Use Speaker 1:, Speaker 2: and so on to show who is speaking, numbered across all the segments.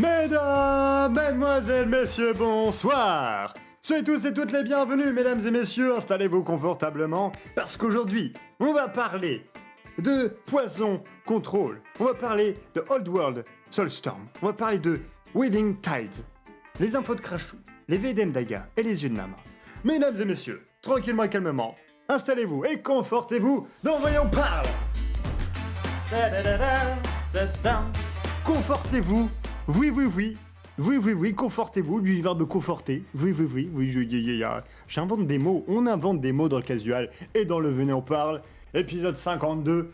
Speaker 1: Mesdames, mesdemoiselles, messieurs, bonsoir. Soyez tous et toutes les bienvenus, mesdames et messieurs, installez-vous confortablement, parce qu'aujourd'hui, on va parler de Poison Control, on va parler de Old World Soulstorm, on va parler de Weaving Tides, les infos de Crashou, les VDM d'Aga et les yeux de Nama. Mesdames et messieurs, tranquillement et calmement, installez-vous et confortez-vous dans Voyons Parle. Confortez-vous. Oui, confortez-vous, du verbe conforter. Oui, j'invente des mots, on invente des mots dans le casual et dans le Venez on parle, épisode 52.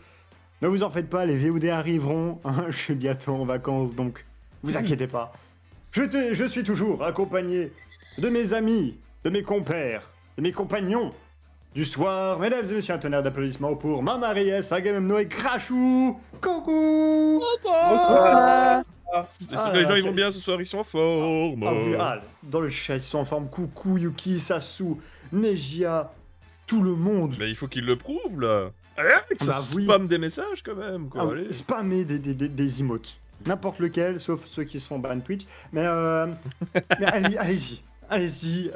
Speaker 1: Ne vous en faites pas, les VOD arriveront, hein, je suis bientôt en vacances, donc vous inquiétez pas. Je suis toujours accompagné de mes amis, de mes compères, de mes compagnons du soir. Mesdames et messieurs, un tonnerre d'applaudissements pour Mamariès, Agamemno et Crashou. Coucou.
Speaker 2: Bonsoir.
Speaker 3: J'espère que les gens ils vont bien ce soir, ils sont en forme.
Speaker 1: Oui, dans le chat, ils sont en forme. Coucou, Yuki, Sasu, Nejia, tout le monde.
Speaker 3: Mais il faut qu'ils le prouvent là. Allez, ça spamme des messages quand même. Quoi, allez.
Speaker 1: Spammer des emotes. N'importe lequel, sauf ceux qui se font ban Twitch. Mais allez-y.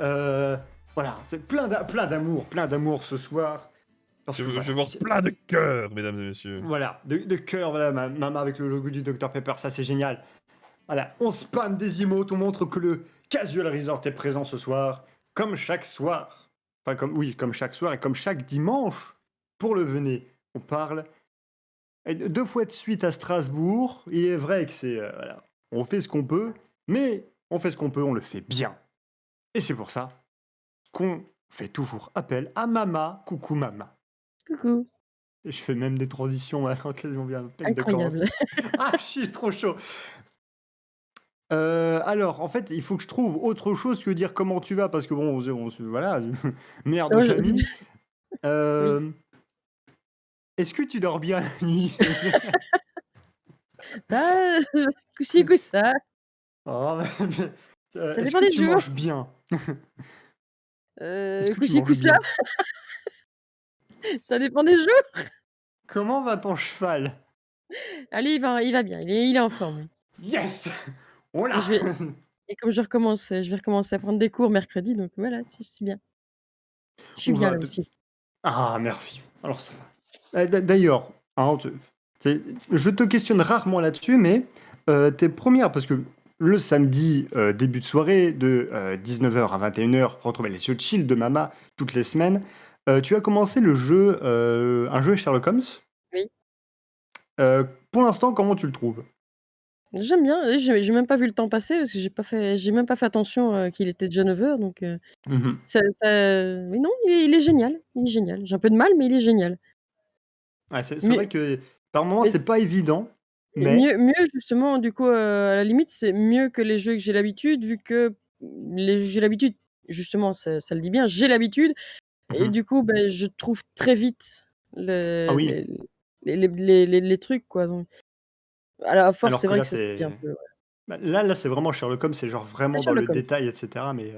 Speaker 1: Voilà, c'est plein d'amour ce soir.
Speaker 3: Je vais voir plein de cœurs, mesdames et messieurs.
Speaker 1: Voilà, de cœur, voilà, maman avec le logo du Dr Pepper, ça c'est génial. Voilà, on spamme des emotes, on montre que le Casual Resort est présent ce soir, comme chaque soir. Enfin, comme chaque soir et comme chaque dimanche. Pour le Venez, on parle. Et 2 fois de suite à Strasbourg, il est vrai que c'est... voilà, on fait ce qu'on peut, mais on fait ce qu'on peut, on le fait bien. Et c'est pour ça qu'on fait toujours appel à Mama. Coucou Mama.
Speaker 2: Coucou.
Speaker 1: Et je fais même des transitions alors quasiment bien.
Speaker 2: Incroyable.
Speaker 1: Ah, je suis trop chaud. Alors, en fait, il faut que je trouve autre chose que dire comment tu vas, parce que bon, voilà, mère de famille.
Speaker 2: Oui.
Speaker 1: Est-ce que tu dors bien la nuit?
Speaker 2: Bah, coup-ci, coup-ça.
Speaker 1: Oh,
Speaker 2: Ça
Speaker 1: est-ce
Speaker 2: dépend
Speaker 1: que
Speaker 2: des
Speaker 1: tu
Speaker 2: jours.
Speaker 1: manges bien? Est-ce que tu
Speaker 2: Coup-ci,
Speaker 1: manges
Speaker 2: coup-ça.
Speaker 1: bien?
Speaker 2: Ça dépend des jours.
Speaker 1: Comment va ton cheval?
Speaker 2: Allez, il va bien, il est en forme, oui.
Speaker 1: Yes! Voilà!
Speaker 2: Et comme je vais recommencer à prendre des cours mercredi, donc voilà, je suis bien. Je suis
Speaker 1: On
Speaker 2: bien
Speaker 1: va
Speaker 2: là
Speaker 1: de...
Speaker 2: aussi.
Speaker 1: Ah, merci. Alors ça va. D'ailleurs, hein, je te questionne rarement là-dessus, mais tes premières, parce que le samedi, début de soirée, de 19h à 21h, retrouver les yeux chill de Mama toutes les semaines, tu as commencé le jeu, un jeu Sherlock Holmes.
Speaker 2: Oui.
Speaker 1: Pour l'instant, comment tu le trouves?
Speaker 2: J'aime bien, j'ai même pas vu le temps passer parce que j'ai même pas fait attention, qu'il était déjà 9h donc ça oui, non, il est génial, J'ai un peu de mal, mais il est génial.
Speaker 1: Ouais, c'est
Speaker 2: Mieux
Speaker 1: vrai que par moments,
Speaker 2: mais
Speaker 1: c'est pas évident,
Speaker 2: Mais
Speaker 1: mais
Speaker 2: mieux justement du coup, à la limite, c'est mieux que les jeux que j'ai l'habitude vu que les jeux que j'ai l'habitude, justement ça le dit bien, j'ai l'habitude et du coup, beh, je trouve très vite
Speaker 1: ah
Speaker 2: le
Speaker 1: oui,
Speaker 2: les trucs quoi donc à la force,
Speaker 1: alors
Speaker 2: c'est
Speaker 1: que
Speaker 2: vrai
Speaker 1: là,
Speaker 2: que ça se dit un
Speaker 1: c'est
Speaker 2: peu, ouais.
Speaker 1: bah, là, c'est vraiment Sherlock Holmes, c'est genre
Speaker 2: C'est
Speaker 1: vraiment dans le
Speaker 2: Sherlock Holmes,
Speaker 1: détail et cetera, mais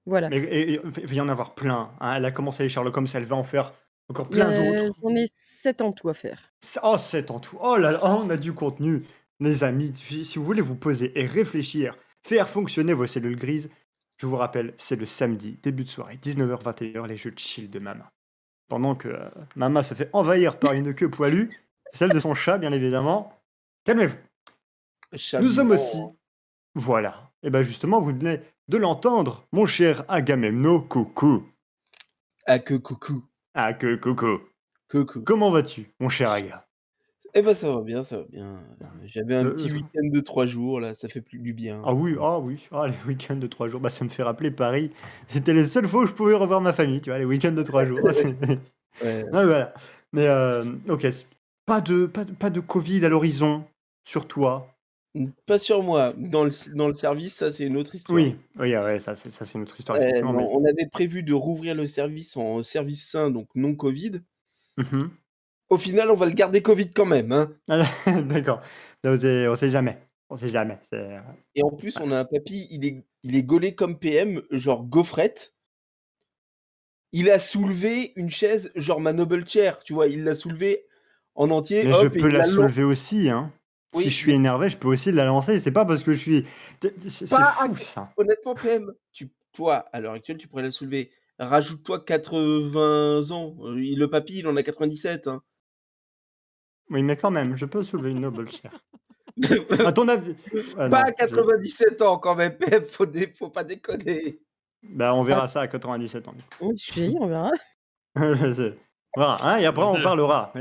Speaker 2: voilà.
Speaker 1: et il va y en avoir plein, hein. Elle a commencé les Sherlock Holmes, elle va en faire encore
Speaker 2: Il y
Speaker 1: plein
Speaker 2: a
Speaker 1: d'autres.
Speaker 2: J'en ai 7 en tout à faire.
Speaker 1: 7 en tout. Oh là là, oh, on a du contenu. Les amis, si vous voulez vous poser et réfléchir, faire fonctionner vos cellules grises, je vous rappelle, c'est le samedi, début de soirée, 19h-21h, les jeux de chill de Mama. Pendant que Mama se fait envahir par une queue poilue, celle de son chat, bien évidemment. Calmez-vous. Nous sommes aussi...
Speaker 4: Charmant.
Speaker 1: Voilà. Et bien justement, vous venez de l'entendre, mon cher Agamemno, coucou.
Speaker 4: Ah que coucou.
Speaker 1: Ah que coucou.
Speaker 4: Coucou.
Speaker 1: Comment vas-tu, mon cher Aga?
Speaker 4: Eh ben ça va bien, ça va bien. J'avais un petit
Speaker 1: Le
Speaker 4: week-end de 3 jours là, ça fait plus du bien.
Speaker 1: Ah oui, les week-ends de 3 jours, bah, ça me fait rappeler Paris. C'était les seules fois où je pouvais revoir ma famille, tu vois, les week-ends de 3 jours.
Speaker 4: Ouais.
Speaker 1: Ouais, voilà. Mais OK, pas de Covid à l'horizon sur toi?
Speaker 4: Pas sur moi. Dans le service, ça c'est une autre histoire.
Speaker 1: Oui, ouais, ça c'est une autre histoire effectivement,
Speaker 4: Non,
Speaker 1: mais
Speaker 4: on avait prévu de rouvrir le service en service sain, donc non Covid.
Speaker 1: mmh
Speaker 4: Au final, on va le garder Covid quand même, hein.
Speaker 1: Ah d'accord. On sait jamais. On sait jamais, c'est,
Speaker 4: Et en plus, on a un papy, il est gaulé comme PM, genre gaufrette. Il a soulevé une chaise, genre ma noble chair, tu vois? Il l'a soulevée en entier,
Speaker 1: mais je
Speaker 4: hop, et
Speaker 1: peux la soulever aussi, hein. si je
Speaker 4: Oui,
Speaker 1: suis
Speaker 4: mais
Speaker 1: énervé, je peux aussi la lancer. C'est pas parce que je suis. C'est
Speaker 4: pas à
Speaker 1: fou ça.
Speaker 4: honnêtement, PM, toi, à l'heure actuelle, tu pourrais la soulever. Rajoute-toi 80 ans. Le papy, il en a 97, hein.
Speaker 1: Oui, mais quand même, je peux soulever une noble chair. À ton avis. Ah
Speaker 4: Pas
Speaker 1: non,
Speaker 4: à 97 ans quand même, PM, faut pas déconner.
Speaker 1: bah, on
Speaker 2: Ah,
Speaker 1: verra ça à 97 ans.
Speaker 2: oui, c'est ce que j'ai dit, on verra.
Speaker 1: Je sais. Voilà, hein, et après on
Speaker 3: C'est
Speaker 1: parlera.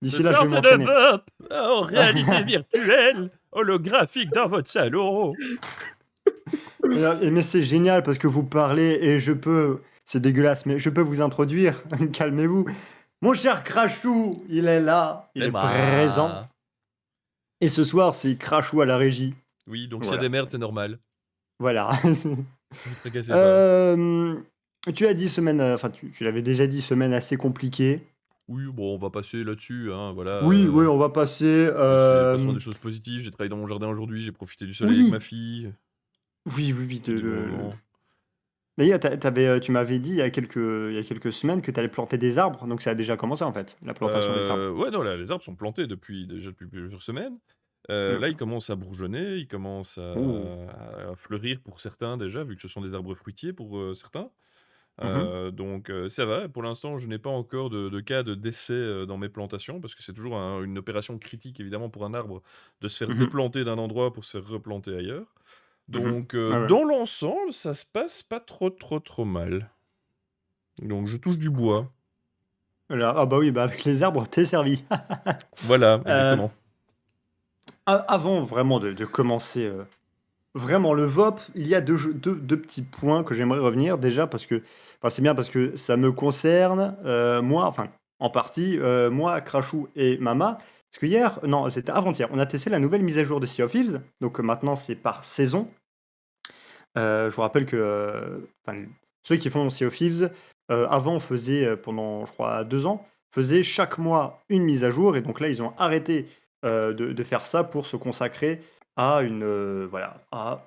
Speaker 1: D'ici là, je vais
Speaker 3: sorte de
Speaker 1: m'entraîner.
Speaker 3: VOP en réalité virtuelle, holographique dans votre salon.
Speaker 1: Mais c'est génial parce que vous parlez et je peux. C'est dégueulasse, mais je peux vous introduire. Calmez-vous. Mon cher Crashou, il est là, il
Speaker 3: Eh
Speaker 1: est présent.
Speaker 3: bah...
Speaker 1: Et ce soir, c'est Crashou à la régie.
Speaker 3: Oui, donc s'il y a
Speaker 1: Voilà.
Speaker 3: des merdes, c'est normal.
Speaker 1: Voilà.
Speaker 3: Ne tracassez pas.
Speaker 1: Tu as dit semaine, enfin tu l'avais déjà dit, semaine assez compliquée.
Speaker 3: Oui, bon, on va passer là-dessus, hein, voilà.
Speaker 1: Oui, oui, on va passer.
Speaker 3: Passons à des choses positives. J'ai travaillé dans mon jardin aujourd'hui, j'ai profité du soleil avec
Speaker 1: Oui,
Speaker 3: ma fille.
Speaker 1: oui, oui, oui.
Speaker 3: C'était des bons moments.
Speaker 1: D'ailleurs, tu m'avais dit il y a quelques semaines que tu allais planter des arbres, donc ça a déjà commencé en fait, la plantation des arbres.
Speaker 3: Ouais, non, là, les arbres sont plantés déjà depuis plusieurs semaines. Là, ils commencent à bourgeonner, ils commencent
Speaker 1: Oh.
Speaker 3: à fleurir pour certains déjà, vu que ce sont des arbres fruitiers pour certains.
Speaker 1: Mhm,
Speaker 3: Donc ça va. Pour l'instant, je n'ai pas encore de cas de décès dans mes plantations, parce que c'est toujours une opération critique, évidemment, pour un arbre de se faire
Speaker 1: mhm,
Speaker 3: déplanter d'un endroit pour se faire replanter ailleurs.
Speaker 1: mhm.
Speaker 3: Donc,
Speaker 1: Ouais, ouais.
Speaker 3: dans l'ensemble, ça se passe pas trop mal. Donc, je touche du bois.
Speaker 1: Voilà. Ah bah oui, bah avec les arbres, t'es servi.
Speaker 3: Voilà,
Speaker 1: Euh,
Speaker 3: exactement.
Speaker 1: Avant vraiment de commencer vraiment le VOP, il y a deux petits points que j'aimerais revenir déjà parce que enfin, c'est bien parce que ça me concerne moi, enfin en partie, moi, Crashou et Mama. Parce que hier, non, c'était avant-hier, on a testé la nouvelle mise à jour de Sea of Thieves. Donc maintenant, c'est par saison. Je vous rappelle que enfin, ceux qui font Sea of Thieves, avant faisaient pendant, je crois, 2 ans, faisaient chaque mois une mise à jour. Et donc là, ils ont arrêté de faire ça pour se consacrer à voilà, à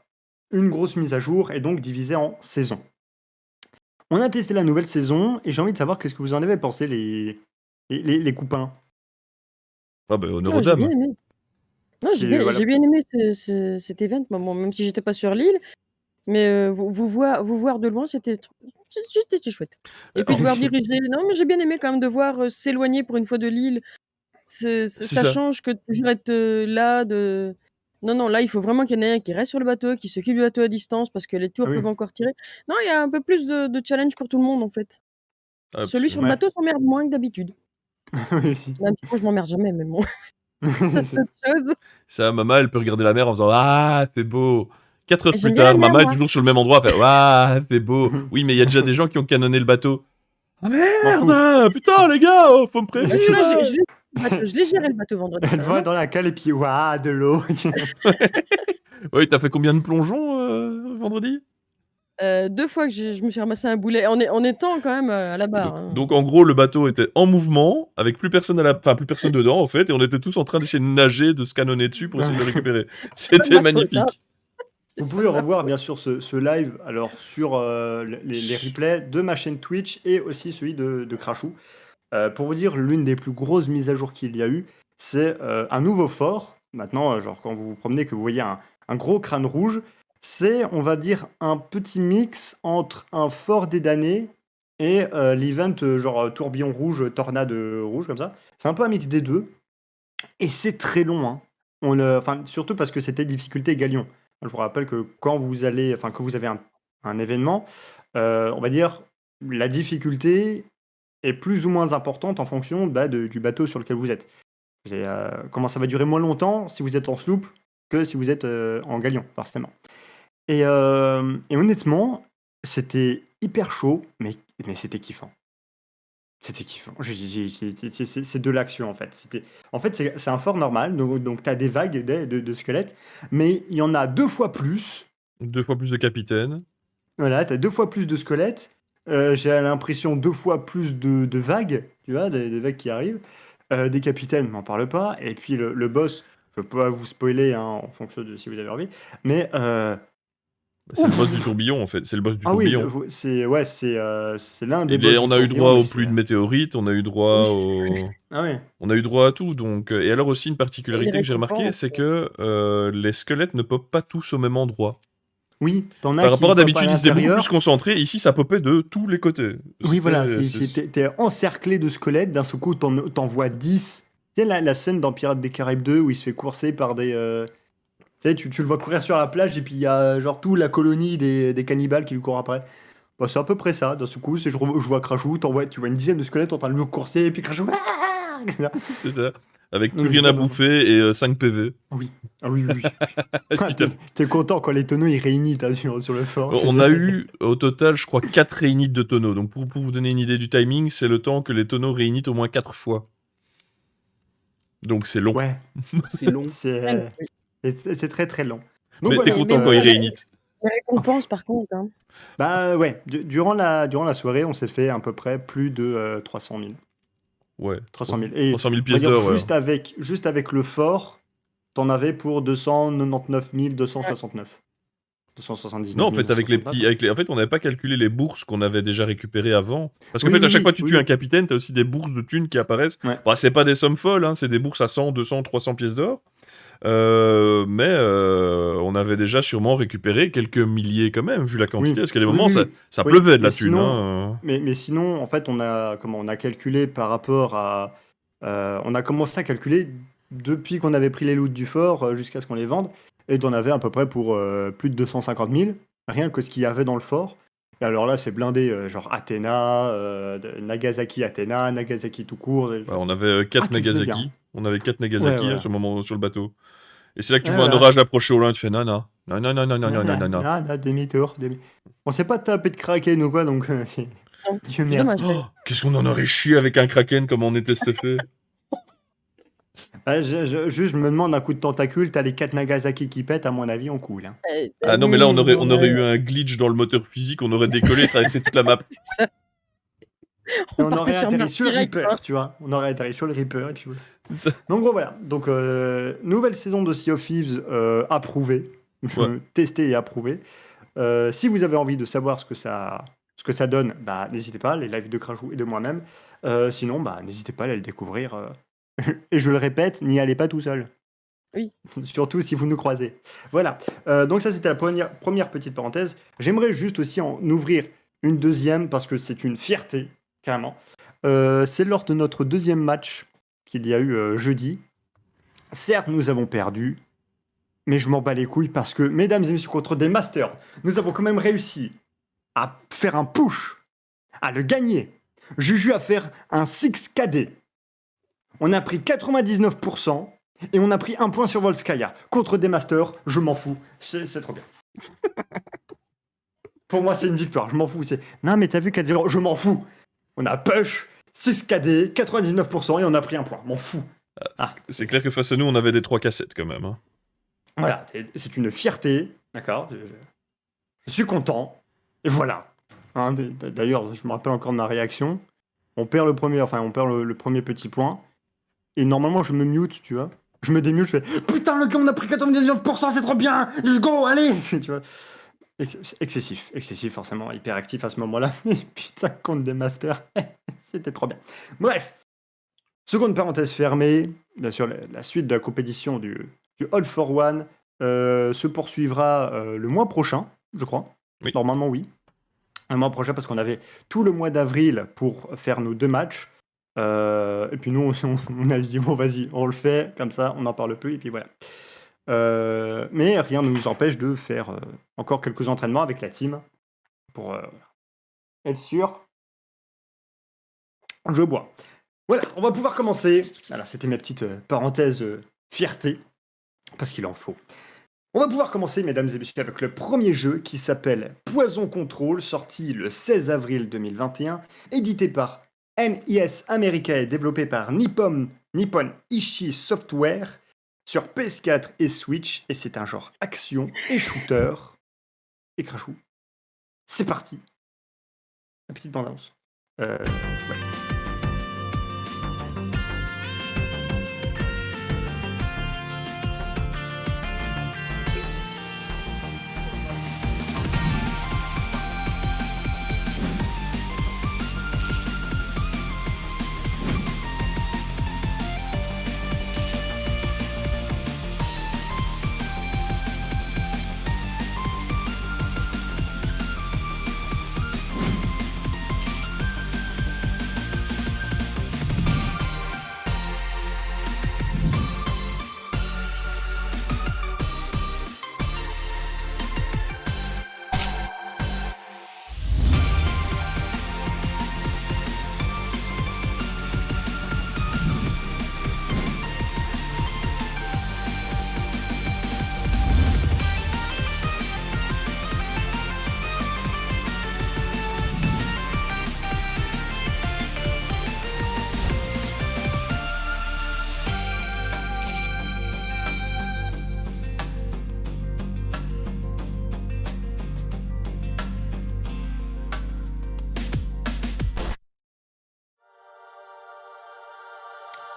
Speaker 1: une grosse mise à jour et donc divisée en saisons. On a testé la nouvelle saison et j'ai envie de savoir qu'est-ce que vous en avez pensé, les copains.
Speaker 3: Ah bah, honneur
Speaker 2: Ah,
Speaker 3: aux
Speaker 2: j'ai bien
Speaker 3: dames.
Speaker 2: aimé. Non,
Speaker 1: C'est voilà.
Speaker 2: j'ai bien aimé cet event, moi, bon, même si j'étais pas sur l'île, mais vous voir de loin, c'était chouette. Et puis de voir
Speaker 1: Ok.
Speaker 2: diriger, non, mais j'ai bien aimé quand même de voir s'éloigner pour une fois de l'île.
Speaker 3: C'est
Speaker 2: Ça
Speaker 3: ça.
Speaker 2: change que de toujours être là. Non, non, là, il faut vraiment qu'il y en ait un qui reste sur le bateau, qui s'occupe du bateau à distance parce que les
Speaker 1: Ah
Speaker 2: tours
Speaker 1: oui.
Speaker 2: peuvent encore tirer. Non, il y a un peu plus de challenge pour tout le monde en fait. Celui sur le
Speaker 3: Absolument.
Speaker 1: Ouais.
Speaker 2: bateau s'emmerde moins que d'habitude.
Speaker 1: Oui, aussi.
Speaker 2: Même si moi, je m'emmerde jamais, mais bon, ça c'est autre chose.
Speaker 3: Ça, maman, elle peut regarder la mer en faisant Ah, c'est beau. 4 heures
Speaker 2: Mais
Speaker 3: plus
Speaker 2: j'aime bien la
Speaker 3: tard,
Speaker 2: mer,
Speaker 3: maman est
Speaker 2: moi.
Speaker 3: toujours sur le même endroit. Elle fait Ah, c'est beau. Oui, mais il y a déjà des gens qui ont canonné le bateau. Ah
Speaker 1: M'en
Speaker 3: merde,
Speaker 1: fous.
Speaker 3: putain, les gars, faut me prévenir.
Speaker 2: Celui-là,
Speaker 3: Là.
Speaker 2: je l'ai géré le bateau vendredi
Speaker 1: Elle
Speaker 2: quand même,
Speaker 1: va
Speaker 2: hein.
Speaker 1: dans la cale et puis waouh, de l'eau.
Speaker 3: Oui, t'as fait combien de plongeons vendredi?
Speaker 2: 2 fois que je me suis ramassé un boulet en étant quand même à la barre, hein.
Speaker 3: Donc en gros, le bateau était en mouvement, avec plus personne enfin plus personne dedans en fait, et on était tous en train d'essayer de nager, de se canonner dessus pour essayer de le récupérer.
Speaker 2: C'est pas de
Speaker 3: C'était
Speaker 2: ma faute, hein.
Speaker 3: magnifique.
Speaker 1: Vous
Speaker 2: C'est pas
Speaker 1: pouvez
Speaker 2: de ma
Speaker 1: revoir
Speaker 2: faute.
Speaker 1: bien sûr ce live alors sur les replays de ma chaîne Twitch et aussi celui de Crashou. Pour vous dire, l'une des plus grosses mises à jour qu'il y a eu, c'est un nouveau fort. Maintenant, genre quand vous vous promenez, que vous voyez un gros crâne rouge, c'est, on va dire, un petit mix entre un fort des damnés et l'event genre tourbillon rouge, tornade rouge, comme ça. C'est un peu un mix des deux. Et c'est très long, hein. Enfin, surtout parce que c'était difficulté Galion. Je vous rappelle que quand vous allez, enfin, que vous avez un événement, on va dire, la difficulté est plus ou moins importante en fonction bah, du bateau sur lequel vous êtes. Comment ça va durer moins longtemps si vous êtes en sloop que si vous êtes en galion, forcément. Et honnêtement, c'était hyper chaud, mais c'était kiffant. C'était kiffant. C'est de l'action en fait. En fait, c'est un fort normal, donc tu as des vagues de squelettes, mais il y en a 2 fois plus.
Speaker 3: 2 fois plus de capitaine.
Speaker 1: Voilà, tu as 2 fois plus de squelettes. J'ai l'impression 2 fois plus de vagues, tu vois, des vagues qui arrivent. Des capitaines, m'en parle pas. Et puis le boss, je peux pas vous spoiler hein, en fonction de si vous avez envie, mais
Speaker 3: C'est le boss du tourbillon, en fait. C'est le boss du
Speaker 1: Ah oui,
Speaker 3: tourbillon.
Speaker 1: c'est l'un des boss
Speaker 3: On
Speaker 1: du
Speaker 3: a eu
Speaker 1: tourbillon,
Speaker 3: droit
Speaker 1: mais
Speaker 3: aux pluies de
Speaker 1: c'est...
Speaker 3: météorites, on a eu droit
Speaker 2: Oui, c'est
Speaker 3: au...
Speaker 1: Ah ouais.
Speaker 3: On a eu droit à tout, donc... Et alors aussi, une
Speaker 2: et les
Speaker 3: particularité que j'ai remarqué,
Speaker 2: récompenses.
Speaker 3: c'est que les squelettes ne popent pas tous au même endroit.
Speaker 1: Oui, t'en as
Speaker 3: Par
Speaker 1: qui
Speaker 3: rapport à
Speaker 1: pop à
Speaker 3: d'habitude, ils étaient beaucoup plus
Speaker 1: l'intérieur.
Speaker 3: concentrés. Ici, ça popait de tous les côtés.
Speaker 1: Oui, voilà,
Speaker 3: C'était-
Speaker 1: t'es encerclé de squelettes, d'un seul coup, t'en vois 10. Tu sais, la scène dans Pirates des Caraïbes 2 où il se fait courser par des... Tu sais, tu le vois courir sur la plage et puis il y a genre toute la colonie des cannibales qui lui courent après. Bah, c'est à peu près ça, d'un seul coup, je vois Crashou, tu vois une dizaine de squelettes en train de le courser et puis Crashou...
Speaker 3: C'est ça. Avec
Speaker 1: Donc,
Speaker 3: plus rien
Speaker 1: c'est
Speaker 3: à
Speaker 1: à peu près.
Speaker 3: bouffer et 5 PV.
Speaker 1: Oui. Ah oui, oui, oui. Ah,
Speaker 3: Putain.
Speaker 1: t'es content quand les tonneaux ils réunissent sur le fort.
Speaker 3: On a eu au total, je crois, 4 réunites de tonneaux. Donc pour vous donner une idée du timing, c'est le temps que les tonneaux réunitent au moins 4 fois. Donc c'est long.
Speaker 1: Ouais,
Speaker 4: C'est long.
Speaker 1: c'est
Speaker 2: Oui.
Speaker 1: c'est très très long.
Speaker 3: Mais
Speaker 1: voilà.
Speaker 3: t'es content
Speaker 2: mais
Speaker 3: quand ils
Speaker 2: voilà.
Speaker 3: réunitent.
Speaker 2: Les récompenses, par contre, hein.
Speaker 1: Bah ouais, durant la soirée, on s'est fait à peu près plus de 300 000.
Speaker 3: Ouais.
Speaker 1: 300 000. Et
Speaker 3: 300 000
Speaker 1: on va
Speaker 3: pièces
Speaker 1: dire,
Speaker 3: d'or, ouais.
Speaker 1: juste avec le fort, t'en avais pour 299 269. 279
Speaker 3: Non, en fait, avec les
Speaker 1: 269.
Speaker 3: petits, en fait, on n'avait pas calculé les bourses qu'on avait déjà récupérées avant. Parce qu'en
Speaker 1: Oui,
Speaker 3: fait, à chaque
Speaker 1: oui,
Speaker 3: fois que tu
Speaker 1: oui,
Speaker 3: tues
Speaker 1: oui.
Speaker 3: un capitaine, t'as aussi des bourses de thunes qui apparaissent.
Speaker 1: Ouais.
Speaker 3: Bah, c'est pas des sommes folles, hein, c'est des bourses à 100, 200, 300 pièces d'or. Mais on avait déjà sûrement récupéré quelques milliers quand même, vu la quantité.
Speaker 1: Oui.
Speaker 3: Parce qu'à des
Speaker 1: Oui,
Speaker 3: moments,
Speaker 1: oui.
Speaker 3: ça
Speaker 1: Oui,
Speaker 3: pleuvait de la
Speaker 1: mais
Speaker 3: thune.
Speaker 1: sinon-
Speaker 3: Hein.
Speaker 1: Mais sinon, en fait, on a calculé par rapport à... on a commencé à calculer depuis qu'on avait pris les loots du fort jusqu'à ce qu'on les vende. Et on avait à peu près pour plus de 250 000, rien que ce qu'il y avait dans le fort. Et alors là, c'est blindé, genre Athéna, Nagasaki Athéna, Nagasaki tout court.
Speaker 3: Ouais, on avait 4
Speaker 1: tu te mets bien.
Speaker 3: Nagasaki. On avait 4 Nagasaki
Speaker 1: Ouais,
Speaker 3: à ce moment sur le bateau. Et c'est là que tu
Speaker 1: Ouais,
Speaker 3: vois un
Speaker 1: voilà.
Speaker 3: orage approcher au loin, tu fais nana. Non, non, non, non, non, non, non, non, non.
Speaker 1: Là, demi-tour. On s'est pas tapé de kraken ou quoi, donc
Speaker 2: Non,
Speaker 1: Dieu
Speaker 2: c'est
Speaker 1: merci.
Speaker 2: dommage.
Speaker 3: Oh, qu'est-ce qu'on en aurait chié avec un kraken comme on était stuffé.
Speaker 1: Ouais, je me demande un coup de tentacule, t'as les 4 Nagasaki qui pètent, à mon avis, on coule. Hein.
Speaker 3: Ah non, mais là, on aurait eu un glitch dans le moteur physique, on aurait décollé et traversé toute la map.
Speaker 2: C'est ça.
Speaker 1: Et on
Speaker 2: partait
Speaker 1: aurait
Speaker 2: sur
Speaker 1: atterri
Speaker 2: Mars
Speaker 1: sur le
Speaker 2: direct,
Speaker 1: Reaper,
Speaker 2: quoi.
Speaker 1: tu vois. On aurait atterri sur le Reaper et puis voilà.
Speaker 3: C'est ça.
Speaker 1: Donc gros, voilà. Donc nouvelle saison de Sea of Thieves approuvée.
Speaker 3: Ouais.
Speaker 1: Testée et approuvée. Si vous avez envie de savoir ce que ça donne, bah n'hésitez pas, les lives de Crashou et de moi-même. Sinon, bah n'hésitez pas à aller le découvrir. Et je le répète, n'y allez pas tout seul.
Speaker 2: Oui.
Speaker 1: Surtout si vous nous croisez. Voilà. Donc ça, c'était la première petite parenthèse. J'aimerais juste aussi en ouvrir une deuxième parce que c'est une fierté, carrément. C'est lors de notre deuxième match qu'il y a eu jeudi. Certes, nous avons perdu, mais je m'en bats les couilles parce que, mesdames et messieurs, contre des masters, nous avons quand même réussi à faire un push, à le gagner. Juju à faire un 6KD. On a pris 99% et on a pris 1 point sur Volskaya. Contre des masters, je m'en fous. C'est trop bien. Pour moi, c'est une victoire. Je m'en fous. Non, mais t'as vu 4-0, je m'en fous. On a push, 6KD, 99% et on a pris 1 point. M'en fous.
Speaker 3: C'est clair que face à nous, on avait des 3 cassettes quand même. Hein.
Speaker 1: Voilà, c'est une fierté. D'accord. Je suis content. Et voilà. Hein, d'ailleurs, je me rappelle encore de ma réaction. On perd le premier petit point. Et normalement, je me mute, tu vois. Je me démute, je fais putain, le gars, on a pris 99%, c'est trop bien, let's go, allez, tu vois. Excessif, forcément, hyper actif à ce moment-là. Mais putain, contre des masters, c'était trop bien. Bref, seconde parenthèse fermée. Bien sûr, la suite de la compétition du All for One se poursuivra le mois prochain, je crois.
Speaker 3: Oui.
Speaker 1: Normalement, oui. Le mois prochain, parce qu'on avait tout le mois d'avril pour faire nos 2 matchs. Et puis nous, on a dit, bon, vas-y, on le fait, comme ça, on n'en parle plus, et puis voilà. Mais rien ne nous empêche de faire encore quelques entraînements avec la team pour être sûr. Je bois. Voilà, on va pouvoir commencer. Voilà, c'était ma petite parenthèse fierté, parce qu'il en faut. On va pouvoir commencer, mesdames et messieurs, avec le premier jeu qui s'appelle Poison Control, sorti le 16 avril 2021, édité par NES America et développé par Nippon Ichi Software sur PS4 et Switch, et c'est un genre action et shooter. Et Crashou. C'est parti. La petite bande-annonce. Ouais.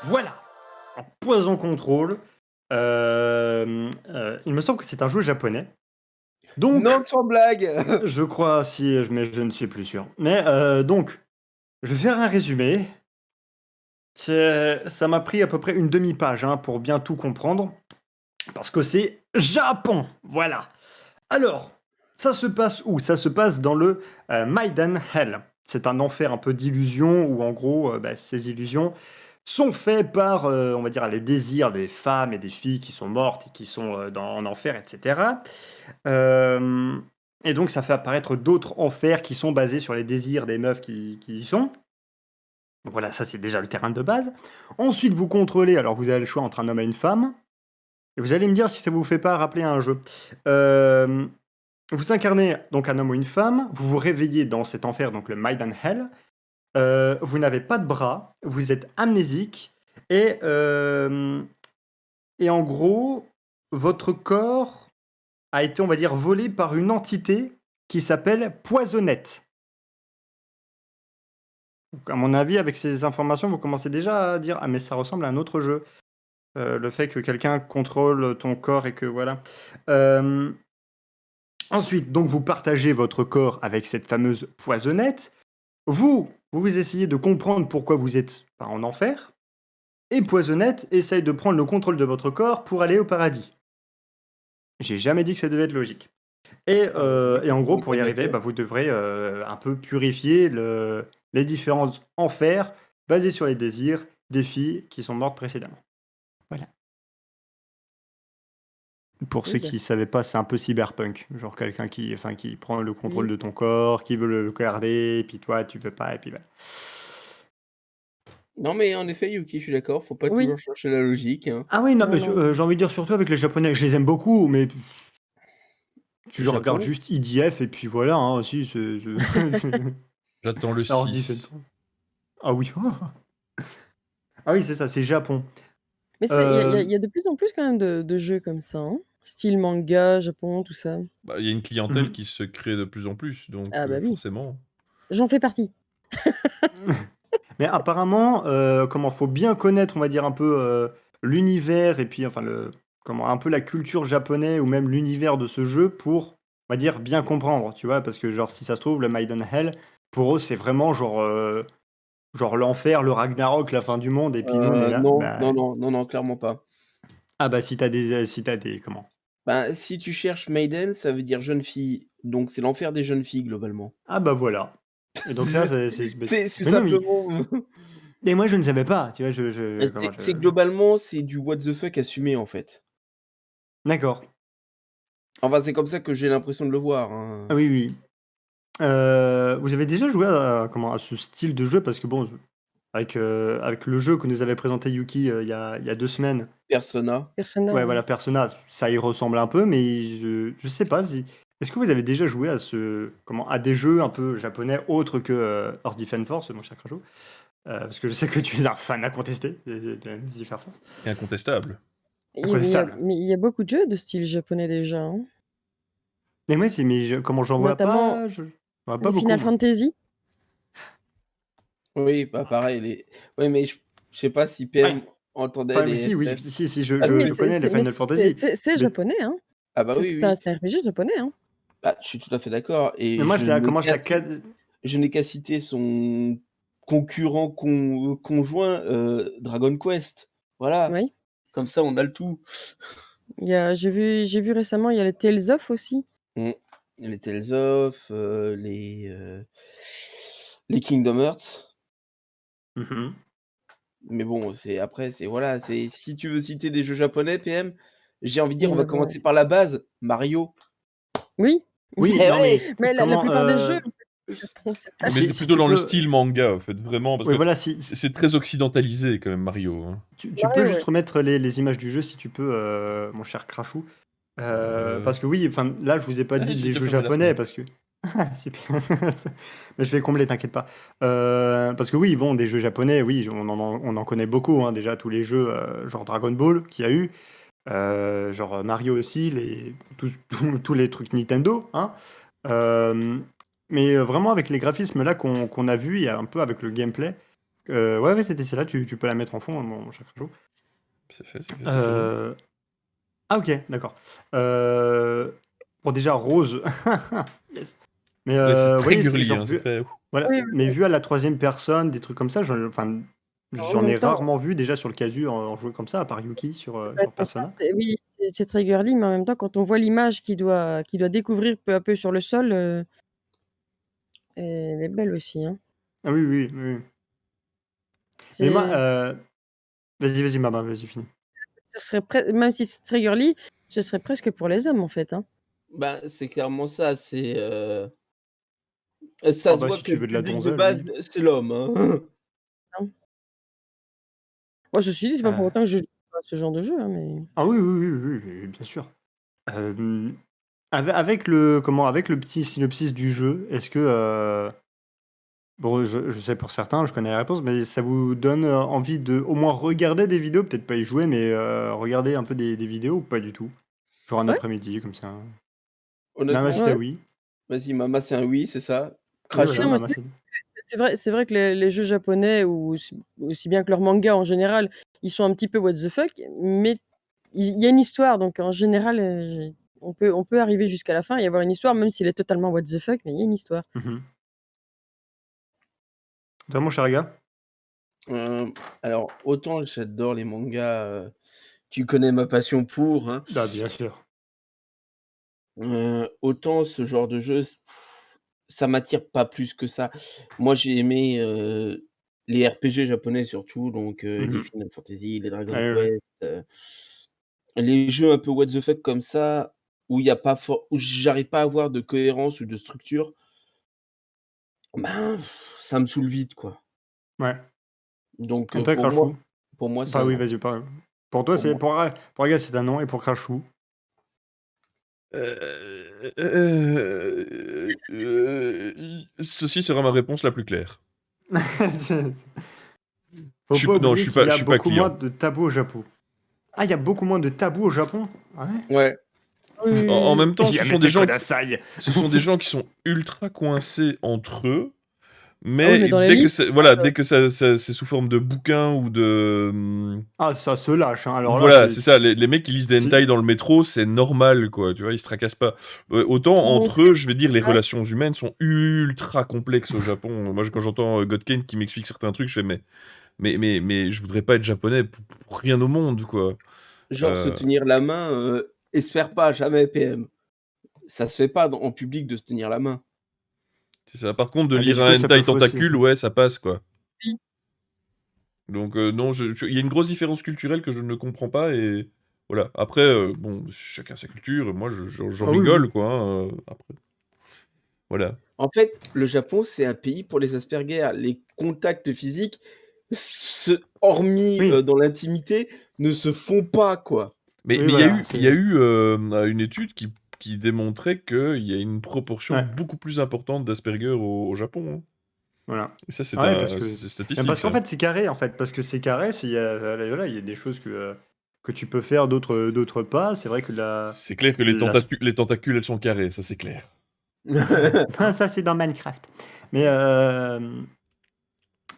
Speaker 1: Voilà, en Poison Control. Il me semble que c'est un jeu japonais. Donc,
Speaker 4: Non, sans blague.
Speaker 1: je crois, si, mais je ne suis plus sûr. Mais donc, je vais faire un résumé. Ça m'a pris à peu près une demi-page hein, pour bien tout comprendre. Parce que c'est Japon. Voilà. Alors, ça se passe où? Ça se passe dans le Maiden Hell. C'est un enfer un peu d'illusions où en gros, ces illusions sont faites par, on va dire, les désirs des femmes et des filles qui sont mortes et qui sont en enfer, etc. Euh, et donc ça fait apparaître d'autres enfers qui sont basés sur les désirs des meufs qui y sont. Donc voilà, ça c'est déjà le terrain de base. Ensuite, vous contrôlez, alors vous avez le choix entre un homme et une femme. Et vous allez me dire si ça vous fait pas rappeler à un jeu. Euh, Vous incarnez donc un homme ou une femme, vous vous réveillez dans cet enfer, donc le Maiden Hell. Vous n'avez pas de bras, vous êtes amnésique, et, et en gros, votre corps a été, on va dire, volé par une entité qui s'appelle Poisonnette. Donc, à mon avis, avec ces informations, vous commencez déjà à dire « Ah, mais ça ressemble à un autre jeu. Le fait que quelqu'un contrôle ton corps et que voilà. Ensuite, donc, vous partagez votre corps avec cette fameuse Poisonnette. Vous essayez de comprendre pourquoi vous êtes en enfer. Et Poisonnette essaye de prendre le contrôle de votre corps pour aller au paradis. J'ai jamais dit que ça devait être logique. Et en gros, pour y arriver, vous devrez un peu purifier les différents enfers basés sur les désirs des filles qui sont mortes précédemment. Voilà. Pour ceux qui ne savaient pas, c'est un peu cyberpunk. Genre quelqu'un qui prend le contrôle de ton corps, qui veut le garder, et puis toi, tu veux pas, et puis voilà.
Speaker 4: Non, mais en effet, Yuki, je suis d'accord, faut pas toujours chercher la logique. Hein.
Speaker 1: Ah oui, non,
Speaker 2: Non,
Speaker 1: mais
Speaker 2: non.
Speaker 1: j'ai envie de dire surtout avec les Japonais, je les aime beaucoup, mais tu
Speaker 4: Japon.
Speaker 1: regardes juste IDF et puis voilà, hein, aussi.
Speaker 3: J'attends le
Speaker 1: Alors,
Speaker 3: 6.
Speaker 1: Ah oui. Ah oui, c'est ça, c'est Japon.
Speaker 2: Mais il y a de plus en plus quand même de jeux comme ça, hein. Style manga, Japon, tout ça.
Speaker 3: Bah, il y a une clientèle qui se crée de plus en plus, donc
Speaker 2: Ah bah oui.
Speaker 3: forcément.
Speaker 2: J'en fais partie.
Speaker 1: Mais apparemment, faut bien connaître, on va dire un peu l'univers et puis un peu la culture japonaise ou même l'univers de ce jeu pour, on va dire, bien comprendre, tu vois, parce que genre si ça se trouve le Maiden Hell pour eux c'est vraiment genre l'enfer, le Ragnarok, la fin du monde et puis nous on est là.
Speaker 4: Non, clairement pas.
Speaker 1: Ah bah si t'as des comment?
Speaker 4: Bah, si tu cherches Maiden, ça veut dire jeune fille, donc c'est l'enfer des jeunes filles globalement.
Speaker 1: Ah bah voilà. Et donc ça c'est
Speaker 4: C'est
Speaker 1: mais non, mais
Speaker 4: simplement.
Speaker 1: et moi je ne savais pas, tu vois,
Speaker 4: C'est globalement, c'est du what the fuck assumé en fait.
Speaker 1: D'accord.
Speaker 4: Enfin, c'est comme ça que j'ai l'impression de le voir. Hein.
Speaker 1: Ah oui, oui. Vous avez déjà joué à ce style de jeu? Parce que bon, avec le jeu que nous avait présenté Yuki il y a 2 semaines.
Speaker 4: Persona.
Speaker 2: Persona.
Speaker 1: Ouais, voilà, Persona, ça y ressemble un peu, mais je sais pas si. Est-ce que vous avez déjà joué à des jeux un peu japonais autres que Earth Defense Force, mon cher Crashou? Parce que je sais que tu es un fan incontesté de Defense Force.
Speaker 3: Et incontestable.
Speaker 1: Incontestable.
Speaker 2: Mais il y a beaucoup de jeux de style japonais déjà, hein.
Speaker 1: Mais moi, comment j'en vois
Speaker 2: Notamment
Speaker 1: pas, je vois pas
Speaker 2: les
Speaker 1: beaucoup.
Speaker 2: Final
Speaker 1: moi.
Speaker 2: Fantasy.
Speaker 4: Oui, bah pareil. Ouais, mais je sais pas si PM entendait
Speaker 1: Enfin,
Speaker 4: les
Speaker 1: si, oui,
Speaker 4: FF.
Speaker 1: si, je
Speaker 2: Mais
Speaker 1: connais les Final Fantasy.
Speaker 2: c'est japonais, hein.
Speaker 4: Ah bah oui.
Speaker 2: C'est un RPG japonais, hein.
Speaker 4: Bah, je suis tout à fait d'accord. Et
Speaker 1: Mais moi,
Speaker 4: je n'ai qu'à citer son concurrent conjoint, Dragon Quest. Voilà.
Speaker 2: Oui.
Speaker 4: Comme ça, on a le tout.
Speaker 2: J'ai vu récemment, il y a les Tales of aussi.
Speaker 4: Les Tales of, les Kingdom Hearts. Mais bon, voilà, si tu veux citer des jeux japonais, PM, j'ai envie de dire, on va commencer par la base, Mario.
Speaker 2: Oui.
Speaker 1: Oui, non,
Speaker 2: mais la plupart des jeux, c'est ça.
Speaker 3: Mais c'est plutôt dans le style manga, en fait, vraiment. Parce
Speaker 1: Oui,
Speaker 3: que
Speaker 1: voilà,
Speaker 3: c'est très occidentalisé, quand même, Mario. Hein.
Speaker 1: Tu peux juste remettre les images du jeu si tu peux, mon cher Crashou. Parce que oui, là, je vous ai pas dit des jeux japonais parce que. Super. Mais je vais combler, t'inquiète pas. Parce que oui, bon, des jeux japonais, oui, on en connaît beaucoup, hein, déjà tous les jeux genre Dragon Ball qu'il y a eu, genre Mario aussi, tous les trucs Nintendo, hein. Mais vraiment avec les graphismes là qu'on a vu, il y a un peu avec le gameplay, Ouais, c'était celle-là, tu peux la mettre en fond, mon cher Cracho.
Speaker 3: C'est fait, c'est tout.
Speaker 1: Ah ok, d'accord. Bon déjà rose. Yes. Mais
Speaker 3: Ouais, c'est très
Speaker 1: oui,
Speaker 3: girly,
Speaker 1: genre
Speaker 3: hein, c'est très...
Speaker 1: voilà.
Speaker 2: Oui,
Speaker 1: Mais vu à la troisième personne, des trucs comme ça,
Speaker 2: en
Speaker 1: j'en ai
Speaker 2: même temps,
Speaker 1: rarement vu déjà sur le casu en jouer comme ça, à part Yuki sur Persona.
Speaker 2: oui, c'est très girly, mais en même temps, quand on voit l'image qu'il doit découvrir peu à peu sur le sol, elle est belle aussi, hein.
Speaker 1: Ah oui, oui, oui. Mais moi,
Speaker 2: C'est
Speaker 1: vas-y, maman, vas-y, fini.
Speaker 2: ce serait même si c'est très girly, ce serait presque pour les hommes, en fait, hein.
Speaker 4: Bah, c'est clairement ça,
Speaker 1: Ah
Speaker 4: ça se
Speaker 1: bah
Speaker 4: voit
Speaker 1: si
Speaker 4: que
Speaker 1: tu
Speaker 4: le
Speaker 1: veux de la
Speaker 4: public de
Speaker 1: donzelle,
Speaker 4: base,
Speaker 1: oui.
Speaker 4: c'est l'homme, hein.
Speaker 2: Hein. Moi, ceci dit, c'est pas pour
Speaker 1: Euh,
Speaker 2: autant que je joue pas à ce genre de jeu, hein, mais
Speaker 1: Ah oui, oui, oui, oui, oui, bien sûr. Avec avec le petit synopsis du jeu, est-ce que bon, je sais pour certains, je connais la réponse, mais ça vous donne envie de au moins regarder des vidéos, peut-être pas y jouer, mais regarder un peu des vidéos ou pas du tout? Genre un
Speaker 2: ouais,
Speaker 1: après-midi comme ça.
Speaker 4: Honnêtement,
Speaker 1: Mamacita,
Speaker 2: ouais.
Speaker 1: oui.
Speaker 4: vas-y, Mama, c'est un oui, c'est ça.
Speaker 1: Oui, voilà,
Speaker 2: Non,
Speaker 4: Cracho,
Speaker 2: moi,
Speaker 1: Mamacita.
Speaker 2: c'est vrai que les jeux japonais ou aussi bien que leurs mangas en général, ils sont un petit peu what the fuck, mais il y a une histoire, donc en général, on peut arriver jusqu'à la fin et avoir une histoire, même s'il est totalement what the fuck, mais il y a une histoire.
Speaker 1: Mhm. Toi, mon cher gars?
Speaker 4: alors autant j'adore les mangas, tu connais ma passion pour, hein,
Speaker 1: Bah, bien sûr.
Speaker 4: autant ce genre de jeu, ça m'attire pas plus que ça. Moi, j'ai aimé, les RPG japonais surtout, donc les
Speaker 1: Mhm.
Speaker 4: Final Fantasy, les Dragon
Speaker 1: Ouais, ouais.
Speaker 4: Quest, les jeux un peu what the fuck comme ça, où il y a pas où j'arrive pas à avoir de cohérence ou de structure, ben, ça me saoule vite, quoi.
Speaker 1: Ouais.
Speaker 4: Donc
Speaker 1: En toi, Crachou?
Speaker 4: pour moi, c'est
Speaker 1: Enfin,
Speaker 4: un
Speaker 1: oui,
Speaker 4: non.
Speaker 1: vas-y, parle. Pour toi,
Speaker 4: Pour
Speaker 1: c'est
Speaker 4: moi
Speaker 1: pour Agathe, c'est un non, et pour Crachou?
Speaker 3: Ceci sera ma réponse la plus claire.
Speaker 1: Faut pas
Speaker 3: Non,
Speaker 1: oublier qu'il y
Speaker 3: je
Speaker 1: a
Speaker 3: suis pas
Speaker 1: beaucoup moins
Speaker 3: client.
Speaker 1: de tabous au Japon. Ah, il y a beaucoup moins de tabous au Japon? Ouais.
Speaker 4: ouais.
Speaker 2: Oui, oui,
Speaker 3: En
Speaker 2: oui,
Speaker 3: même temps,
Speaker 1: Yamete Kodasai!
Speaker 3: ce sont des gens qui sont ultra coincés entre eux,
Speaker 2: ah oui, mais
Speaker 3: mais
Speaker 2: dans les livres,
Speaker 3: voilà, dès que c'est sous forme de bouquin ou de...
Speaker 1: Ah, ça se lâche, hein. Alors là,
Speaker 3: Voilà, c'est ça, les mecs qui lisent des
Speaker 1: c'est-
Speaker 3: hentai dans le métro, c'est normal, quoi, tu vois, ils se tracassent pas. Autant,
Speaker 2: pour
Speaker 3: entre
Speaker 2: montrer
Speaker 3: eux, je vais dire, les
Speaker 2: ouais,
Speaker 3: relations humaines sont ultra complexes au Japon. Moi, quand j'entends Godken qui m'explique certains trucs, je fais, mais je voudrais pas être japonais pour rien au monde, quoi.
Speaker 4: Genre se
Speaker 3: Euh,
Speaker 4: tenir la main, espère pas, jamais PM. Ça se fait pas en public de se tenir la main.
Speaker 3: c'est ça. Par contre, de
Speaker 1: Ah, mais
Speaker 3: lire
Speaker 1: du coup,
Speaker 3: un
Speaker 1: ça peut
Speaker 3: hentai
Speaker 1: fausser.
Speaker 3: tentacule, ouais, ça passe, quoi.
Speaker 2: oui.
Speaker 3: Donc non, il y a une grosse différence culturelle que je ne comprends pas et voilà. Après, bon, chacun sa culture. Moi, j'en
Speaker 1: Ah oui, oui.
Speaker 3: rigole quoi, hein, après, voilà.
Speaker 4: En fait, le Japon, c'est un pays pour les Asperger. Les contacts physiques, hormis,
Speaker 1: Oui,
Speaker 4: dans l'intimité, ne se font pas, quoi.
Speaker 3: Mais
Speaker 1: oui,
Speaker 3: il y a
Speaker 1: voilà.
Speaker 3: eu il y a eu une étude qui démontrait qu'il y a une proportion
Speaker 1: Ouais,
Speaker 3: beaucoup plus importante d'Asperger au Japon. Hein.
Speaker 1: voilà.
Speaker 3: Et ça,
Speaker 1: Ouais, parce que.
Speaker 3: c'est
Speaker 1: Mais
Speaker 3: statistique
Speaker 1: parce qu'en
Speaker 3: ça.
Speaker 1: fait, c'est carré, en fait. Parce que c'est carré, voilà, il y a des choses que tu peux faire, d'autres pas. C'est vrai que
Speaker 3: C'est clair que
Speaker 1: la...
Speaker 3: les tentacules, elles sont carrées, ça c'est clair.
Speaker 1: Ça, c'est dans Minecraft. Mais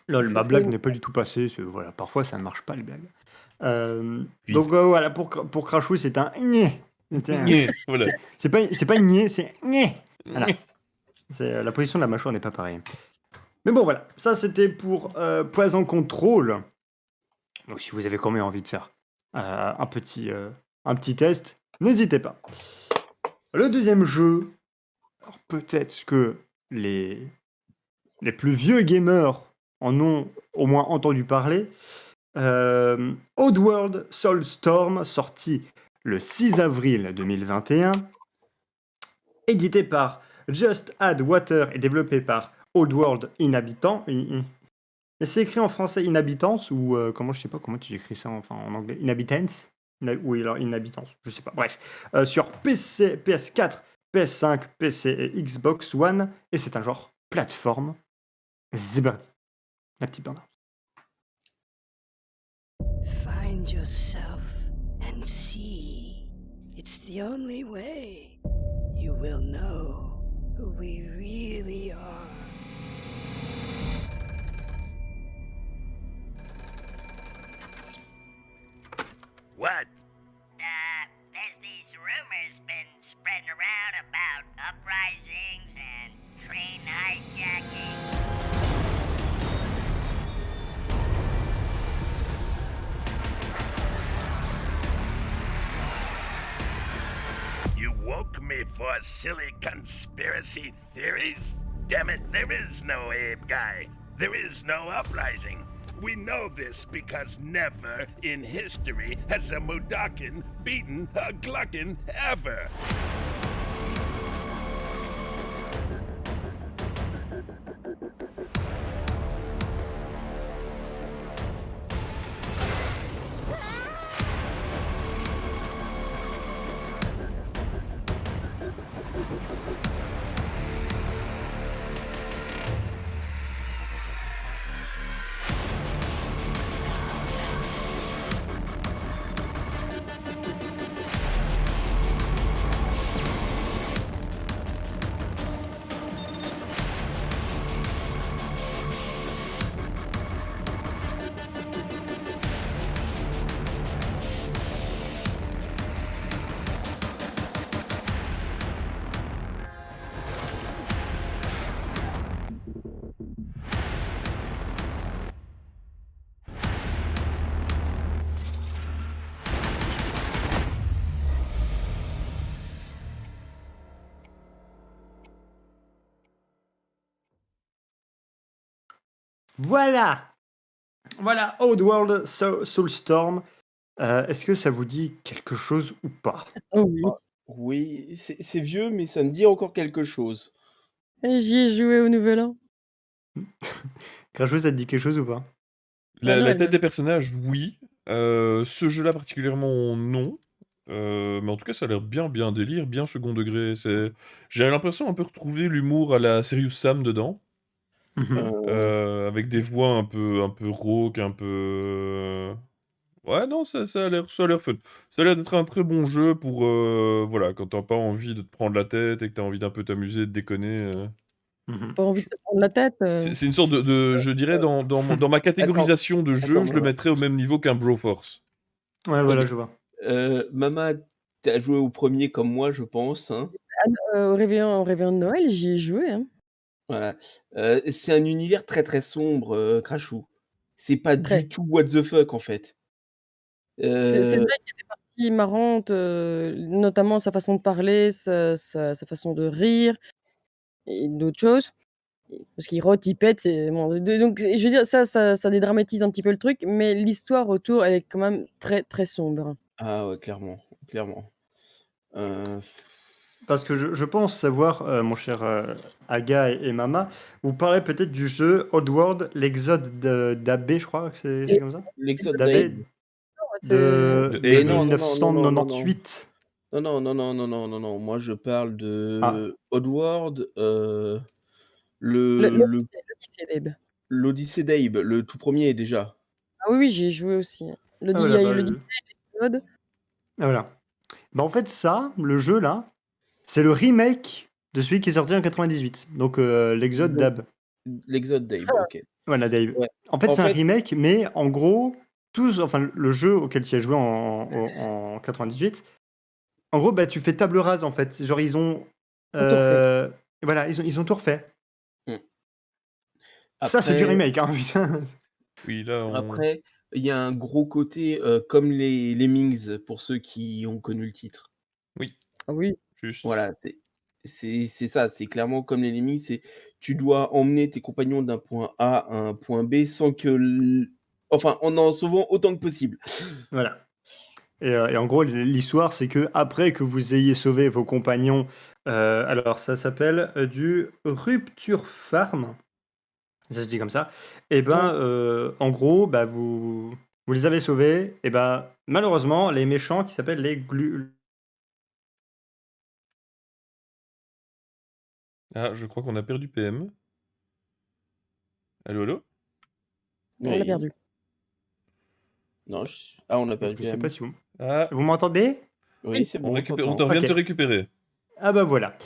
Speaker 1: lol, ma blague n'est pas du tout passée. Voilà, parfois, ça ne marche pas, les blagues.
Speaker 3: Oui.
Speaker 1: Donc voilà, pour Crashou, c'est un gné.
Speaker 3: Voilà.
Speaker 1: C'est pas une gné, c'est gné. Voilà. La position de la mâchoire n'est pas pareille. Mais bon, voilà. Ça, c'était pour Poison Control. Donc si vous avez quand même envie de faire un petit test, n'hésitez pas. Le deuxième jeu, alors peut-être que les plus vieux gamers en ont au moins entendu parler. Oddworld Soulstorm, sorti le 6 avril 2021, édité par Just Add Water et développé par Oddworld Inhabitants. Mais c'est écrit en français Inhabitants ou comment, je sais pas comment tu écris ça en anglais. Inhabitants. Oui, alors Inhabitants, je sais pas. Bref, sur PC, PS4, PS5, PC et Xbox One, et c'est un genre plateforme. Zébardi. La petite bande.
Speaker 5: Find yourself and see. It's the only way you will know who we really are.
Speaker 6: provoke me for silly conspiracy theories? Damn it, there is no Abe guy. There is no uprising. We know this because never in history has a Mudakin beaten a Gluckin ever.
Speaker 1: Voilà! Voilà, Oddworld Soulstorm. Est-ce que ça vous dit quelque chose ou pas?
Speaker 2: Oh oui.
Speaker 4: Ah, oui, c'est vieux, mais ça me dit encore quelque chose.
Speaker 2: Et j'y ai joué au Nouvel An.
Speaker 1: Crashou, ça te dit quelque chose ou pas?
Speaker 2: À
Speaker 3: La
Speaker 2: Noël
Speaker 3: tête
Speaker 2: même.
Speaker 3: des personnages, oui. Ce jeu-là particulièrement, non. Mais en tout cas, ça a l'air bien délire, bien second degré. J'ai l'impression un peu retrouver l'humour à la Serious Sam dedans.
Speaker 1: Mhm.
Speaker 3: Avec des voix un peu rauques, un peu... Ouais, non, ça a l'air fun. Ça a l'air d'être un très bon jeu pour, voilà, quand t'as pas envie de te prendre la tête et que t'as envie d'un peu t'amuser, de déconner.
Speaker 1: Mhm.
Speaker 2: Pas envie de te prendre la tête.
Speaker 3: C'est une sorte je dirais, dans ma catégorisation de jeu,
Speaker 4: attends,
Speaker 3: je le
Speaker 4: Mama.
Speaker 3: mettrais au même niveau qu'un Broforce.
Speaker 1: Ouais, voilà,
Speaker 4: Ok.
Speaker 1: je vois.
Speaker 4: Mama, t'as joué au premier comme moi, je pense, hein.
Speaker 2: Au réveillon de Noël, j'y ai joué, hein.
Speaker 4: Voilà. C'est un univers très sombre, Crashou. C'est pas du
Speaker 2: Très.
Speaker 4: tout what the fuck, en fait.
Speaker 2: C'est
Speaker 4: Heu,
Speaker 2: vrai qu'il y a des parties marrantes, notamment sa façon de parler, sa façon de rire et d'autres choses. Parce qu'il rote, il pète, c'est bon, donc je veux dire ça dédramatise un petit peu le truc, mais l'histoire autour, elle est quand même très sombre.
Speaker 4: ah ouais, clairement. Heu,
Speaker 1: Parce que je pense savoir, mon cher Aga et Mama, vous parlez peut-être du jeu Oddworld, l'Exode d'Abbé, je crois que c'est
Speaker 2: Et
Speaker 1: comme ça?
Speaker 4: L'exode
Speaker 1: D'Abbé
Speaker 4: d'Abe.
Speaker 2: c'est
Speaker 3: De
Speaker 1: de
Speaker 4: Mais
Speaker 3: Abe.
Speaker 4: non,
Speaker 1: 1998.
Speaker 4: non, moi je parle
Speaker 1: Ah,
Speaker 4: de Oddworld,
Speaker 2: le
Speaker 4: le
Speaker 2: l'Odyssée d'Abe.
Speaker 4: l'Odyssée d'Abe, le tout premier déjà.
Speaker 2: Ah oui, j'y ai joué aussi.
Speaker 1: ah
Speaker 2: Il y
Speaker 1: voilà,
Speaker 2: a eu
Speaker 1: bah,
Speaker 2: l'Odyssée, l'Exode.
Speaker 1: ah voilà. Bah, en fait, ça, le jeu là, c'est le remake de celui qui est sorti en 98. Donc, l'Exode
Speaker 4: Donc
Speaker 1: d'Ab.
Speaker 4: l'exode d'Abe, OK.
Speaker 1: Voilà, Dave.
Speaker 4: Ouais.
Speaker 1: En fait,
Speaker 4: En
Speaker 1: c'est un
Speaker 4: fait,
Speaker 1: remake, mais en gros, enfin, le jeu auquel tu as joué en 98, en gros, bah, tu fais table rase en fait. Genre, ils ont.
Speaker 2: Ils ont tout refait.
Speaker 1: Voilà, ils ont tout refait.
Speaker 4: mmh,
Speaker 1: Ça, c'est du
Speaker 4: après
Speaker 1: remake, hein, putain.
Speaker 3: Oui, là,
Speaker 4: après, il y a un gros côté, comme les Lemmings pour ceux qui ont connu le titre.
Speaker 3: Oui,
Speaker 2: Ah oui.
Speaker 3: juste.
Speaker 4: Voilà, c'est ça, c'est clairement comme les Lemmings, c'est tu dois emmener tes compagnons d'un point A à un point B sans que enfin, en sauvant autant que possible.
Speaker 1: Voilà. Et en gros, l'histoire, c'est que après que vous ayez sauvé vos compagnons, alors ça s'appelle du Rupture Farm, ça se dit comme ça. Et ben, en gros, bah, vous les avez sauvés. Et ben, malheureusement, les méchants qui s'appellent les
Speaker 3: Ah, je crois qu'on a perdu PM. Allô?
Speaker 2: On l'a
Speaker 4: Oui.
Speaker 2: perdu.
Speaker 4: Non, on a
Speaker 1: je
Speaker 4: perdu
Speaker 1: sais pas
Speaker 4: PM.
Speaker 1: si vous.
Speaker 3: Ah,
Speaker 1: Vous m'entendez?
Speaker 4: Oui, c'est
Speaker 3: on
Speaker 4: bon,
Speaker 3: récupère, on
Speaker 4: t'entends.
Speaker 3: vient de
Speaker 1: Ok.
Speaker 3: te récupérer.
Speaker 1: Ah bah voilà.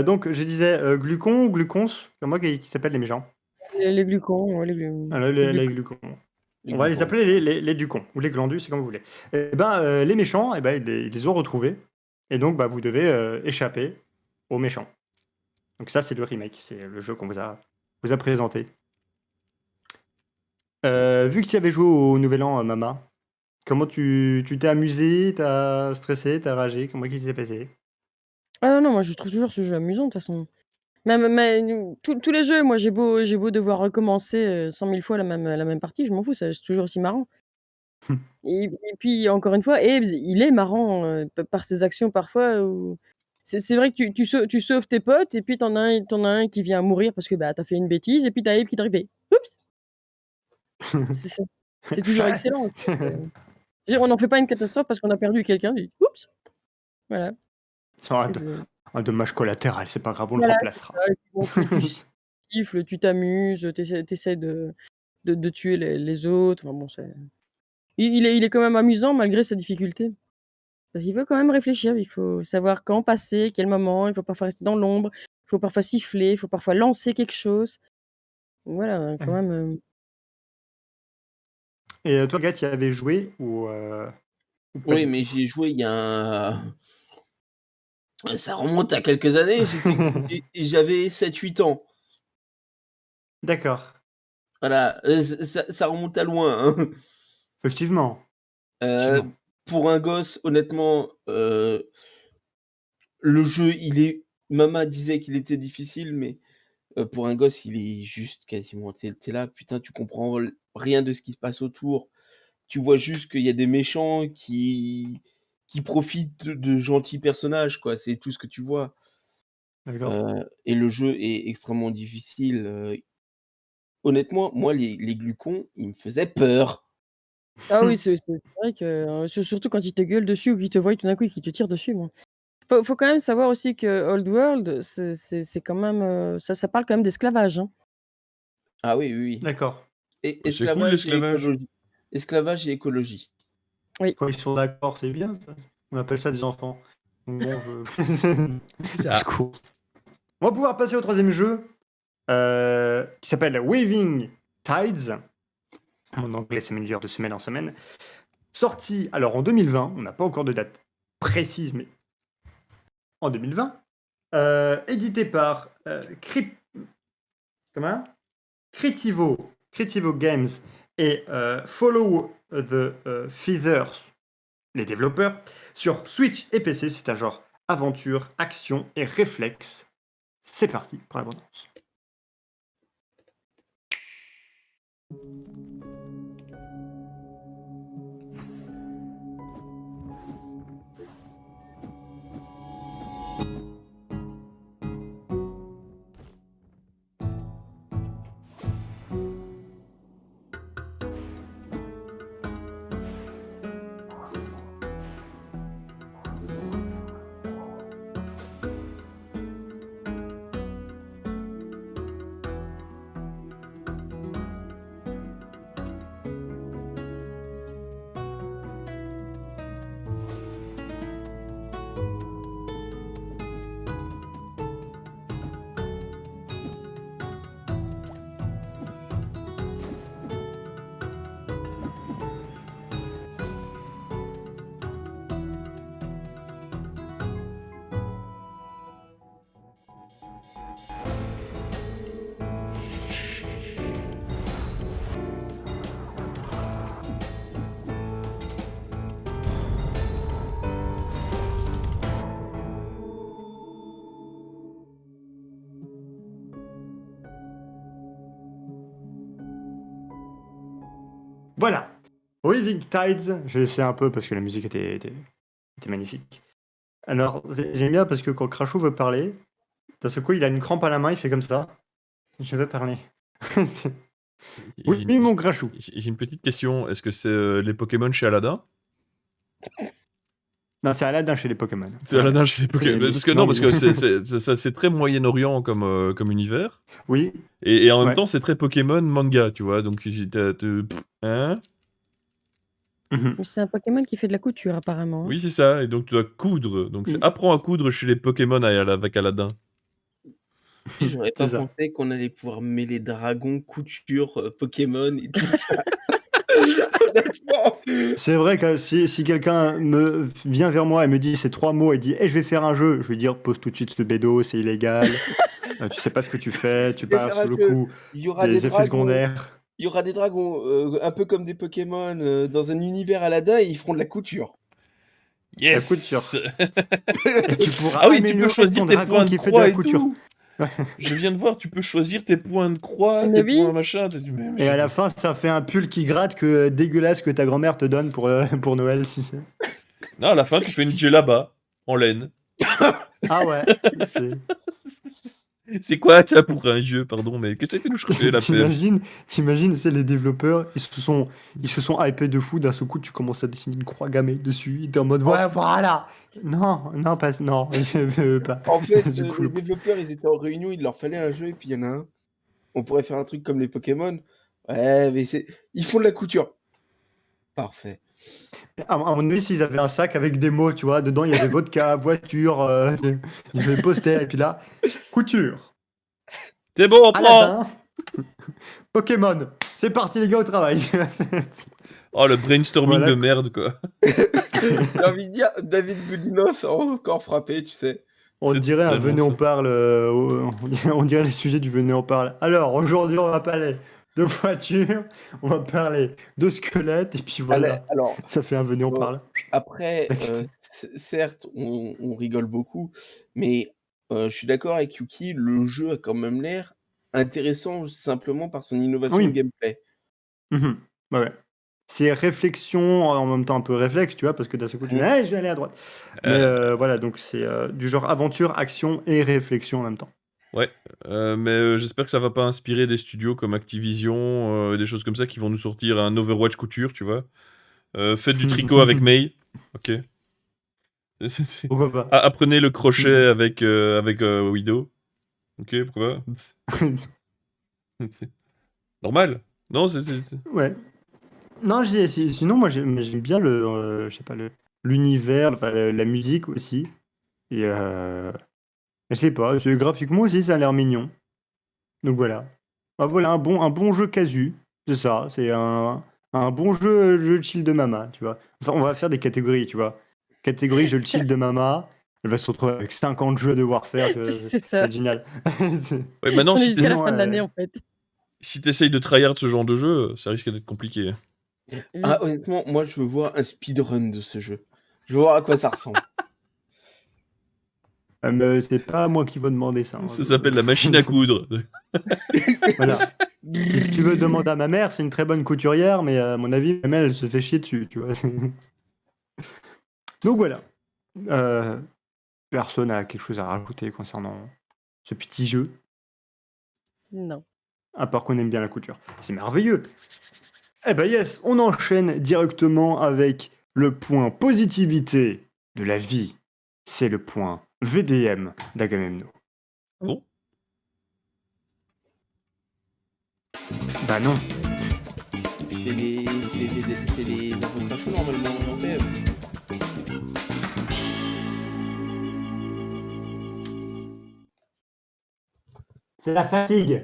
Speaker 1: Donc je disais Glucon ou Glucons, c'est moi qui s'appelle les méchants.
Speaker 2: Les glucons, ouais,
Speaker 1: Voilà,
Speaker 2: les
Speaker 1: les
Speaker 2: glucons.
Speaker 1: Glucons.
Speaker 4: Les
Speaker 1: On va les
Speaker 4: glucons.
Speaker 1: appeler les Ducons, ou les Glandus, c'est comme vous voulez. Et ben, les méchants, ils les ont retrouvés. Et donc, bah, vous devez échapper aux méchants. Donc ça, c'est le remake, c'est le jeu qu'on vous a présenté. Vu que tu avais joué au Nouvel An, Mama, comment tu t'es amusé, t'as stressé, t'as ragé, comment qui s'est passé?
Speaker 2: Ah non, moi je trouve toujours ce jeu amusant de toute façon. Même mais tous les jeux, moi j'ai beau devoir recommencer, 100 000 fois la même partie, je m'en fous, c'est toujours aussi marrant. Et puis encore une fois, Abe, il est marrant, par ses actions parfois où c'est vrai que tu sauves tes potes et puis t'en as un qui vient à mourir parce que, bah, tu as fait une bêtise et puis tu as Abe qui t'arrive et «Oups!» C'est ça. C'est toujours
Speaker 1: Ouais.
Speaker 2: excellent, en fait, je veux dire, on n'en fait pas une catastrophe parce qu'on a perdu quelqu'un, du «Oups!» Voilà.
Speaker 1: C'est un,
Speaker 2: C'est
Speaker 1: un dommage collatéral, c'est pas grave, on le
Speaker 2: voilà, c'est
Speaker 1: remplacera.
Speaker 2: ça et puis bon, tu siffles, tu t'amuses, tu essaies de tuer les autres, enfin bon, il est quand même amusant malgré sa difficulté. Parce qu'il faut quand même réfléchir, il faut savoir quand passer, quel moment, il faut parfois rester dans l'ombre, il faut parfois siffler, il faut parfois lancer quelque chose. Voilà, quand
Speaker 1: Ouais.
Speaker 2: même,
Speaker 1: Et toi, Gat, y avais joué ou pas
Speaker 4: Oui,
Speaker 1: du
Speaker 4: mais
Speaker 1: tout?
Speaker 4: j'y ai joué il y a ça remonte à quelques années, j'avais 7-8 ans.
Speaker 1: D'accord,
Speaker 4: Voilà, ça remonte à loin, hein.
Speaker 1: effectivement, effectivement.
Speaker 4: Heu, pour un gosse, honnêtement, le jeu, maman disait qu'il était difficile, mais pour un gosse, il est juste quasiment tu es là, putain, tu comprends rien de ce qui se passe autour. Tu vois juste qu'il y a des méchants qui profitent de gentils personnages, quoi, c'est tout ce que tu vois.
Speaker 1: D'accord.
Speaker 4: Et le jeu est extrêmement difficile, honnêtement, moi, les glucons, ils me faisaient peur.
Speaker 2: ah oui, c'est vrai que, surtout quand ils te gueulent dessus ou qu'ils te voient tout d'un coup et qu'ils te tirent dessus, bon. Faut quand même savoir aussi que Old World, c'est quand même, ça parle quand même d'esclavage, hein.
Speaker 4: Ah oui, oui, oui.
Speaker 1: D'accord.
Speaker 4: Et
Speaker 3: Bah, c'est cool l'esclavage.
Speaker 4: esclavage et écologie.
Speaker 2: Oui.
Speaker 1: Quand ils sont d'accord, c'est bien ça. On appelle ça des enfants. Donc bon,
Speaker 3: C'est
Speaker 1: du
Speaker 3: ça.
Speaker 1: coup. On va pouvoir passer au troisième jeu, qui s'appelle Waving Tides. En anglais, c'est meilleur de semaine en semaine. Sorti alors en 2020, on n'a pas encore de date précise, mais en 2020. Édité par comment Critivo Games et Follow the Feathers, les développeurs. Sur Switch et PC, c'est un genre aventure, action et réflexe. C'est parti pour l'abondance. Voilà. Waving Tides, j'ai essayé un peu parce que la musique était magnifique. Alors, j'aime bien parce que quand Crashou veut parler, d'un seul coup, il a une crampe à la main, il fait comme ça. Je veux parler. Oui,
Speaker 3: J'ai
Speaker 1: oui, mon Crashou.
Speaker 3: j'ai une petite question. Est-ce que c'est les Pokémon chez Aladdin?
Speaker 1: Non, c'est Aladdin chez les Pokémon.
Speaker 3: C'est Aladdin chez les
Speaker 1: C'est
Speaker 3: Pokémon.
Speaker 1: les-
Speaker 3: Parce que
Speaker 1: non,
Speaker 3: non, parce
Speaker 1: mais-
Speaker 3: que c'est très Moyen-Orient comme univers.
Speaker 1: Oui,
Speaker 3: Et en même
Speaker 1: Ouais.
Speaker 3: temps, c'est très Pokémon manga, tu vois. Donc, hein?
Speaker 1: mhm.
Speaker 2: Mais c'est un Pokémon qui fait de la couture apparemment, hein.
Speaker 3: Oui, c'est ça. Et donc, tu dois coudre. Donc,
Speaker 1: Mm.
Speaker 3: apprends à coudre chez les Pokémon avec Aladdin.
Speaker 4: Et j'aurais
Speaker 1: C'est
Speaker 4: pas
Speaker 1: ça.
Speaker 4: pensé qu'on allait pouvoir mêler dragons, couture, Pokémon et tout ça. Honnêtement.
Speaker 1: C'est vrai que si quelqu'un me vient vers moi et me dit ces trois mots et dit je vais faire un jeu, je vais dire pose tout de suite ce bédo, c'est illégal. Tu sais pas ce que tu fais, tu
Speaker 4: Je vais
Speaker 1: pars
Speaker 4: faire
Speaker 1: sous
Speaker 4: un
Speaker 1: le
Speaker 4: jeu.
Speaker 1: coup
Speaker 4: Il y aura des
Speaker 1: des effets
Speaker 4: dragons.
Speaker 1: secondaires.
Speaker 4: Il y aura des dragons, un peu comme des Pokémon, dans un univers Aladdin et ils feront de la couture.
Speaker 1: couture.
Speaker 3: Yes.
Speaker 1: Et tu pourras
Speaker 3: Ah oui, tu peux
Speaker 1: améliorer
Speaker 3: choisir
Speaker 1: ton
Speaker 3: tes
Speaker 1: dragon
Speaker 3: points de
Speaker 1: qui fait de
Speaker 3: croix
Speaker 1: la
Speaker 3: et
Speaker 1: couture.
Speaker 3: tout. Je viens de voir, tu peux choisir tes points de croix,
Speaker 2: Mais
Speaker 3: tes
Speaker 2: oui.
Speaker 3: points machin. Mais
Speaker 1: Et à la fin, ça fait un pull qui gratte que dégueulasse que ta grand-mère te donne pour Noël. Si c'est...
Speaker 3: Non, à la fin, tu fais une djellaba en laine.
Speaker 1: Ah ouais.
Speaker 3: C'est quoi ça pour un jeu, pardon, mais qu'est-ce que tu nous chercher la peine?
Speaker 1: T'imagines, c'est les développeurs, ils se sont hypés de fou, d'un seul coup, tu commences à dessiner une croix gammée dessus, et t'es en mode, ouais, voilà. Non, je veux pas.
Speaker 4: En fait,
Speaker 1: Du coup,
Speaker 4: les développeurs, ils étaient en réunion, il leur fallait un jeu, et puis il y en a un. On pourrait faire un truc comme les Pokémon. Ouais, mais ils font de la couture. Parfait.
Speaker 1: à mon avis, s'ils avaient un sac avec des mots, tu vois, dedans, il y avait vodka, voiture, il y avait poster, et puis là, couture,
Speaker 3: C'est bon, on prend.
Speaker 1: Aladdin, Pokémon, c'est parti les gars au travail.
Speaker 3: Oh, le brainstorming
Speaker 1: Voilà.
Speaker 3: de merde, quoi.
Speaker 4: J'ai envie de dire, David Goudinos a encore frappé, tu sais.
Speaker 1: On
Speaker 3: C'est
Speaker 1: dirait un
Speaker 3: tellement
Speaker 1: venez on
Speaker 3: ça.
Speaker 1: parle, on dirait les sujets du venez on parle. Alors aujourd'hui on va parler de voiture, on va parler de squelette et puis voilà,
Speaker 4: Alors,
Speaker 1: ça fait un venez on
Speaker 4: bon,
Speaker 1: parle.
Speaker 4: après,
Speaker 1: Next.
Speaker 4: certes, on rigole beaucoup, mais je suis d'accord avec Yuki, le jeu a quand même l'air intéressant simplement par son innovation
Speaker 1: Oui.
Speaker 4: de gameplay.
Speaker 1: Mhm. Ouais. C'est réflexion en même temps un peu réflexe, tu vois, parce que d'un seul coup tu dis
Speaker 4: Mhm.
Speaker 1: hey, je vais aller à droite. Mais voilà, donc c'est du genre aventure, action et réflexion en même temps.
Speaker 3: Ouais, mais j'espère que ça va pas inspirer des studios comme Activision, des choses comme ça qui vont nous sortir un Overwatch couture, tu vois. Faites du tricot avec Mei, ok.
Speaker 1: Pourquoi pas?
Speaker 3: Apprenez le crochet avec Widow, ok, pourquoi pas. C'est normal. Non, c'est...
Speaker 1: Ouais. Non, sinon moi j'aime bien le, je sais pas, l'univers, enfin, la musique aussi. Et je sais pas, graphiquement aussi ça a l'air mignon. Donc voilà. Ah, voilà un bon jeu casu, c'est ça, c'est un bon jeu chill de mama, tu vois. Enfin, on va faire des catégories, tu vois. Catégorie jeu chill de mama, elle va se retrouver avec 50 jeux de Warfare, tu vois,
Speaker 2: C'est
Speaker 1: ça
Speaker 2: ça.
Speaker 1: va être génial.
Speaker 3: Ouais, maintenant,
Speaker 2: On est
Speaker 3: si
Speaker 2: jusqu'à la
Speaker 1: sinon,
Speaker 2: fin de l'année en fait.
Speaker 3: t'essayes de tryhard ce genre de jeu, ça risque d'être compliqué.
Speaker 4: Ah, honnêtement, moi je veux voir un speedrun de ce jeu. Je veux voir à quoi ça ressemble.
Speaker 1: mais c'est pas moi qui va demander ça. Hein,
Speaker 3: Ça s'appelle la machine à coudre.
Speaker 1: Voilà. Si tu veux demander à ma mère, c'est une très bonne couturière, mais à mon avis, même elle se fait chier dessus, tu vois. Donc voilà. Personne a quelque chose à rajouter concernant ce petit jeu,
Speaker 2: Non.
Speaker 1: à part qu'on aime bien la couture. C'est merveilleux. Eh ben yes, on enchaîne directement avec le point positivité de la vie. C'est le point VDM d'Agamemnon.
Speaker 3: Ah bon?
Speaker 1: Bah non.
Speaker 4: C'est les infos de Crashou, normalement en PM.
Speaker 1: C'est la fatigue.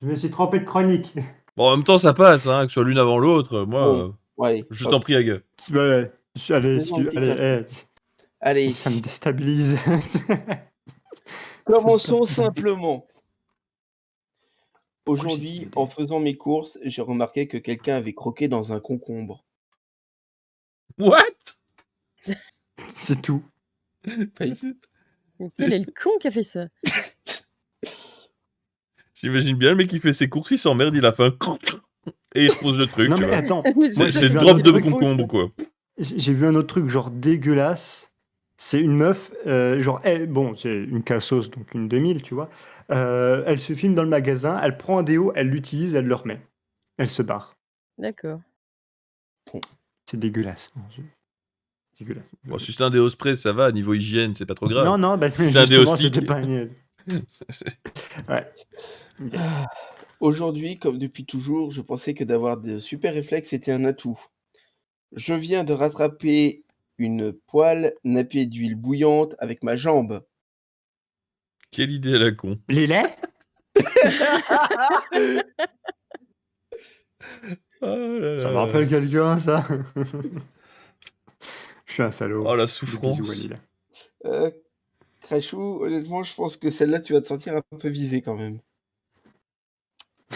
Speaker 1: Je me suis trompé de chronique.
Speaker 3: Bon, en même temps, ça passe, hein, que ce soit l'une avant l'autre. Moi,
Speaker 4: Bon, allez,
Speaker 3: je
Speaker 4: hop.
Speaker 3: t'en prie, Aga.
Speaker 1: Ouais, allez,
Speaker 4: Faisons un petit
Speaker 1: allez,
Speaker 4: Allez,
Speaker 1: ça me déstabilise.
Speaker 4: commençons simplement.
Speaker 1: Pourquoi j'ai
Speaker 4: Aujourd'hui,
Speaker 1: dit
Speaker 4: en faisant mes courses, j'ai remarqué que quelqu'un avait croqué dans un concombre.
Speaker 3: What?
Speaker 1: C'est tout.
Speaker 2: Mais quel est le con qui a fait ça?
Speaker 3: J'imagine bien le mec qui fait ses courses, il s'emmerde, il a fait un... Et il repose le truc,
Speaker 1: Non
Speaker 3: tu
Speaker 1: mais
Speaker 3: vois.
Speaker 1: attends,
Speaker 2: Mais
Speaker 1: moi,
Speaker 3: C'est
Speaker 1: j'ai
Speaker 3: le
Speaker 1: vu un
Speaker 3: drop
Speaker 1: autre
Speaker 3: de
Speaker 1: truc.
Speaker 3: concombre, quoi.
Speaker 1: J'ai vu un autre truc genre dégueulasse. C'est une meuf, genre, bon, c'est une cassos, donc une 2000, tu vois. Elle se filme dans le magasin, elle prend un déo, elle l'utilise, elle le remet. Elle se barre.
Speaker 2: D'accord.
Speaker 1: C'est dégueulasse. C'est dégueulasse.
Speaker 3: Bon, si c'est un déo spray, ça va, niveau hygiène, c'est pas trop grave.
Speaker 1: Non, bah,
Speaker 3: Si c'est un déo
Speaker 1: justement,
Speaker 3: stick.
Speaker 1: c'était pas une... Ouais. Yes.
Speaker 4: Aujourd'hui, comme depuis toujours, je pensais que d'avoir de super réflexes était un atout. Je viens de rattraper une poêle nappée d'huile bouillante avec ma jambe.
Speaker 3: Quelle idée à la con.
Speaker 1: Les laits
Speaker 3: Oh là
Speaker 1: Ça
Speaker 3: là
Speaker 1: me
Speaker 3: là.
Speaker 1: rappelle quelqu'un, ça. Je suis un salaud.
Speaker 3: Oh, la
Speaker 1: Bisous,
Speaker 3: souffrance.
Speaker 1: Walid.
Speaker 4: Crashou, honnêtement, je pense que celle-là, tu vas te sentir un peu visé quand même.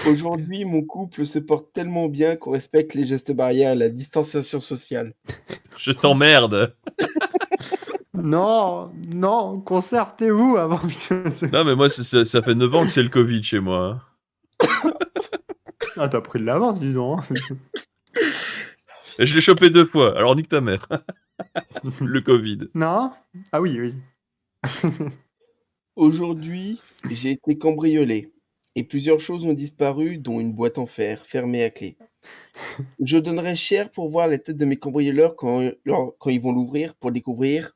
Speaker 4: Aujourd'hui, mon couple se porte tellement bien qu'on respecte les gestes barrières et la distanciation sociale.
Speaker 3: Je t'emmerde.
Speaker 1: Non, non, concertez-vous avant.
Speaker 3: Non, mais moi, ça fait 9 ans que c'est le Covid chez moi. Hein.
Speaker 1: Ah, t'as pris de l'avance, dis donc. Hein.
Speaker 3: Et je l'ai chopé 2 fois, alors nique ta mère. Le Covid.
Speaker 1: Non? Ah oui, oui.
Speaker 4: Aujourd'hui, j'ai été cambriolé et plusieurs choses ont disparu, dont une boîte en fer fermée à clé. Je donnerais cher pour voir la tête de mes cambrioleurs quand ils vont l'ouvrir pour découvrir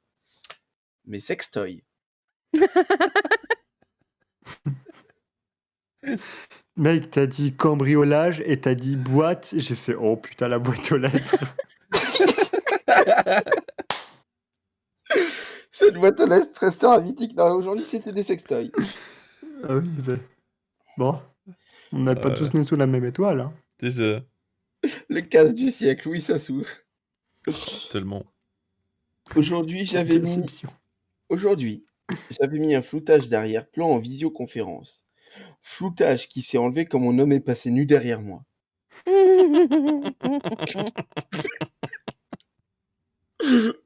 Speaker 4: mes sextoys.
Speaker 1: Mec, t'as dit cambriolage et t'as dit boîte. J'ai fait oh putain, la boîte aux lettres.
Speaker 4: Cette boîte aux lettres restera mythique. Non, aujourd'hui, c'était des sextoys.
Speaker 1: Ah oui, ben. Bon. On n'a pas tous né sous la même étoile. Hein.
Speaker 3: C'est ça.
Speaker 4: Le casse du siècle, oui, ça s'ouvre.
Speaker 3: Tellement.
Speaker 4: Aujourd'hui, j'avais mis un floutage d'arrière-plan en visioconférence. Floutage qui s'est enlevé quand mon homme est passé nu derrière moi.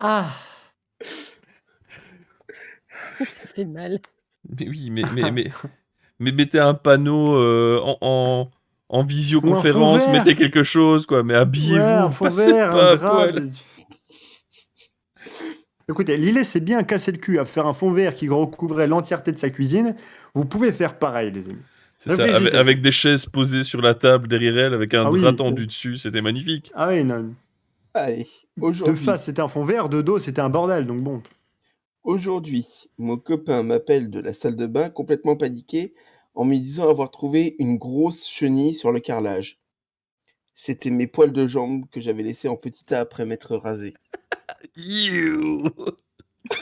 Speaker 1: Ah.
Speaker 2: Ça fait mal.
Speaker 3: Mais oui, mais mettez un panneau en visioconférence,
Speaker 1: vert.
Speaker 3: mettez quelque chose, quoi. Mais habillez-vous,
Speaker 1: Ouais, un fond
Speaker 3: passez
Speaker 1: vert,
Speaker 3: pas
Speaker 1: un
Speaker 3: à
Speaker 1: drap.
Speaker 3: poil.
Speaker 1: Écoutez, Lillet s'est bien cassé le cul à faire un fond vert qui recouvrait l'entièreté de sa cuisine. Vous pouvez faire pareil, les amis.
Speaker 3: C'est ça,
Speaker 1: Réfléchissez.
Speaker 3: avec des chaises posées sur la table derrière elle, avec un
Speaker 1: Ah oui.
Speaker 3: drap tendu dessus, c'était magnifique.
Speaker 1: Ah oui, non.
Speaker 4: Allez,
Speaker 1: De
Speaker 4: aujourd'hui.
Speaker 1: face, c'était un fond vert, de dos, c'était un bordel, donc bon.
Speaker 4: Aujourd'hui, mon copain m'appelle de la salle de bain complètement paniqué en me disant avoir trouvé une grosse chenille sur le carrelage. C'était mes poils de jambes que j'avais laissés en petit tas après m'être rasé.
Speaker 3: You.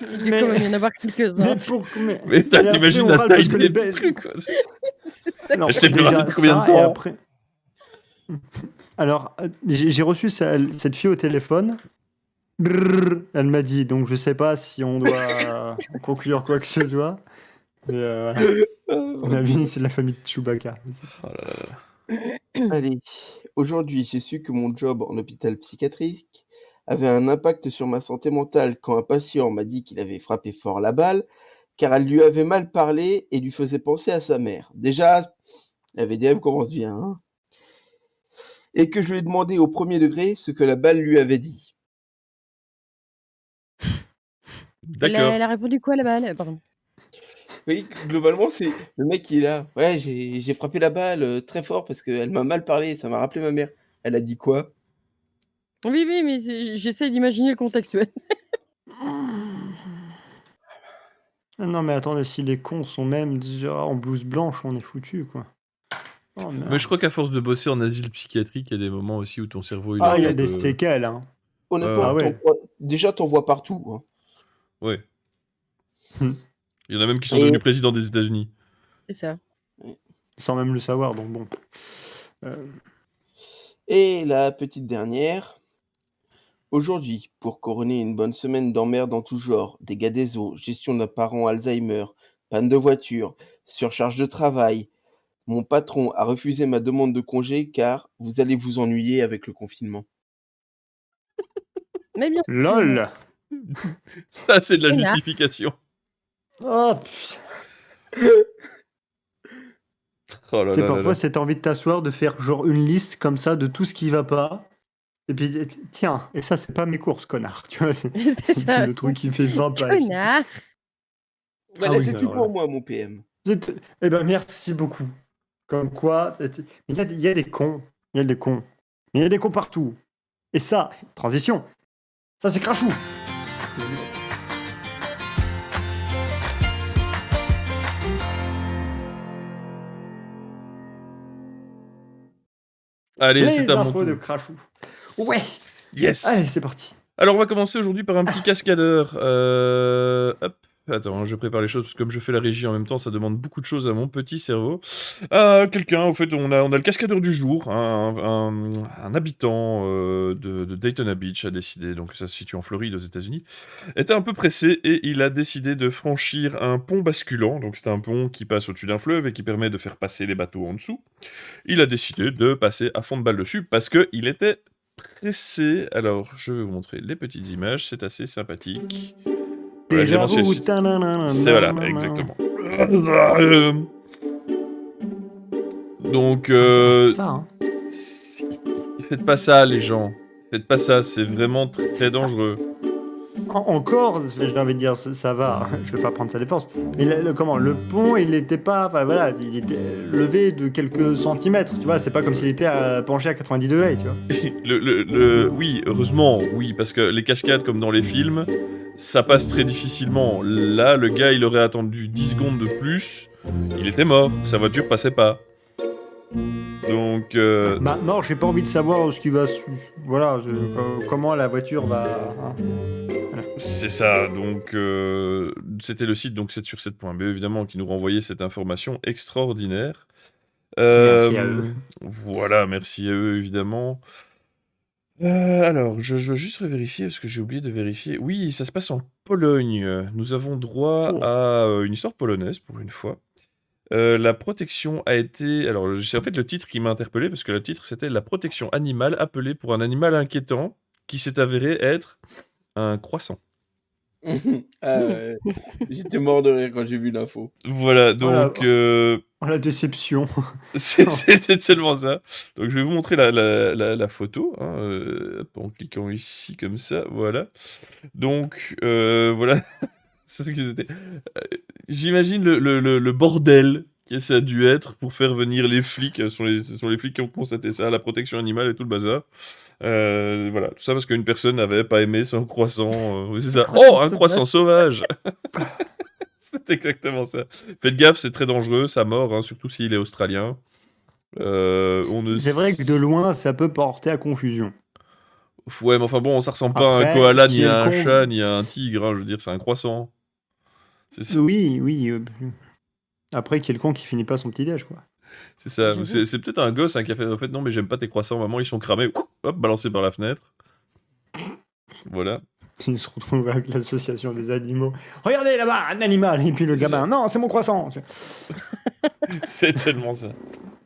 Speaker 2: Il doit quand même y en avoir quelques-uns.
Speaker 3: Mais putain,
Speaker 1: et après,
Speaker 3: t'imagines
Speaker 1: on
Speaker 3: la
Speaker 1: râle
Speaker 3: taille
Speaker 1: parce que
Speaker 3: des
Speaker 1: les
Speaker 3: petits
Speaker 1: belles-
Speaker 3: trucs, quoi.
Speaker 2: C'est ça.
Speaker 1: Alors,
Speaker 3: Je sais plus
Speaker 1: déjà,
Speaker 3: depuis combien de
Speaker 1: ça, et
Speaker 3: temps.
Speaker 1: après- Alors, j'ai reçu cette fille au téléphone. Brrr, elle m'a dit, donc je sais pas si on doit conclure quoi que ce soit. Mais voilà. On a vu, c'est de la famille de Chewbacca.
Speaker 3: Oh là là.
Speaker 4: Allez, aujourd'hui, j'ai su que mon job en hôpital psychiatrique avait un impact sur ma santé mentale quand un patient m'a dit qu'il avait frappé fort la balle, car elle lui avait mal parlé et lui faisait penser à sa mère. Déjà, la VDM commence bien, hein. Et que je lui ai demandé au premier degré ce que la balle lui avait dit.
Speaker 3: D'accord.
Speaker 2: Elle a répondu quoi, la balle? Pardon.
Speaker 4: Oui, globalement, c'est le mec qui est là. Ouais, j'ai frappé la balle très fort parce qu'elle m'a mal parlé, ça m'a rappelé ma mère. Elle a dit quoi?
Speaker 2: Oui, oui, mais j'essaie d'imaginer le contexte. Ouais.
Speaker 1: Non, mais attendez, si les cons sont même déjà en blouse blanche, on est foutu, quoi. Oh, merde.
Speaker 3: Mais je crois qu'à force de bosser en asile psychiatrique, il y a des moments aussi où ton cerveau...
Speaker 1: Ah, il y a
Speaker 3: un
Speaker 1: des
Speaker 3: peu-
Speaker 1: séquelles, hein.
Speaker 4: Honnêtement,
Speaker 1: Ah ouais.
Speaker 4: déjà, t'en vois partout, hein.
Speaker 3: Ouais.
Speaker 1: Hmm.
Speaker 3: Il y en a même qui sont
Speaker 4: Et-
Speaker 3: devenus présidents des États-Unis.
Speaker 2: C'est ça.
Speaker 1: Sans même le savoir, donc bon.
Speaker 4: Et la petite dernière. Aujourd'hui, pour couronner une bonne semaine d'emmerdes en tout genre, dégâts des eaux, gestion d'un parent Alzheimer, panne de voiture, surcharge de travail, mon patron a refusé ma demande de congé car vous allez vous ennuyer avec le confinement.
Speaker 2: Mais bien sûr.
Speaker 1: LOL.
Speaker 3: Ça, c'est de la
Speaker 2: Connard.
Speaker 3: justification.
Speaker 1: Oh, putain.
Speaker 3: Oh là
Speaker 1: C'est
Speaker 3: là là
Speaker 1: parfois
Speaker 3: là.
Speaker 1: cette envie de t'asseoir, de faire genre une liste comme ça de tout ce qui va pas. Et puis, tiens, et ça, c'est pas mes courses, connard. Tu vois, c'est
Speaker 2: C'est ça.
Speaker 1: le truc qui fait 20 pages.
Speaker 2: Connard.
Speaker 4: Voilà,
Speaker 1: oui,
Speaker 4: c'est tout
Speaker 1: alors
Speaker 4: pour
Speaker 1: là.
Speaker 4: moi, mon PM.
Speaker 1: Eh ben, merci beaucoup. Comme quoi, il y a des cons. Il y a des cons. Mais il y a des cons partout. Et ça, transition. Ça, c'est crachou.
Speaker 3: Allez,
Speaker 1: Les
Speaker 3: c'est à mon
Speaker 1: infos de
Speaker 3: tour.
Speaker 1: crachou. Ouais.
Speaker 3: Yes.
Speaker 1: Allez, c'est parti.
Speaker 3: Alors, on va commencer aujourd'hui par un petit cascadeur. Hop. Attends, je prépare les choses, parce que comme je fais la régie en même temps, ça demande beaucoup de choses à mon petit cerveau. Quelqu'un, au fait, on a le cascadeur du jour, un habitant de Daytona Beach a décidé, donc ça se situe en Floride aux États-Unis, était un peu pressé et il a décidé de franchir un pont basculant, donc c'est un pont qui passe au-dessus d'un fleuve et qui permet de faire passer les bateaux en dessous. Il a décidé de passer à fond de balle dessus parce qu'il était pressé. Alors, je vais vous montrer les petites images, c'est assez sympathique. Voilà,
Speaker 1: Déjà
Speaker 3: évidemment,
Speaker 1: vu.
Speaker 3: c'est voilà, exactement. Euh, Donc,
Speaker 1: C'est ça, hein.
Speaker 3: faites pas ça, les gens. Faites pas ça, c'est vraiment très dangereux.
Speaker 1: Encore, j'ai envie de dire, ça va, je vais pas prendre ça des forces. Mais le pont, il était pas, enfin voilà, il était levé de quelques centimètres, tu vois, c'est pas comme s'il était penché à 90 degrés, tu vois.
Speaker 3: Oui, heureusement, oui, parce que les cascades, comme dans les films, ça passe très difficilement. Là, le gars, il aurait attendu 10 secondes de plus, il était mort, sa voiture passait pas. Donc,
Speaker 1: Maintenant, j'ai pas envie de savoir ce qui va, voilà, comment la voiture va. Hein.
Speaker 3: c'est ça, donc c'était le site donc 7 sur 7.be évidemment qui nous renvoyait cette information extraordinaire.
Speaker 1: Merci à eux.
Speaker 3: Voilà, merci à eux évidemment. Alors, je veux juste vérifier parce que j'ai oublié de vérifier. Oui, ça se passe en Pologne. Nous avons droit
Speaker 1: Oh.
Speaker 3: à une histoire polonaise pour une fois. La protection a été... Alors, c'est en fait le titre qui m'a interpellé parce que le titre c'était La protection animale appelée pour un animal inquiétant qui s'est avéré être un croissant.
Speaker 4: Ah, ouais. J'étais mort de rire quand j'ai vu l'info.
Speaker 3: Voilà,
Speaker 1: Oh la-
Speaker 3: donc
Speaker 1: Oh, la déception.
Speaker 3: c'est tellement ça. Donc je vais vous montrer la photo hein, en cliquant ici comme ça, voilà. Donc voilà, c'est ce que c'était. J'imagine le bordel que ça a dû être pour faire venir les flics. Ce sont les flics qui ont constaté ça, la protection animale et tout le bazar. Voilà, tout ça parce qu'une personne n'avait pas aimé son croissant. C'est ça. Oh, un croissant sauvage. C'est exactement ça. Faites gaffe, c'est très dangereux, ça mord, hein, surtout s'il est australien. On ne...
Speaker 1: C'est vrai que de loin, ça peut porter à confusion.
Speaker 3: Ouais, mais enfin bon, ça ressemble pas à un
Speaker 1: Après,
Speaker 3: koala,
Speaker 1: qui
Speaker 3: ni
Speaker 1: est
Speaker 3: à
Speaker 1: le
Speaker 3: un
Speaker 1: con
Speaker 3: chat, ni à un tigre, hein, je veux dire, c'est un croissant. C'est ça.
Speaker 1: Oui, oui. Après, qui est le con qui finit pas son petit déj, quoi.
Speaker 3: C'est ça.
Speaker 2: J'avoue.
Speaker 3: C'est peut-être un gosse hein, qui a fait, en fait, non, mais j'aime pas tes croissants, maman, ils sont cramés. Hop, balancés par la fenêtre. Voilà.
Speaker 1: Il se retrouve avec l'association des animaux. Regardez là-bas, un animal. Et puis le
Speaker 3: C'est
Speaker 1: gamin, non, c'est mon croissant.
Speaker 3: C'est tellement ça.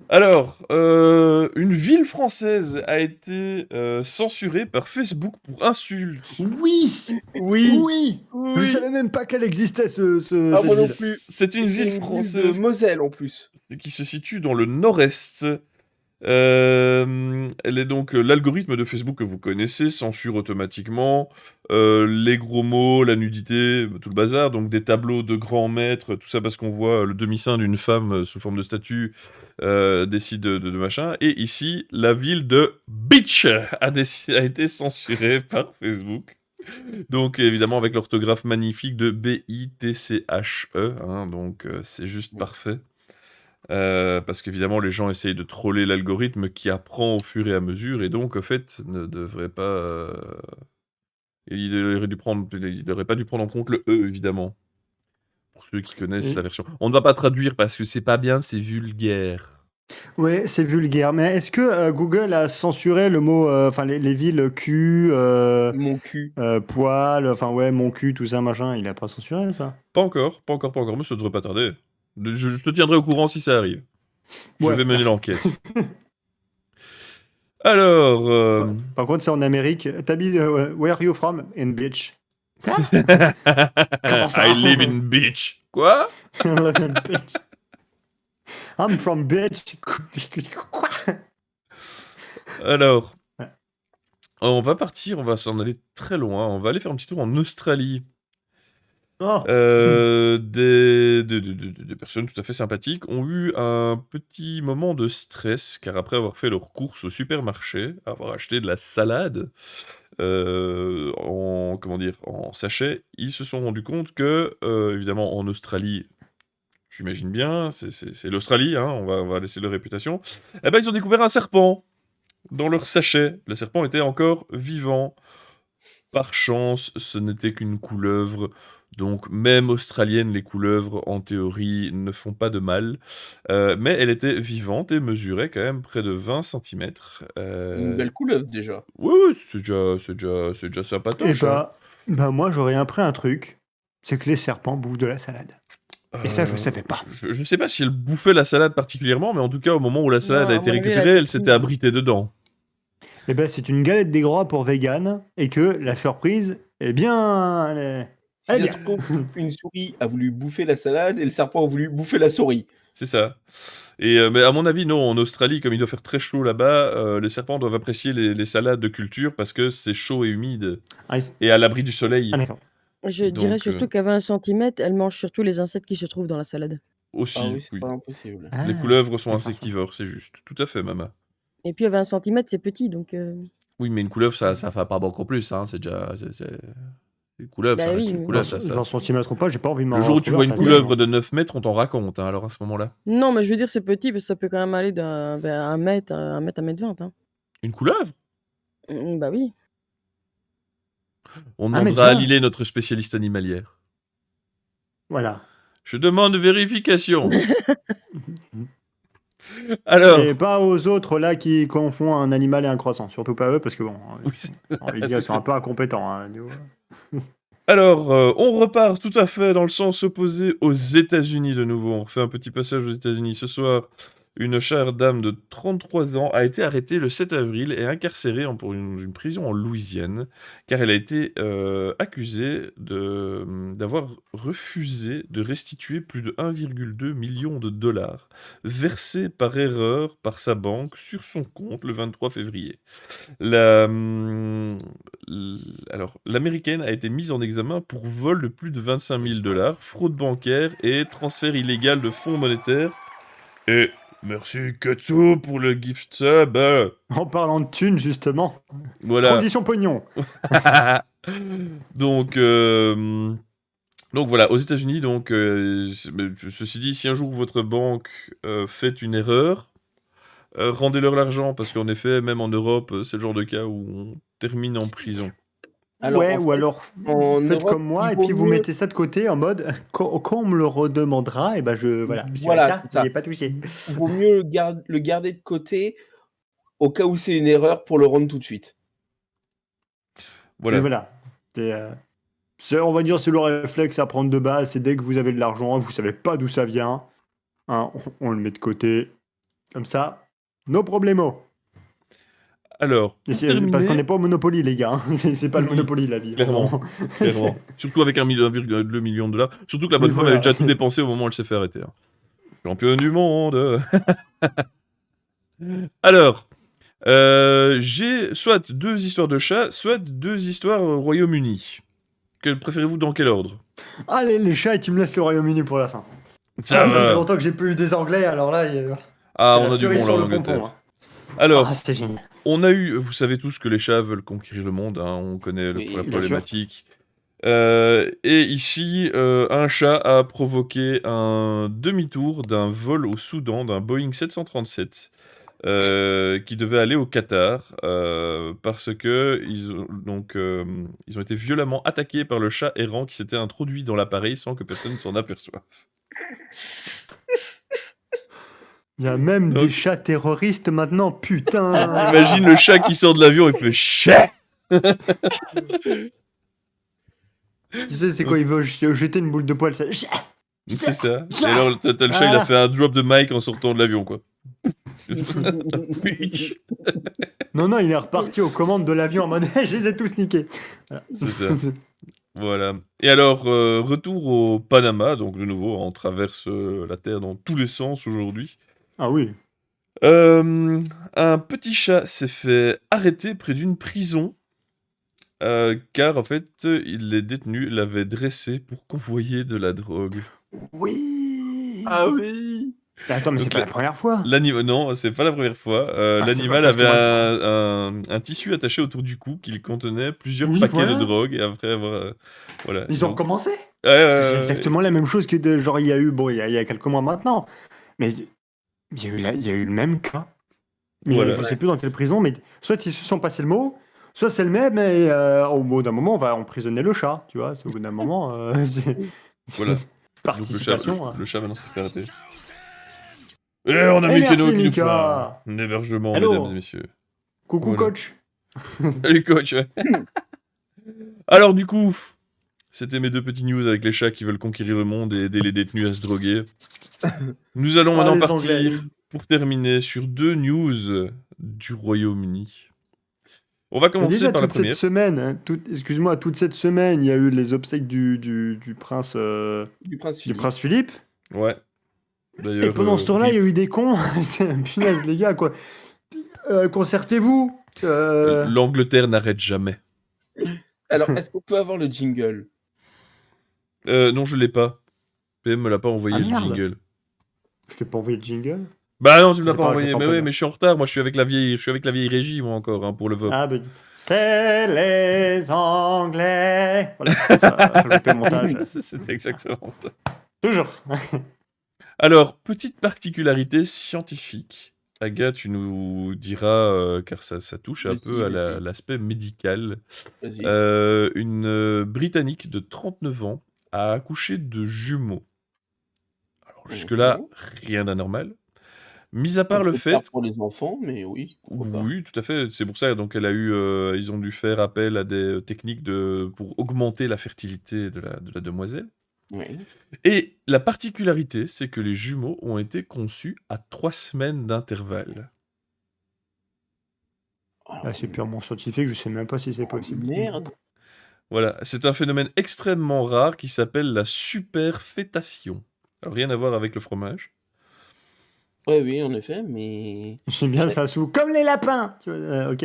Speaker 3: Alors, une ville française a été censurée par Facebook pour insultes.
Speaker 1: Oui, oui. Je savais même pas qu'elle existait,
Speaker 4: Ah,
Speaker 1: cette
Speaker 4: moi non
Speaker 1: ville.
Speaker 4: plus.
Speaker 3: C'est une ville
Speaker 4: de
Speaker 3: française
Speaker 4: Moselle en plus.
Speaker 3: qui se situe dans le nord-est. Elle est donc l'algorithme de Facebook que vous connaissez censure automatiquement les gros mots, la nudité, tout le bazar, donc des tableaux de grands maîtres, tout ça parce qu'on voit le demi-sein d'une femme sous forme de statue, décide de machin. Et ici, la ville de Bitch a été censurée par Facebook. Donc évidemment avec l'orthographe magnifique de B-I-T-C-H-E, hein, donc c'est juste parfait. Parce qu'évidemment, les gens essayent de troller l'algorithme qui apprend au fur et à mesure, et donc, au fait, ne devrait pas... il n'aurait pas dû prendre en compte le E, évidemment. Pour ceux qui connaissent la version. On ne va pas traduire parce que c'est pas bien, c'est vulgaire.
Speaker 1: Ouais, c'est vulgaire. Mais est-ce que Google a censuré le mot, enfin les villes cul,
Speaker 4: Mon cul.
Speaker 1: poil, enfin ouais, mon cul, tout ça, machin, il a pas censuré ça?
Speaker 3: Pas encore, mais ça devrait pas tarder. Je te tiendrai au courant si ça arrive. Je
Speaker 1: Ouais,
Speaker 3: vais mener
Speaker 1: merci.
Speaker 3: l'enquête. Alors...
Speaker 1: Par contre, c'est en Amérique. T'habites, where are you from? In bitch. Comment ça?
Speaker 3: I live in bitch. Quoi?
Speaker 1: I live in bitch. I'm from bitch. Quoi?
Speaker 3: Alors,
Speaker 1: Ouais.
Speaker 3: on va partir, on va s'en aller très loin. On va aller faire un petit tour en Australie.
Speaker 1: Oh.
Speaker 3: Des personnes tout à fait sympathiques ont eu un petit moment de stress, car après avoir fait leurs courses au supermarché, avoir acheté de la salade en sachet, ils se sont rendus compte que, évidemment, en Australie, j'imagine bien, c'est l'Australie, hein, on va laisser leur réputation, eh ben, ils ont découvert un serpent dans leur sachet. Le serpent était encore vivant. Par chance, ce n'était qu'une couleuvre. Donc, même australienne, les couleuvres, en théorie, ne font pas de mal. Mais elle était vivante et mesurait quand même près de 20 cm.
Speaker 4: Une belle couleuvre déjà.
Speaker 3: Oui, c'est déjà sympatoche. hein.
Speaker 1: Bah moi j'aurais appris un truc, c'est que les serpents bouffent de la salade. Et ça je savais pas.
Speaker 3: Je ne sais pas si elle bouffait la salade particulièrement, mais en tout cas, au moment où la salade
Speaker 2: Non,
Speaker 3: a
Speaker 2: à
Speaker 3: été
Speaker 2: mon avis, elle a
Speaker 3: récupérée, elle
Speaker 2: été
Speaker 3: s'était
Speaker 2: prise.
Speaker 3: abritée dedans.
Speaker 1: Et ben c'est une galette des gras pour vegan et que la surprise, eh bien,
Speaker 4: Si
Speaker 1: Eh
Speaker 4: ça se
Speaker 1: bien.
Speaker 4: trouve, une souris a voulu bouffer la salade et le serpent a voulu bouffer la souris.
Speaker 3: C'est ça. Et mais à mon avis, non, en Australie, comme il doit faire très chaud là-bas, les serpents doivent apprécier les salades de culture parce que c'est chaud et humide
Speaker 1: Ah,
Speaker 3: et à l'abri du soleil.
Speaker 1: ah, d'accord.
Speaker 2: Je dirais
Speaker 3: Donc
Speaker 2: surtout qu'à 20 centimètres, elle mange surtout les insectes qui se trouvent dans la salade.
Speaker 4: Ah
Speaker 3: aussi,
Speaker 4: oui, c'est
Speaker 3: oui.
Speaker 4: pas impossible.
Speaker 3: Les
Speaker 1: Ah,
Speaker 3: couleuvres sont
Speaker 1: c'est parfait.
Speaker 3: insectivores, c'est juste. Tout à fait, Mama.
Speaker 2: Et puis à 20 centimètres, c'est petit, donc
Speaker 3: Oui, mais une couleuvre, ça fait pas beaucoup plus, hein, c'est déjà... Une couleuvre, ça
Speaker 2: bah
Speaker 3: reste
Speaker 2: oui,
Speaker 3: une
Speaker 2: mais
Speaker 1: 20,
Speaker 3: couleuvre, ça...
Speaker 1: 20 centimètres ou pas, j'ai pas envie de
Speaker 3: Le
Speaker 1: m'en
Speaker 3: jour où tu
Speaker 1: retrouver
Speaker 3: vois
Speaker 1: en
Speaker 3: une
Speaker 1: face d'elle,
Speaker 3: couleuvre
Speaker 1: moi.
Speaker 3: de 9 mètres, on t'en raconte, hein, alors à ce moment-là.
Speaker 2: non, mais je veux dire, c'est petit, parce que ça peut quand même aller vers 1 mètre, 1 mètre, 1,20 m, hein.
Speaker 3: Une couleuvre?
Speaker 2: Bah oui.
Speaker 3: On
Speaker 1: 1,20
Speaker 3: demandera à
Speaker 1: m.
Speaker 3: Lillet, notre spécialiste animalière.
Speaker 1: Voilà.
Speaker 3: Je demande vérification.
Speaker 1: Et
Speaker 3: Alors...
Speaker 1: pas aux autres là qui confondent un animal et un croissant. Surtout pas eux, parce que bon,
Speaker 3: Oui,
Speaker 1: j'ai envie de dire, ils sont un peu incompétents. Hein,
Speaker 3: Alors, on repart tout à fait dans le sens opposé aux États-Unis de nouveau. On refait un petit passage aux États-Unis ce soir. Une chère dame de 33 ans a été arrêtée le 7 avril et incarcérée pour une prison en Louisiane, car elle a été accusée d'avoir refusé de restituer plus de 1,2 million de dollars versés par erreur par sa banque sur son compte le 23 février. Alors, l'américaine a été mise en examen pour vol de plus de 25 000 dollars, fraude bancaire et transfert illégal de fonds monétaires. Et merci Katsu pour le gift sub.
Speaker 1: En parlant de thunes, justement.
Speaker 3: Voilà.
Speaker 1: Transition pognon.
Speaker 3: Donc voilà, aux États-Unis, ceci dit, si un jour votre banque fait une erreur, rendez-leur l'argent, parce qu'en effet, même en Europe, c'est le genre de cas où on termine en prison.
Speaker 4: Alors,
Speaker 1: ouais,
Speaker 4: en
Speaker 1: ou
Speaker 4: fait,
Speaker 1: alors
Speaker 4: en
Speaker 1: faites
Speaker 4: Europe,
Speaker 1: comme moi
Speaker 4: il
Speaker 1: et
Speaker 4: vaut
Speaker 1: puis vous
Speaker 4: mieux-
Speaker 1: mettez ça de côté en mode quand on me le redemandera, et ben je voilà, monsieur
Speaker 4: Voilà,
Speaker 1: Ricard,
Speaker 4: c'est ça.
Speaker 1: il n'est pas touché.
Speaker 4: Il vaut mieux le garder de côté au cas où c'est une erreur pour le rendre tout de suite.
Speaker 1: Mais
Speaker 3: Voilà.
Speaker 1: voilà. On va dire c'est le réflexe à prendre de base, c'est dès que vous avez de l'argent, vous savez pas d'où ça vient, hein, on le met de côté, comme ça, no problemo.
Speaker 3: Alors,
Speaker 1: Et
Speaker 3: pour
Speaker 1: parce qu'on
Speaker 3: terminer...
Speaker 1: n'est pas au Monopoly, les gars. hein. C'est pas le
Speaker 3: Oui,
Speaker 1: Monopoly, la vie.
Speaker 3: clairement.
Speaker 1: vraiment.
Speaker 3: Clairement. Surtout avec 1,2 million de dollars. Surtout que la bonne
Speaker 1: Oui,
Speaker 3: femme, elle a
Speaker 1: voilà.
Speaker 3: déjà tout dépensé au moment où elle s'est fait arrêter. Hein. Championne du monde. Alors, j'ai soit 2 histoires de chats, soit 2 histoires au Royaume-Uni. Que préférez-vous dans quel ordre?
Speaker 1: Allez, les chats, et tu me laisses le Royaume-Uni pour la fin.
Speaker 3: Ça
Speaker 1: Ça fait
Speaker 3: va.
Speaker 1: longtemps que j'ai plus eu des Anglais, alors là,
Speaker 3: Ah,
Speaker 1: c'est
Speaker 3: on
Speaker 1: la
Speaker 3: a du
Speaker 1: cerise
Speaker 3: bon là
Speaker 1: sur
Speaker 3: en
Speaker 1: le
Speaker 3: Angleterre.
Speaker 1: pompon. Hein.
Speaker 3: Alors,
Speaker 1: Ah, c'était génial.
Speaker 3: on a eu, vous savez tous que les chats veulent conquérir le monde, hein, on connaît
Speaker 4: Oui,
Speaker 3: la
Speaker 4: bien sûr.
Speaker 3: problématique. Et ici, un chat a provoqué un demi-tour d'un vol au Soudan d'un Boeing 737 qui devait aller au Qatar parce que ils ont été violemment attaqués par le chat errant qui s'était introduit dans l'appareil sans que personne ne s'en aperçoive.
Speaker 1: Il y a même
Speaker 3: Donc-
Speaker 1: des chats terroristes maintenant, putain.
Speaker 3: Imagine le chat qui sort de l'avion et fait chat.
Speaker 1: Tu sais, c'est quoi, il veut jeter une boule de poil, ça.
Speaker 3: C'est ça. Et alors, t'as le chat, il a fait un drop de mic en sortant de l'avion, quoi. Bitch.
Speaker 1: Non, il est reparti aux commandes de l'avion en mode je les ai tous niqués. Voilà.
Speaker 3: C'est ça. Voilà. Et alors, retour au Panama, donc de nouveau, on traverse la Terre dans tous les sens aujourd'hui.
Speaker 1: Ah oui.
Speaker 3: Un petit chat s'est fait arrêter près d'une prison, car en fait, les détenus l'avaient dressé pour convoyer de la drogue.
Speaker 1: Oui.
Speaker 4: Ah oui.
Speaker 1: Mais attends, mais c'est
Speaker 3: Donc,
Speaker 1: pas la première fois.
Speaker 3: L'animal, non, c'est pas la première fois.
Speaker 1: Ah, c'est
Speaker 3: L'animal
Speaker 1: pas parce que
Speaker 3: avait
Speaker 1: moi,
Speaker 3: un tissu attaché autour du cou qui contenait plusieurs
Speaker 1: Oui,
Speaker 3: paquets
Speaker 1: voilà.
Speaker 3: de drogue, et après avoir... voilà.
Speaker 1: Ils ont
Speaker 3: Donc,
Speaker 1: recommencé.
Speaker 3: ouais,
Speaker 1: Parce que c'est exactement la même chose que genre il y a eu, bon, il y a quelques mois maintenant. Mais il y a eu le même cas. Mais
Speaker 3: Voilà.
Speaker 1: je sais plus dans quelle prison, mais soit ils se sont passés le mot, soit c'est le même, et au bout d'un moment, on va emprisonner le chat, tu vois. Au bout d'un moment, c'est
Speaker 3: Voilà. Donc
Speaker 1: participation. hein.
Speaker 3: le chat maintenant s'est fait arrêter. Et on a
Speaker 1: Et
Speaker 3: Mikeno
Speaker 1: merci,
Speaker 3: qui nous
Speaker 1: Mika.
Speaker 3: fera un hébergement,
Speaker 1: Allô.
Speaker 3: mesdames et messieurs.
Speaker 1: Coucou
Speaker 3: Voilà.
Speaker 1: coach.
Speaker 3: Salut coach. Ouais. Alors du coup, c'était mes 2 petits news avec les chats qui veulent conquérir le monde et aider les détenus à se droguer. Nous allons
Speaker 1: Ah,
Speaker 3: maintenant
Speaker 1: les
Speaker 3: partir
Speaker 1: Anglais.
Speaker 3: pour terminer sur 2 news du Royaume-Uni. On va
Speaker 1: Mais
Speaker 3: commencer
Speaker 1: déjà,
Speaker 3: par la
Speaker 1: toute cette
Speaker 3: première.
Speaker 1: semaine, hein, excuse-moi, toute cette semaine, il y a eu les obsèques du prince,
Speaker 4: Du prince
Speaker 1: du
Speaker 4: Philippe.
Speaker 1: prince Philippe.
Speaker 3: Ouais.
Speaker 1: Et
Speaker 3: D'ailleurs,
Speaker 1: pendant ce temps-là, il y a
Speaker 3: RIP.
Speaker 1: eu des cons. Punaise, les gars, quoi. Concertez-vous.
Speaker 3: L'Angleterre n'arrête jamais.
Speaker 4: Alors, est-ce qu'on peut avoir le jingle?
Speaker 3: Non, je l'ai pas. PM me l'a pas envoyé,
Speaker 1: Ah
Speaker 3: le
Speaker 1: merde.
Speaker 3: jingle.
Speaker 1: Je t'ai pas envoyé le jingle.
Speaker 3: Bah non, tu me
Speaker 1: Je
Speaker 3: l'as
Speaker 1: sais
Speaker 3: pas
Speaker 1: pas, je
Speaker 3: envoyé.
Speaker 1: comprends
Speaker 3: Mais
Speaker 1: pas
Speaker 3: ouais,
Speaker 1: bien.
Speaker 3: mais je suis en retard. Moi, je suis avec la vieille régie, moi, encore, hein, pour le vote.
Speaker 1: Ah, ben, c'est les Anglais. Voilà, ça, je vais le montage.
Speaker 3: C'est exactement ça.
Speaker 1: Toujours.
Speaker 3: Alors, petite particularité scientifique. Aga, tu nous diras, car ça touche un
Speaker 4: Vas-y,
Speaker 3: peu à
Speaker 4: vas-y.
Speaker 3: l'aspect médical.
Speaker 4: Vas-y.
Speaker 3: Une Britannique de 39 ans a accouché de jumeaux. Alors, jusque-là,
Speaker 4: Mhm.
Speaker 3: rien d'anormal. Mis à part
Speaker 4: Un
Speaker 3: le
Speaker 4: peu tard
Speaker 3: fait...
Speaker 4: pour les enfants, mais oui, pourquoi pas.
Speaker 3: Oui, tout à fait. C'est pour ça donc elle a eu, ils ont dû faire appel à des techniques pour augmenter la fertilité de la demoiselle.
Speaker 4: Oui.
Speaker 3: Et la particularité, c'est que les jumeaux ont été conçus à 3 semaines d'intervalle.
Speaker 4: Alors,
Speaker 1: Ah, c'est purement scientifique, je sais même pas si c'est possible.
Speaker 4: merde.
Speaker 3: Voilà, c'est un phénomène extrêmement rare qui s'appelle la superfétation. Alors rien à voir avec le fromage.
Speaker 4: Ouais, oui, en effet, mais...
Speaker 1: J'aime bien ça sous comme les lapins. Tu vois, ok.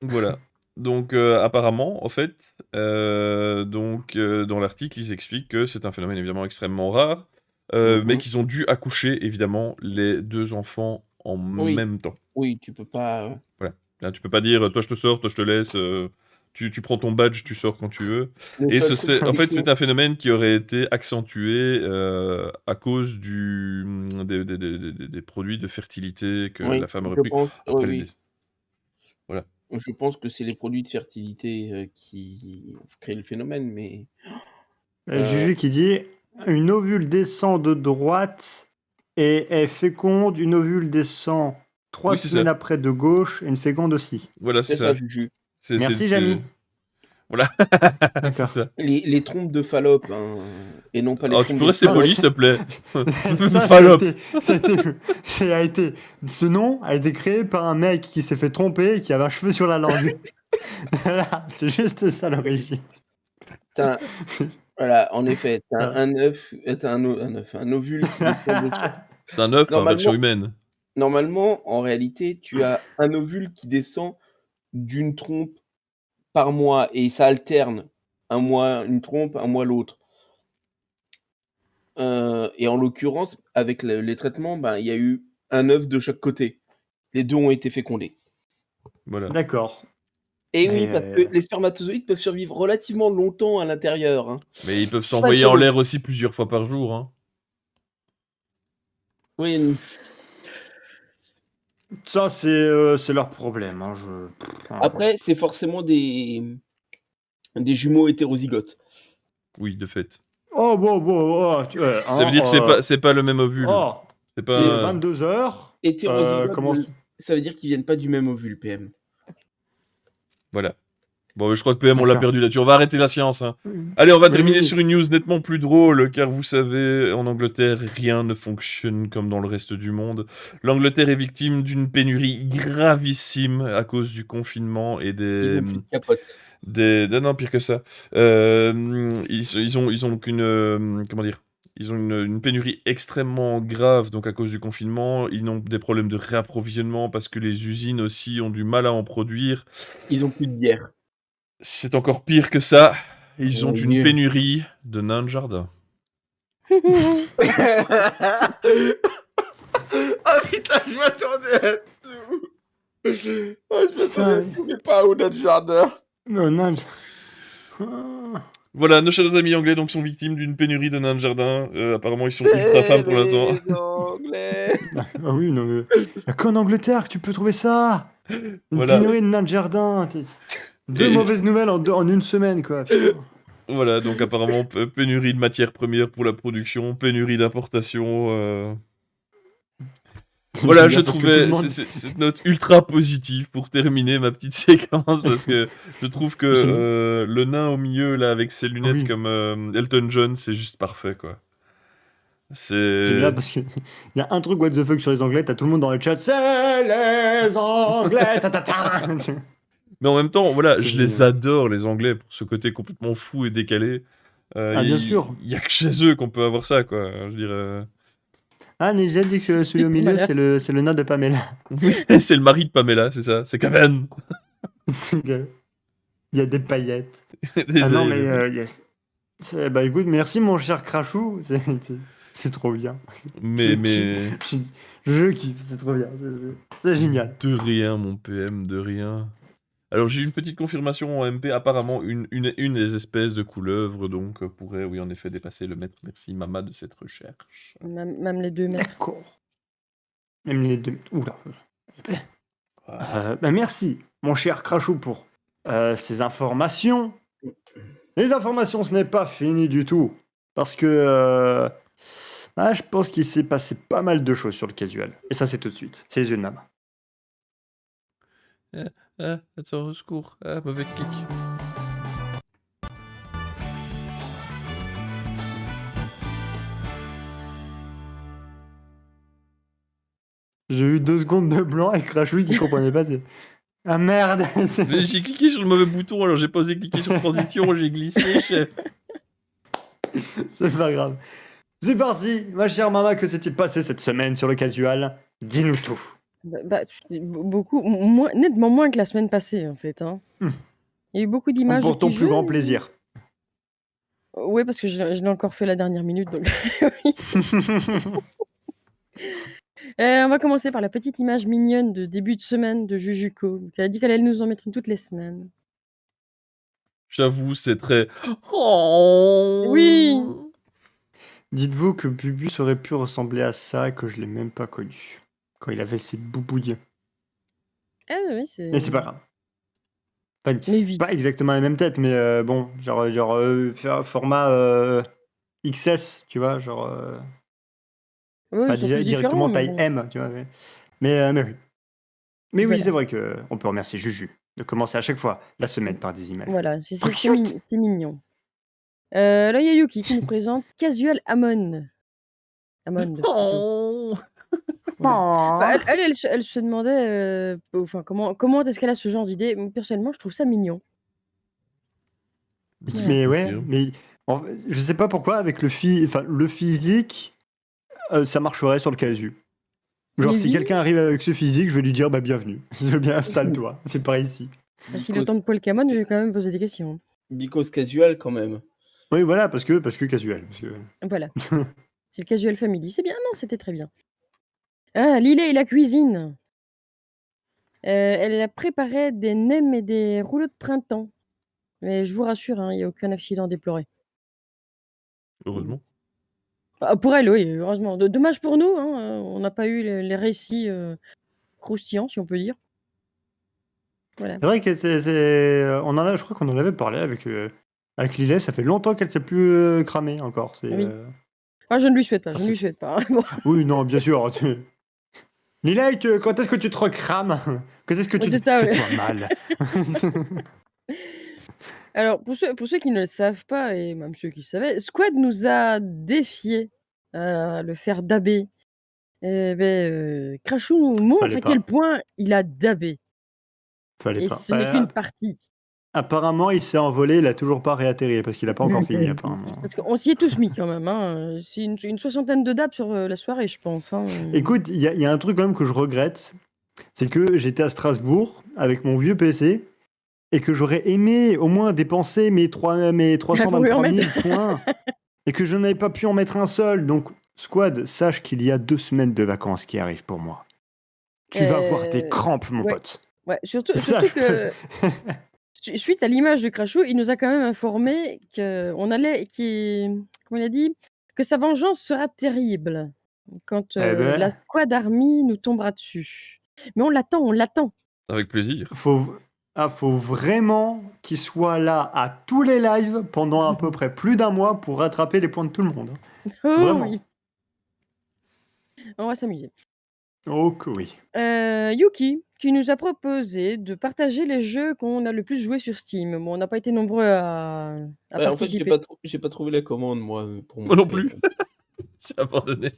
Speaker 3: Voilà. Donc apparemment, en fait, dans l'article, ils expliquent que c'est un phénomène évidemment extrêmement rare, mais
Speaker 4: Mhm.
Speaker 3: qu'ils ont dû accoucher évidemment les 2 enfants en
Speaker 4: Oui.
Speaker 3: même temps.
Speaker 4: Oui, tu peux pas...
Speaker 3: Voilà. Là, tu peux pas dire toi je te sors, toi je te laisse, tu prends ton badge, tu sors quand tu veux.
Speaker 4: Le
Speaker 3: Et
Speaker 4: seul
Speaker 3: ce
Speaker 4: truc,
Speaker 3: serait, en
Speaker 4: c'est
Speaker 3: fait,
Speaker 4: que-
Speaker 3: c'est un phénomène qui aurait été accentué à cause des produits de fertilité que
Speaker 4: Oui,
Speaker 3: la femme aurait
Speaker 4: je
Speaker 3: pris
Speaker 4: pense...
Speaker 3: après
Speaker 4: Oui,
Speaker 3: le
Speaker 4: oui.
Speaker 3: décès. Voilà.
Speaker 4: Je pense que c'est les produits de fertilité qui créent le phénomène, mais...
Speaker 1: Juju qui dit une ovule descend de droite et est féconde, une ovule descend 3
Speaker 3: Oui, c'est
Speaker 1: semaines
Speaker 3: ça.
Speaker 1: après de gauche et une féconde aussi.
Speaker 3: Voilà, c'est
Speaker 4: C'est ça,
Speaker 3: ça.
Speaker 4: Juju.
Speaker 1: Merci, Jamy.
Speaker 3: Voilà, c'est
Speaker 1: D'accord.
Speaker 3: ça.
Speaker 4: Les trompes de Fallope, hein, et non pas les
Speaker 3: Oh, tu
Speaker 4: trompes
Speaker 3: peux
Speaker 4: de
Speaker 3: rester
Speaker 1: Non,
Speaker 3: poli,
Speaker 1: c'est-
Speaker 3: s'il te plaît.
Speaker 1: Ça,
Speaker 3: Fallope.
Speaker 1: ce nom a été créé par un mec qui s'est fait tromper et qui avait un cheveu sur la langue. Voilà, c'est juste ça l'origine.
Speaker 4: T'as- Voilà, en effet, t'as
Speaker 1: Ah.
Speaker 4: un œuf, t'as un ovule qui descend de...
Speaker 3: C'est un œuf, hein, version
Speaker 4: Normalement,
Speaker 3: humaine.
Speaker 4: normalement, en réalité, tu as un ovule qui descend d'une trompe par mois et ça alterne. Un mois une trompe, un mois l'autre. Et en l'occurrence, avec les traitements, ben, il y a eu un œuf de chaque côté. Les deux ont été fécondés.
Speaker 3: Voilà.
Speaker 1: D'accord.
Speaker 4: Et oui,
Speaker 1: Et,
Speaker 4: parce que les spermatozoïdes peuvent survivre relativement longtemps à l'intérieur. Hein.
Speaker 3: Mais ils peuvent
Speaker 4: Ça
Speaker 3: s'envoyer
Speaker 4: tient
Speaker 3: en
Speaker 4: le-
Speaker 3: l'air aussi plusieurs fois par jour. Hein.
Speaker 4: Oui,
Speaker 1: ça, c'est leur problème. Hein,
Speaker 4: après, c'est forcément des jumeaux hétérozygotes.
Speaker 3: Oui, de fait.
Speaker 1: Oh, bon,
Speaker 3: Ça veut dire que c'est pas le même ovule.
Speaker 1: Oh,
Speaker 3: C'est
Speaker 1: il
Speaker 3: pas...
Speaker 1: est 22 heures.
Speaker 4: Hétérozygote,
Speaker 1: comment...
Speaker 4: ça veut dire qu'ils viennent pas du même ovule, PM.
Speaker 3: Voilà. Bon, je crois que PM, on l'a
Speaker 1: D'accord.
Speaker 3: perdu là-dessus. On va arrêter la science. Hein. Allez, on va
Speaker 1: Oui,
Speaker 3: terminer
Speaker 1: oui.
Speaker 3: sur une news nettement plus drôle, car vous savez, en Angleterre, rien ne fonctionne comme dans le reste du monde. L'Angleterre est victime d'une pénurie gravissime à cause du confinement et
Speaker 4: Ils ont plus de capote.
Speaker 3: non, pire que ça. Ils ont donc comment dire? Ils ont une pénurie extrêmement grave, donc à cause du confinement. Ils ont des problèmes de réapprovisionnement parce que les usines aussi ont du mal à en produire.
Speaker 4: Ils ont plus de bière.
Speaker 3: C'est encore pire que ça. Ils ont
Speaker 4: Oh,
Speaker 3: une
Speaker 4: Dieu.
Speaker 3: pénurie de nains de jardin.
Speaker 4: Ah putain, je m'attendais à tout. Oh, je m'attendais pas au notre jardin.
Speaker 1: Non, non.
Speaker 3: Voilà, nos chers amis anglais donc sont victimes d'une pénurie de nains de jardin. Apparemment, ils sont ultra femmes pour l'instant.
Speaker 4: Les Anglais.
Speaker 1: Ah oui, non mais... Y'a qu'en Angleterre que tu peux trouver ça. Une
Speaker 3: Voilà.
Speaker 1: pénurie de nains de jardin. Deux
Speaker 3: Et-
Speaker 1: mauvaises nouvelles en une semaine, quoi. Putain.
Speaker 3: Voilà, donc apparemment, pénurie de matières premières pour la production, pénurie d'importation. Voilà,
Speaker 1: C'est
Speaker 3: je
Speaker 1: bien parce que tout
Speaker 3: trouvais
Speaker 1: le monde-
Speaker 3: cette note ultra positive pour terminer ma petite séquence, parce que je trouve que le nain au milieu, là, avec ses lunettes
Speaker 1: Oui.
Speaker 3: comme Elton John, c'est juste parfait, quoi. C'est...
Speaker 1: J'aime bien parce qu'il y a un truc what the fuck sur les Anglais, t'as tout le monde dans le chat, c'est les Anglais, ta ta ta.
Speaker 3: Mais en même temps, voilà,
Speaker 1: C'est
Speaker 3: je les
Speaker 1: génial.
Speaker 3: adore, les Anglais, pour ce côté complètement fou et décalé.
Speaker 1: Ah, bien sûr.
Speaker 3: Il y a que chez eux qu'on peut avoir ça, quoi. Je veux dire,
Speaker 1: Ah, Nigel dit que celui au
Speaker 2: Super
Speaker 1: milieu,
Speaker 2: malin.
Speaker 1: c'est le nain de Pamela.
Speaker 3: oui, c'est le mari de Pamela, c'est ça. C'est Kevin.
Speaker 1: Il y a des paillettes.
Speaker 3: Des-
Speaker 1: Ah non, mais
Speaker 3: des-
Speaker 1: yes. Bah écoute, merci mon cher Crachou. C'est trop bien. Je
Speaker 3: mais,
Speaker 1: kiffe. Je kiffe, c'est trop bien. C'est génial.
Speaker 3: de rien, mon PM, de rien. Alors, j'ai une petite confirmation en MP. Apparemment, une des espèces de couleuvres, donc, pourrait, oui, en effet, dépasser le mètre. Merci, Mama, de cette recherche.
Speaker 2: Même les 2 mètres.
Speaker 1: D'accord. Même les deux. Oula.
Speaker 3: Ah.
Speaker 1: Bah merci, mon cher Crachou, pour ces informations. Les informations, ce n'est pas fini du tout. Parce que je pense qu'il s'est passé pas mal de choses sur le casual. Et ça, c'est tout de suite. C'est les yeux de Mama.
Speaker 3: Attends, au secours. Ah, mauvais clic.
Speaker 1: J'ai eu 2 secondes de blanc et Crachou qui comprenait pas. Ah merde.
Speaker 3: Mais j'ai cliqué sur le mauvais bouton, alors j'ai pas osé cliquer sur transition, j'ai glissé, chef.
Speaker 1: C'est pas grave. C'est parti, ma chère Mama, que s'est-il passé cette semaine sur le casual? Dis-nous tout.
Speaker 2: Beaucoup, nettement moins que la semaine passée, en fait. Hein. Il y a eu beaucoup d'images de
Speaker 1: Pour ton
Speaker 2: petits
Speaker 1: plus
Speaker 2: jeux.
Speaker 1: grand plaisir.
Speaker 2: Oui, parce que je l'ai encore fait la dernière minute. Donc... on va commencer par la petite image mignonne de début de semaine de Jujuko. Elle a dit qu'elle allait nous en mettre une toutes les semaines.
Speaker 3: J'avoue, c'est très... Oh.
Speaker 2: Oui.
Speaker 1: Dites-vous que Bubus aurait pu ressembler à ça et que je l'ai même pas connu. Quand il avait ses boubouilles.
Speaker 2: Ah oui, c'est...
Speaker 1: Mais c'est pas grave. Enfin,
Speaker 2: Mais oui.
Speaker 1: pas exactement la même tête, mais bon, genre format XS, tu vois, genre...
Speaker 2: Ouais,
Speaker 1: pas
Speaker 2: ils sont
Speaker 1: déjà
Speaker 2: tous
Speaker 1: directement
Speaker 2: différents, mais
Speaker 1: taille
Speaker 2: bon.
Speaker 1: M, tu vois. Mais oui. Mais oui,
Speaker 2: Voilà.
Speaker 1: c'est vrai qu'on peut remercier Juju de commencer à chaque fois la semaine par des images.
Speaker 2: Voilà, c'est
Speaker 1: Trop cute.
Speaker 2: mignon. Là, il y a Yuki qui nous présente Casual Amon. Amon, plutôt.
Speaker 3: Oh.
Speaker 2: Bah,
Speaker 1: Oh.
Speaker 2: elle se demandait enfin, comment est-ce qu'elle a ce genre d'idée. Personnellement, je trouve ça mignon.
Speaker 1: Mais
Speaker 3: Je
Speaker 1: ouais,
Speaker 3: confirme.
Speaker 1: mais je sais pas pourquoi avec le physique, ça marcherait sur le casu. Genre
Speaker 2: Mais
Speaker 1: si
Speaker 2: oui.
Speaker 1: quelqu'un arrive avec ce physique, je vais lui dire bah bienvenue. Je veux bien installe-toi, c'est pas ici.
Speaker 2: Bah, s'il a autant de poils qu'Amon, je vais quand même poser des questions.
Speaker 4: Because casual quand même.
Speaker 1: Oui voilà parce que casual. Parce que...
Speaker 2: Voilà. C'est le Casual Family. C'est bien, non, c'était très bien. Ah, Lillet et la cuisine. Elle a préparé des nems et des rouleaux de printemps. Mais je vous rassure, il n'y a aucun accident déploré.
Speaker 3: Heureusement.
Speaker 2: Ah, pour elle, oui, heureusement. Dommage pour nous, on n'a pas eu les récits croustillants, si on peut dire. Voilà.
Speaker 1: C'est vrai que je crois qu'on en avait parlé avec Lillet, ça fait longtemps qu'elle s'est plus cramée encore.
Speaker 2: Oui. Ah, je ne lui souhaite pas,
Speaker 1: Ça,
Speaker 2: je ne lui
Speaker 1: c'est-
Speaker 2: souhaite pas. Bon.
Speaker 1: Oui non bien sûr. Lillet, quand est-ce que tu te recrames? Quand est-ce que
Speaker 2: Ouais,
Speaker 1: tu
Speaker 2: c'est ça, ouais.
Speaker 1: fais-toi mal?
Speaker 2: Alors, pour ceux qui ne le savent pas, et même ceux qui savaient, Squad nous a défiés à le faire dabber. Crashou nous montre
Speaker 1: Fallait
Speaker 2: à quel
Speaker 1: pas.
Speaker 2: point il a dabbé.
Speaker 1: Fallait
Speaker 2: Et
Speaker 1: pas.
Speaker 2: ce n'est qu'une partie.
Speaker 1: Apparemment, il s'est envolé, il a toujours pas réatterri parce qu'il a pas encore fini apparemment.
Speaker 2: Parce qu'on s'y est tous mis quand même. C'est une soixantaine de dabs sur la soirée, je pense.
Speaker 1: Écoute, il y a un truc quand même que je regrette, c'est que j'étais à Strasbourg avec mon vieux PC et que j'aurais aimé au moins dépenser mes 323 000 points et que je n'avais pas pu en mettre un seul. Donc, Squad, sache qu'il y a 2 semaines de vacances qui arrivent pour moi. Tu vas voir tes crampes, mon
Speaker 2: ouais.
Speaker 1: pote.
Speaker 2: Ouais, surtout
Speaker 1: Sache
Speaker 2: que suite à l'image de Crashou, il nous a quand même informé qu'on allait, comment il a dit, que sa vengeance sera terrible quand
Speaker 1: Eh ben.
Speaker 2: la Squad Army nous tombera dessus. Mais on l'attend.
Speaker 3: Avec plaisir.
Speaker 1: Faut vraiment qu'il soit là à tous les lives pendant à peu près plus d'un mois pour rattraper les points de tout le monde.
Speaker 2: Oh
Speaker 1: Vraiment.
Speaker 2: oui. On va s'amuser.
Speaker 1: Oh que oui.
Speaker 2: Yuki, qui nous a proposé de partager les jeux qu'on a le plus joué sur Steam. Bon, on n'a pas été nombreux à
Speaker 4: En fait,
Speaker 2: participer.
Speaker 4: j'ai pas trouvé la commande, moi, pour
Speaker 3: Moi non
Speaker 4: montrer.
Speaker 3: plus. J'ai abandonné.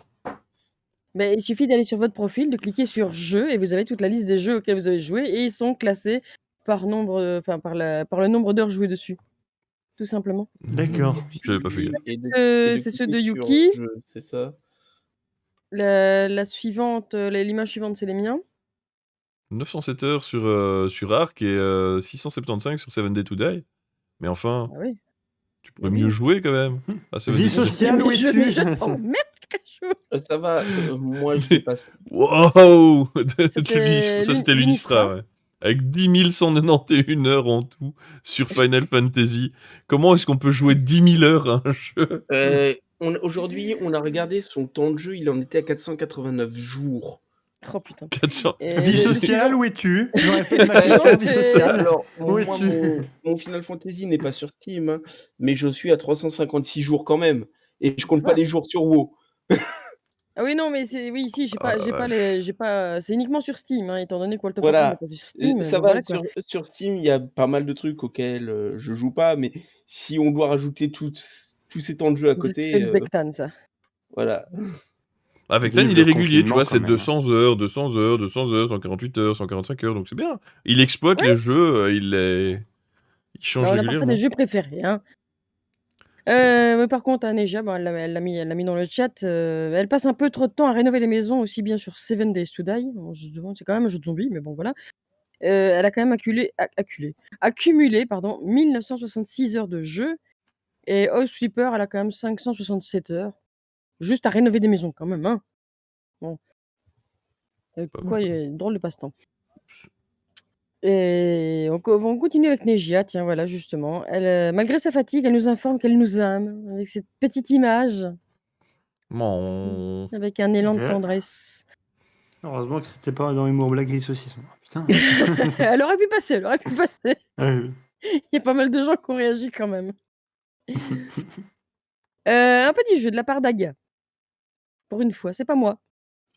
Speaker 2: Mais il suffit d'aller sur votre profil, de cliquer sur jeux et vous avez toute la liste des jeux auxquels vous avez joué et ils sont classés par nombre, enfin par le nombre d'heures jouées dessus, tout simplement.
Speaker 1: D'accord.
Speaker 3: J'avais pas fait gaffe.
Speaker 2: C'est ceux de Yuki.
Speaker 4: C'est ça.
Speaker 2: La suivante, l'image suivante, c'est les miens.
Speaker 3: 907 heures sur Ark et 675 sur 7 Day to Die. Mais enfin,
Speaker 2: Ah oui.
Speaker 3: tu pourrais
Speaker 2: Oui.
Speaker 3: mieux jouer quand même. Ah, 7 Day
Speaker 1: Vie
Speaker 3: to Die.
Speaker 1: sociale, où
Speaker 2: Mais
Speaker 1: es-tu
Speaker 2: je t'emmerde, Cachou.
Speaker 4: Ça va, moi je dépasse.
Speaker 3: Wow
Speaker 2: Ça, c'est
Speaker 3: Ça, c'était l'Unistra, ouais. Avec 10 191 heures en tout sur Final Fantasy. Comment est-ce qu'on peut jouer 10 000 heures à un jeu?
Speaker 4: Aujourd'hui, on a regardé son temps de jeu, il en était à 489 jours.
Speaker 2: Oh putain.
Speaker 3: 400.
Speaker 2: Et
Speaker 1: Vie
Speaker 2: le
Speaker 1: sociale,
Speaker 2: suivant-
Speaker 1: où es-tu? Je répète ma
Speaker 2: suivant,
Speaker 1: question, vie
Speaker 2: c'est-
Speaker 1: sociale.
Speaker 4: Alors,
Speaker 1: Où
Speaker 4: moi,
Speaker 1: es-tu?
Speaker 4: mon Final Fantasy n'est pas sur Steam, hein, mais je suis à 356 jours quand même. Et je compte pas
Speaker 2: Ah.
Speaker 4: les jours sur WoW.
Speaker 2: Ah oui, non, mais oui, si, j'ai pas, c'est uniquement sur Steam, hein, étant donné que World of
Speaker 4: Voilà.
Speaker 2: Warcraft n'est pas sur Steam.
Speaker 4: Ça
Speaker 2: bon,
Speaker 4: va,
Speaker 2: voilà, quoi.
Speaker 4: sur Steam, il y a pas mal de trucs auxquels je joue pas, mais si on doit rajouter tous ces temps de jeu à
Speaker 2: C'est
Speaker 4: côté,
Speaker 2: le Bectan, ça.
Speaker 4: voilà.
Speaker 3: Avec
Speaker 1: Vive
Speaker 3: Tan, il
Speaker 1: le
Speaker 3: est régulier, tu
Speaker 1: confinement,
Speaker 3: vois,
Speaker 1: quand
Speaker 3: c'est
Speaker 1: même.
Speaker 3: 200 heures, 200 heures, 200 heures, 148 heures, 145 heures, donc c'est bien. Il exploite les jeux, il change
Speaker 2: Bah, on a parfois
Speaker 3: régulièrement.
Speaker 2: des jeux préférés, hein. Mais par contre, Neja, bon, elle l'a mis dans le chat, elle passe un peu trop de temps à rénover les maisons, aussi bien sur 7 Days to Die. On se demande, c'est quand même un jeu de zombies, mais bon, voilà. Elle a quand même accumulé 1966 heures de jeu. Et House Flipper, elle a quand même 567 heures. Juste à rénover des maisons, quand même, hein. Bon.
Speaker 3: Pas
Speaker 2: Quoi,
Speaker 3: mal.
Speaker 2: drôle de passe-temps. Et on continue avec Negia, tiens, voilà, justement. Elle, malgré sa fatigue, elle nous informe qu'elle nous aime, avec cette petite image,
Speaker 3: Mon...
Speaker 2: avec un élan de
Speaker 1: Ok.
Speaker 2: tendresse.
Speaker 1: Heureusement que c'était pas dans Humour Blague et Saucisson. Putain.
Speaker 2: Elle aurait pu passer, elle aurait pu passer.
Speaker 1: Ah oui.
Speaker 2: Il y a pas mal de gens qui ont réagi quand même. Un petit jeu de la part d'Aga. Pour une fois, c'est pas moi.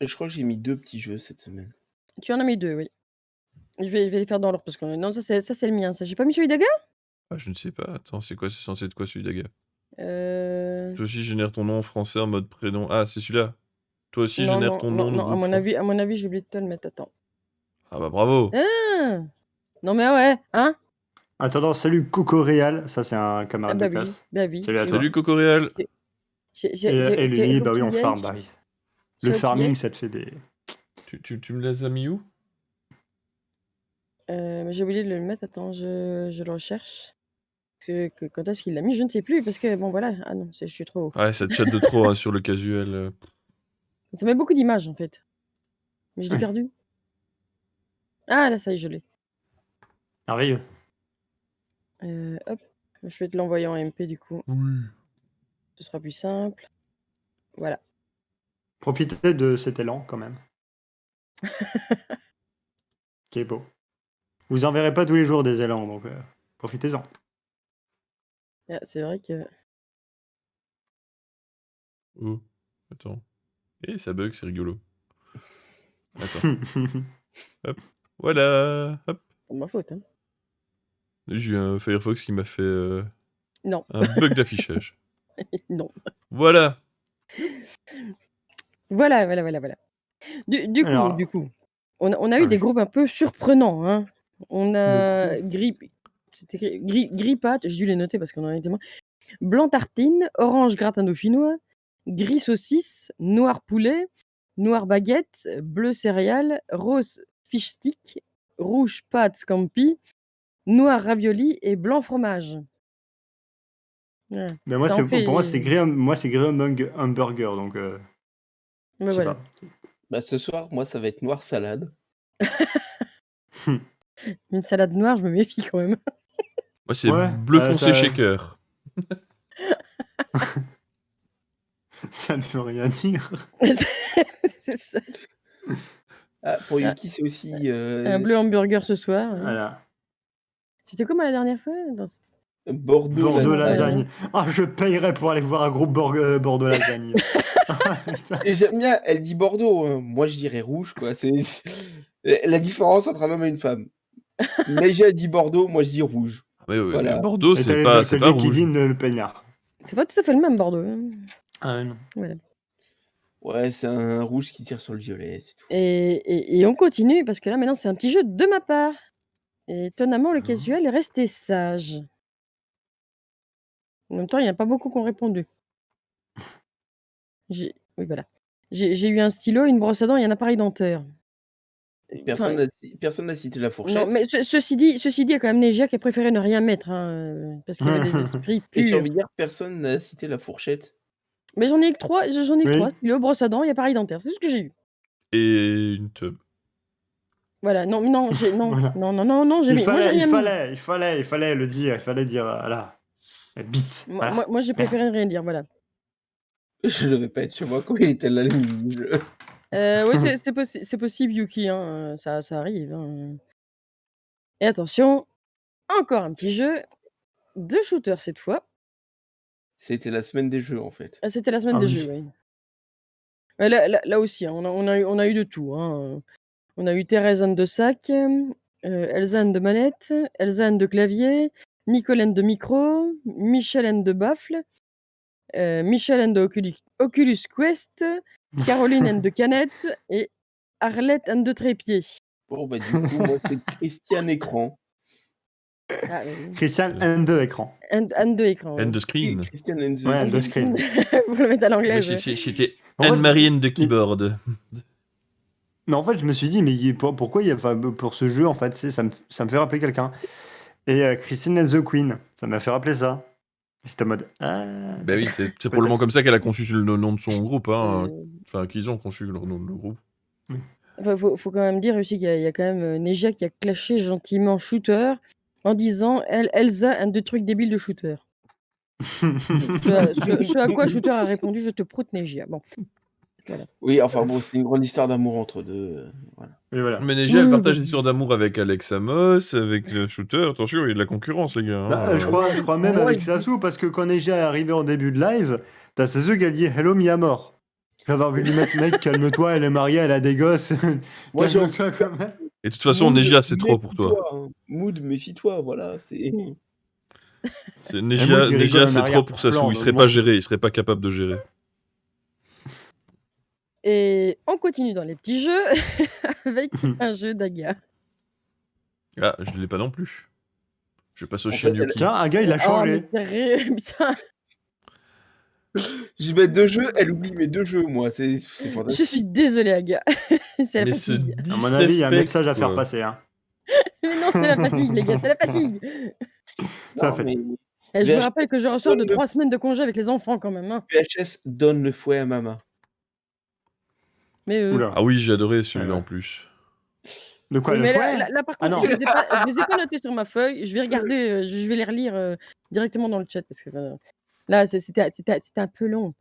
Speaker 4: Et je crois que j'ai mis 2 petits jeux cette semaine.
Speaker 2: Tu en as mis 2, oui. Je vais les faire dans l'ordre parce que non, ça c'est le mien. Ça, j'ai pas mis celui d'Aga.
Speaker 3: Ah, je ne sais pas. Attends, c'est quoi? C'est censé être quoi celui d'Aga?
Speaker 2: Euh...
Speaker 3: Toi aussi, génère ton nom en français en mode prénom. Ah, c'est celui-là. Toi aussi,
Speaker 2: Non,
Speaker 3: génère
Speaker 2: non,
Speaker 3: ton
Speaker 2: non,
Speaker 3: nom de
Speaker 2: non.
Speaker 3: groupe français.
Speaker 2: À mon avis, j'ai oublié de te le mettre. Attends.
Speaker 3: Ah bah bravo.
Speaker 2: Ah non mais ouais, hein.
Speaker 1: Attends, salut Coco Réal, ça c'est un
Speaker 2: Ah
Speaker 1: camarade
Speaker 2: bah
Speaker 1: de
Speaker 2: oui,
Speaker 1: classe.
Speaker 2: bah oui.
Speaker 1: Salut à toi.
Speaker 3: Salut Coco Réal.
Speaker 1: Et Luni, bah oui, on farm, bah oui. Le farming, ça te fait des...
Speaker 3: Tu me les as mis où?
Speaker 2: J'ai oublié de le mettre, attends, je le recherche. Parce que quand est-ce qu'il l'a mis, je ne sais plus, parce que bon voilà, ah non, je suis trop haut.
Speaker 3: Ouais, ça te chatte de trop hein, sur le casuel.
Speaker 2: Ça met beaucoup d'images en fait. Mais je l'ai
Speaker 1: Oui.
Speaker 2: perdu. Ah là, ça y est, je l'ai.
Speaker 1: Arrive.
Speaker 2: Hop, je vais te l'envoyer en MP du coup.
Speaker 3: Oui.
Speaker 2: Ce sera plus simple. Voilà.
Speaker 1: Profitez de cet élan quand même. Qui est beau. Vous en verrez pas tous les jours des élans, donc profitez-en.
Speaker 2: Ah, c'est vrai que.
Speaker 3: Oh, attends. Eh, ça bug, c'est rigolo. Attends. Hop. Voilà. Hop.
Speaker 2: C'est ma faute, hein.
Speaker 3: J'ai eu un Firefox qui m'a fait
Speaker 2: Non,
Speaker 3: un bug d'affichage.
Speaker 2: non.
Speaker 3: Voilà.
Speaker 2: Voilà. Du
Speaker 1: Alors-
Speaker 2: coup, on a eu
Speaker 1: Ah
Speaker 2: des
Speaker 1: oui.
Speaker 2: groupes un peu surprenants, hein. On a gris pâte, j'ai dû les noter parce qu'on en a été moins. Blanc tartine, orange gratin dauphinois, gris saucisse, noir poulet, noir baguette, bleu céréales, rose fish stick, rouge pâte scampi, noir ravioli et blanc fromage. Ouais,
Speaker 1: Mais moi,
Speaker 2: ça en fait-
Speaker 1: pour moi, c'est gris among hamburger, donc
Speaker 2: mais
Speaker 1: je sais
Speaker 2: voilà.
Speaker 1: pas.
Speaker 4: Bah, ce soir, moi, ça va être noir salade.
Speaker 2: Une salade noire, je me méfie quand même.
Speaker 3: Moi, c'est
Speaker 1: Ouais,
Speaker 3: bleu foncé
Speaker 1: ça-
Speaker 3: shaker.
Speaker 1: Ça ne veut rien dire.
Speaker 2: C'est ça.
Speaker 4: Ah, pour Yuki, c'est aussi.
Speaker 2: Un bleu hamburger ce soir. Hein.
Speaker 1: Voilà.
Speaker 2: C'était comment la dernière fois
Speaker 4: Bordeaux,
Speaker 1: Bordeaux
Speaker 2: lasagne.
Speaker 1: lasagne. Ah, je payerais pour aller voir un groupe Bordeaux lasagne. Ah, putain.
Speaker 4: Et j'aime bien, elle dit Bordeaux. Hein. Moi, je dirais rouge, quoi. C'est la différence entre un homme et une femme. Neige, elle dit Bordeaux, moi, je dis rouge.
Speaker 3: Mais, ouais,
Speaker 4: Voilà.
Speaker 3: mais Bordeaux,
Speaker 1: Et t'as
Speaker 3: c'est
Speaker 1: les
Speaker 3: pas
Speaker 1: alcooliers qui
Speaker 3: rouge.
Speaker 1: dînent le peignard.
Speaker 2: C'est pas tout à fait le même Bordeaux. Hein.
Speaker 1: Ah non.
Speaker 2: Voilà.
Speaker 4: Ouais, c'est un rouge qui tire sur le violet, c'est tout.
Speaker 2: Et on continue parce que là maintenant c'est un petit jeu de ma part. Et étonnamment, le
Speaker 1: Mmh.
Speaker 2: casual est resté sage. En même temps, il y en a pas beaucoup qui ont répondu. Oui, voilà. J'ai eu un stylo, une brosse à dents et un appareil dentaire.
Speaker 4: Personne
Speaker 2: Enfin,
Speaker 4: n'a cité la
Speaker 2: non,
Speaker 4: fourchette.
Speaker 2: mais ceci dit, il y a quand même Negia qui a préféré ne rien mettre, hein, parce qu'il y avait des esprits
Speaker 4: Et j'ai
Speaker 2: purs.
Speaker 4: envie de dire, personne n'a cité la fourchette.
Speaker 2: Mais j'en ai que 3,
Speaker 1: Oui.
Speaker 2: stylo, brosse à dents et appareil dentaire. C'est tout ce que j'ai eu.
Speaker 3: Et une teub.
Speaker 2: Voilà, non,
Speaker 1: Voilà.
Speaker 2: j'ai
Speaker 1: Il
Speaker 2: moi j'ai rien mis.
Speaker 1: fallait le dire, il fallait dire, voilà, bite, voilà.
Speaker 2: Moi j'ai préféré ne rien dire, voilà.
Speaker 4: Je devais pas être chez moi quand il était là, la ligne du jeu.
Speaker 2: Oui, c'est possible, Yuki, hein, ça arrive, hein. Et attention, encore un petit jeu de shooter cette fois.
Speaker 4: C'était la semaine des jeux, en fait.
Speaker 2: Ah, c'était la semaine
Speaker 1: Ah
Speaker 2: des
Speaker 1: oui.
Speaker 2: jeux, oui. Ouais, là aussi, hein, on a eu de tout, hein. On a eu Thérèse Anne de sac, Elsa Anne de manette, Elsa Anne de clavier, Nicole de micro, Michel Anne de baffle, Michel Anne de Oculus Quest, Caroline Anne de canette et Arlette Anne de trépied.
Speaker 4: Bon, bah, du coup, moi, c'est Christian Écran.
Speaker 2: Ah,
Speaker 1: Christian N de écran.
Speaker 2: Anne de écran.
Speaker 3: End
Speaker 2: Ouais.
Speaker 3: de screen.
Speaker 4: Christian and the
Speaker 1: Ouais,
Speaker 4: Screen.
Speaker 1: de screen.
Speaker 2: Pour le mettre à
Speaker 3: Mais
Speaker 2: l'anglaise. Ouais.
Speaker 3: C'était
Speaker 1: En fait,
Speaker 3: Anne-Marie de
Speaker 1: il-
Speaker 3: keyboard.
Speaker 1: Mais en fait, je me suis dit, mais pourquoi il y a, enfin, pour ce jeu, en fait, ça me fait rappeler quelqu'un. Et Christine and the Queen, ça m'a fait rappeler ça. C'était en mode. Ah,
Speaker 3: Bah oui, c'est probablement comme ça qu'elle a conçu le nom de son groupe. Hein.
Speaker 2: Euh,
Speaker 3: Enfin, qu'ils ont conçu leur nom de groupe.
Speaker 2: Enfin, faut quand même dire aussi qu'il y a quand même Neja qui a clashé gentiment Shooter en disant Elsa, un de trucs débiles de Shooter. Ce à quoi Shooter a répondu je te proute Neja. Bon, voilà.
Speaker 4: Oui, enfin bon, c'est une grande histoire d'amour entre deux. Voilà.
Speaker 1: Et voilà.
Speaker 3: Mais Negia, elle
Speaker 2: Oui,
Speaker 3: partage
Speaker 2: bon.
Speaker 3: une histoire d'amour avec Alex Amos, avec le shooter. Attention, il y a de la concurrence, les gars.
Speaker 1: Bah,
Speaker 3: hein.
Speaker 1: je crois même
Speaker 4: Moi,
Speaker 1: avec
Speaker 4: il-
Speaker 1: Sasu, parce que quand Neja est arrivé en début de live, t'as Sasu qui a dit Hello Miyamor. J'avais envie de lui mettre, mec, calme-toi, elle est mariée, elle a des gosses.
Speaker 4: Moi, j'ai
Speaker 1: Calme-toi quand même.
Speaker 3: Et de toute façon,
Speaker 4: Mood,
Speaker 3: Negia, c'est trop pour toi.
Speaker 4: méfie-toi, hein. Mood, méfie-toi, voilà. C'est...
Speaker 3: Negia,
Speaker 1: il rigole en
Speaker 3: c'est trop pour
Speaker 1: arrière-plan,
Speaker 3: Sassou. Il
Speaker 1: donc
Speaker 3: serait
Speaker 1: bon.
Speaker 3: pas géré, il serait pas capable de gérer.
Speaker 2: Et on continue dans les petits jeux avec un jeu d'Aga.
Speaker 3: Ah, je l'ai pas non plus. Je passe au
Speaker 4: En
Speaker 3: chien
Speaker 4: fait, elle-
Speaker 3: Yuki.
Speaker 1: Tiens, un gars, il a
Speaker 2: Oh,
Speaker 1: changé.
Speaker 2: mais sérieux, putain,
Speaker 4: Je mets 2 jeux, elle oublie mes 2 jeux, moi. C'est
Speaker 2: je
Speaker 4: fantastique.
Speaker 2: suis désolée, Aga. C'est la
Speaker 3: Mais ce
Speaker 2: fatigue.
Speaker 1: À mon avis, il y a un
Speaker 3: disrespect,
Speaker 1: message à faire
Speaker 3: quoi.
Speaker 1: passer. Hein.
Speaker 2: Mais non, c'est la fatigue, les gars, c'est la fatigue.
Speaker 1: Ça
Speaker 4: Non,
Speaker 1: fait.
Speaker 4: mais
Speaker 2: Et je vous
Speaker 4: VHS,
Speaker 2: rappelle que je ressors de
Speaker 4: donne le-
Speaker 2: 3 semaines de congé avec les enfants quand même. Hein.
Speaker 4: VHS donne le fouet à maman.
Speaker 2: Mais
Speaker 1: Oula.
Speaker 3: Ah oui, j'ai adoré celui-là
Speaker 1: Ouais.
Speaker 3: en plus.
Speaker 1: De quoi
Speaker 2: oui,
Speaker 1: le
Speaker 2: mais
Speaker 1: fouet
Speaker 2: là, par
Speaker 1: Ah
Speaker 2: contre,
Speaker 1: non.
Speaker 2: je les ai pas notés sur ma feuille. Je vais regarder, je vais les relire directement dans le chat parce que là, c'était un peu long.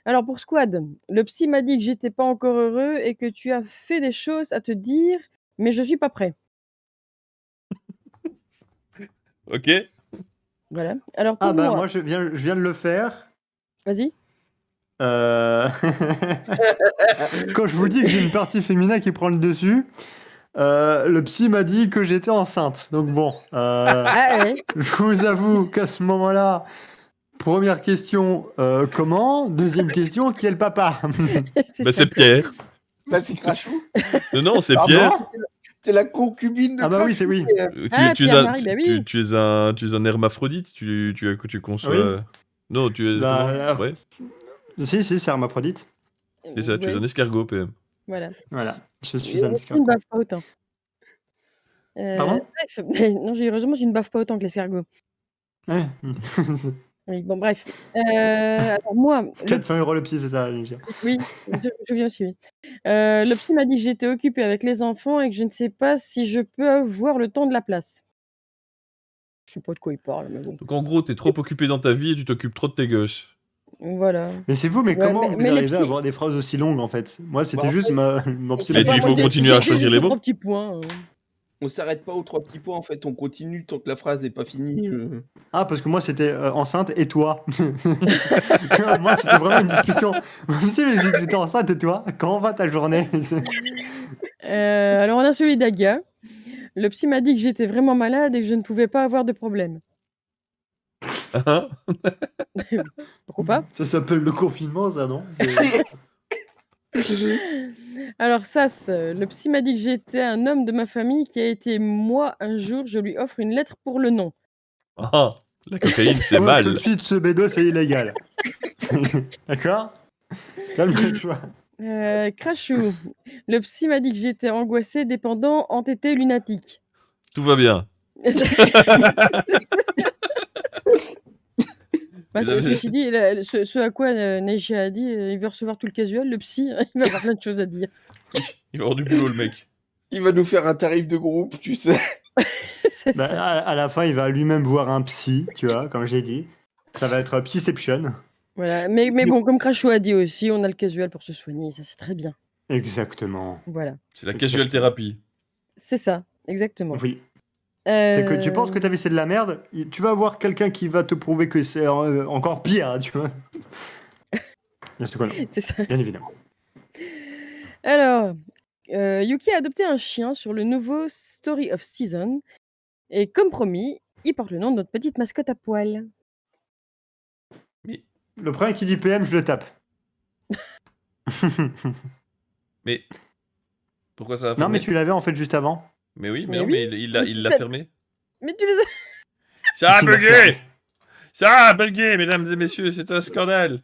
Speaker 2: Alors pour Squad, le psy m'a dit que j'étais pas encore heureux et que tu as fait des choses à te dire, mais je suis pas prêt.
Speaker 3: Ok.
Speaker 2: Voilà. Alors pour
Speaker 1: Ah bah
Speaker 2: moi,
Speaker 1: moi, je viens de le faire.
Speaker 2: vas-y.
Speaker 1: Quand je vous dis que j'ai une partie féminin qui prend le dessus, le psy m'a dit que j'étais enceinte. Donc bon,
Speaker 2: Ah ouais.
Speaker 1: je vous avoue qu'à ce moment-là, première question, comment? Deuxième question, qui est le papa?
Speaker 3: Bah,
Speaker 2: ça.
Speaker 3: c'est Pierre.
Speaker 4: Bah, c'est Crachou.
Speaker 3: Non, c'est
Speaker 1: Pardon?
Speaker 3: Pierre.
Speaker 4: T'es la concubine de
Speaker 1: Ah bah oui,
Speaker 4: Crachou.
Speaker 1: c'est oui.
Speaker 2: Ah,
Speaker 3: Tu es
Speaker 2: Pierre-Marie, bah oui.
Speaker 3: tu es un hermaphrodite. Tu conçois.
Speaker 1: Oui.
Speaker 3: Non, tu es.
Speaker 1: Bah,
Speaker 3: comment ouais,
Speaker 1: Si, c'est hermaphrodite.
Speaker 3: c'est ça, tu es
Speaker 2: Ouais,
Speaker 3: un escargot, PM.
Speaker 2: voilà.
Speaker 1: Voilà, je suis
Speaker 2: Et
Speaker 1: un
Speaker 2: tu ne
Speaker 1: escargot.
Speaker 2: baves pas autant.
Speaker 1: Pardon?
Speaker 2: Bref, non, j'ai heureusement tu ne baves pas autant que l'escargot.
Speaker 1: Ouais.
Speaker 2: Oui, bon bref. Alors moi,
Speaker 1: 400 € le psy, c'est ça, Ninja.
Speaker 2: oui, je viens aussi, oui. Le psy m'a dit que j'étais occupée avec les enfants et que je ne sais pas si je peux avoir le temps de la place. Je sais pas de quoi il parle, mais bon.
Speaker 3: Donc en gros, t'es trop occupé dans ta vie et tu t'occupes trop de tes gosses.
Speaker 2: Voilà.
Speaker 1: Mais c'est vous, mais
Speaker 2: Ouais,
Speaker 1: comment
Speaker 2: mais
Speaker 1: vous
Speaker 2: les
Speaker 1: arrivez à
Speaker 2: psy-
Speaker 1: avoir des phrases aussi longues en fait? Moi, c'était
Speaker 4: Bah, en
Speaker 1: juste
Speaker 4: fait,
Speaker 1: mon psy.
Speaker 3: Mais
Speaker 2: Moi,
Speaker 3: il faut
Speaker 2: j'ai-
Speaker 3: continuer à
Speaker 2: j'ai
Speaker 3: choisir
Speaker 2: juste
Speaker 3: les
Speaker 2: trois
Speaker 3: mots.
Speaker 2: petits points.
Speaker 4: On s'arrête pas aux 3 petits points, en fait. On continue tant que la phrase n'est pas finie.
Speaker 1: Ah, parce que moi, c'était enceinte et toi. Moi, c'était vraiment une discussion. Même si j'étais enceinte et toi, comment va ta journée?
Speaker 2: Alors on a celui d'Aga. Le psy m'a dit que j'étais vraiment malade et que je ne pouvais pas avoir de problème.
Speaker 3: Hein
Speaker 2: Pourquoi pas?
Speaker 1: Ça s'appelle le confinement, ça, non? C'est-
Speaker 2: Alors Sas, le psy m'a dit que j'étais un homme de ma famille qui a été moi un jour, je lui offre une lettre pour le nom.
Speaker 3: Ah, la cocaïne, c'est
Speaker 1: Oh, tout de
Speaker 3: mal.
Speaker 1: suite, ce bédo, c'est illégal. D'accord? Calme-toi.
Speaker 2: Crachou, le psy m'a dit que j'étais angoissé, dépendant, entêté, lunatique.
Speaker 3: Tout va bien.
Speaker 2: Bah,
Speaker 3: Mesdames et-
Speaker 2: ceci dit, ce à quoi Neige a dit, il veut recevoir tout le casual, le psy, il va avoir plein de choses à dire.
Speaker 3: Il va avoir du boulot, le mec.
Speaker 4: Il va nous faire un tarif de groupe, tu sais.
Speaker 2: C'est
Speaker 1: Bah,
Speaker 2: ça.
Speaker 1: à la fin, il va lui-même voir un psy, tu vois, comme j'ai dit. Ça va être Psyception.
Speaker 2: Voilà. Mais bon, comme Crachou a dit aussi, on a le casual pour se soigner, ça c'est très bien.
Speaker 1: Exactement.
Speaker 2: Voilà.
Speaker 3: C'est la casual thérapie.
Speaker 2: C'est ça, exactement.
Speaker 1: Oui. C'est que tu penses que
Speaker 2: Euh,
Speaker 1: ta vie c'est de la merde, tu vas voir quelqu'un qui va te prouver que c'est encore pire, tu vois. Bien sûr que non,
Speaker 2: C'est ça.
Speaker 1: bien évidemment.
Speaker 2: Alors, Yuki a adopté un chien sur le nouveau Story of Season. Et comme promis, il porte le nom de notre petite mascotte à poil.
Speaker 3: Mais,
Speaker 1: Le premier qui dit PM, je le tape.
Speaker 3: mais pourquoi ça a
Speaker 1: Non,
Speaker 3: fermé?
Speaker 1: mais tu l'avais en fait juste avant.
Speaker 3: Mais oui,
Speaker 2: Mais
Speaker 3: non,
Speaker 2: oui,
Speaker 3: mais il l'a
Speaker 2: mais
Speaker 3: il
Speaker 2: tu
Speaker 3: l'a
Speaker 2: l'as-
Speaker 3: fermé.
Speaker 2: Mais tu les as...
Speaker 3: Ça a
Speaker 1: Il l'a
Speaker 3: bugué!
Speaker 1: fermé.
Speaker 3: Ça a bugué, mesdames et messieurs, c'est un scandale.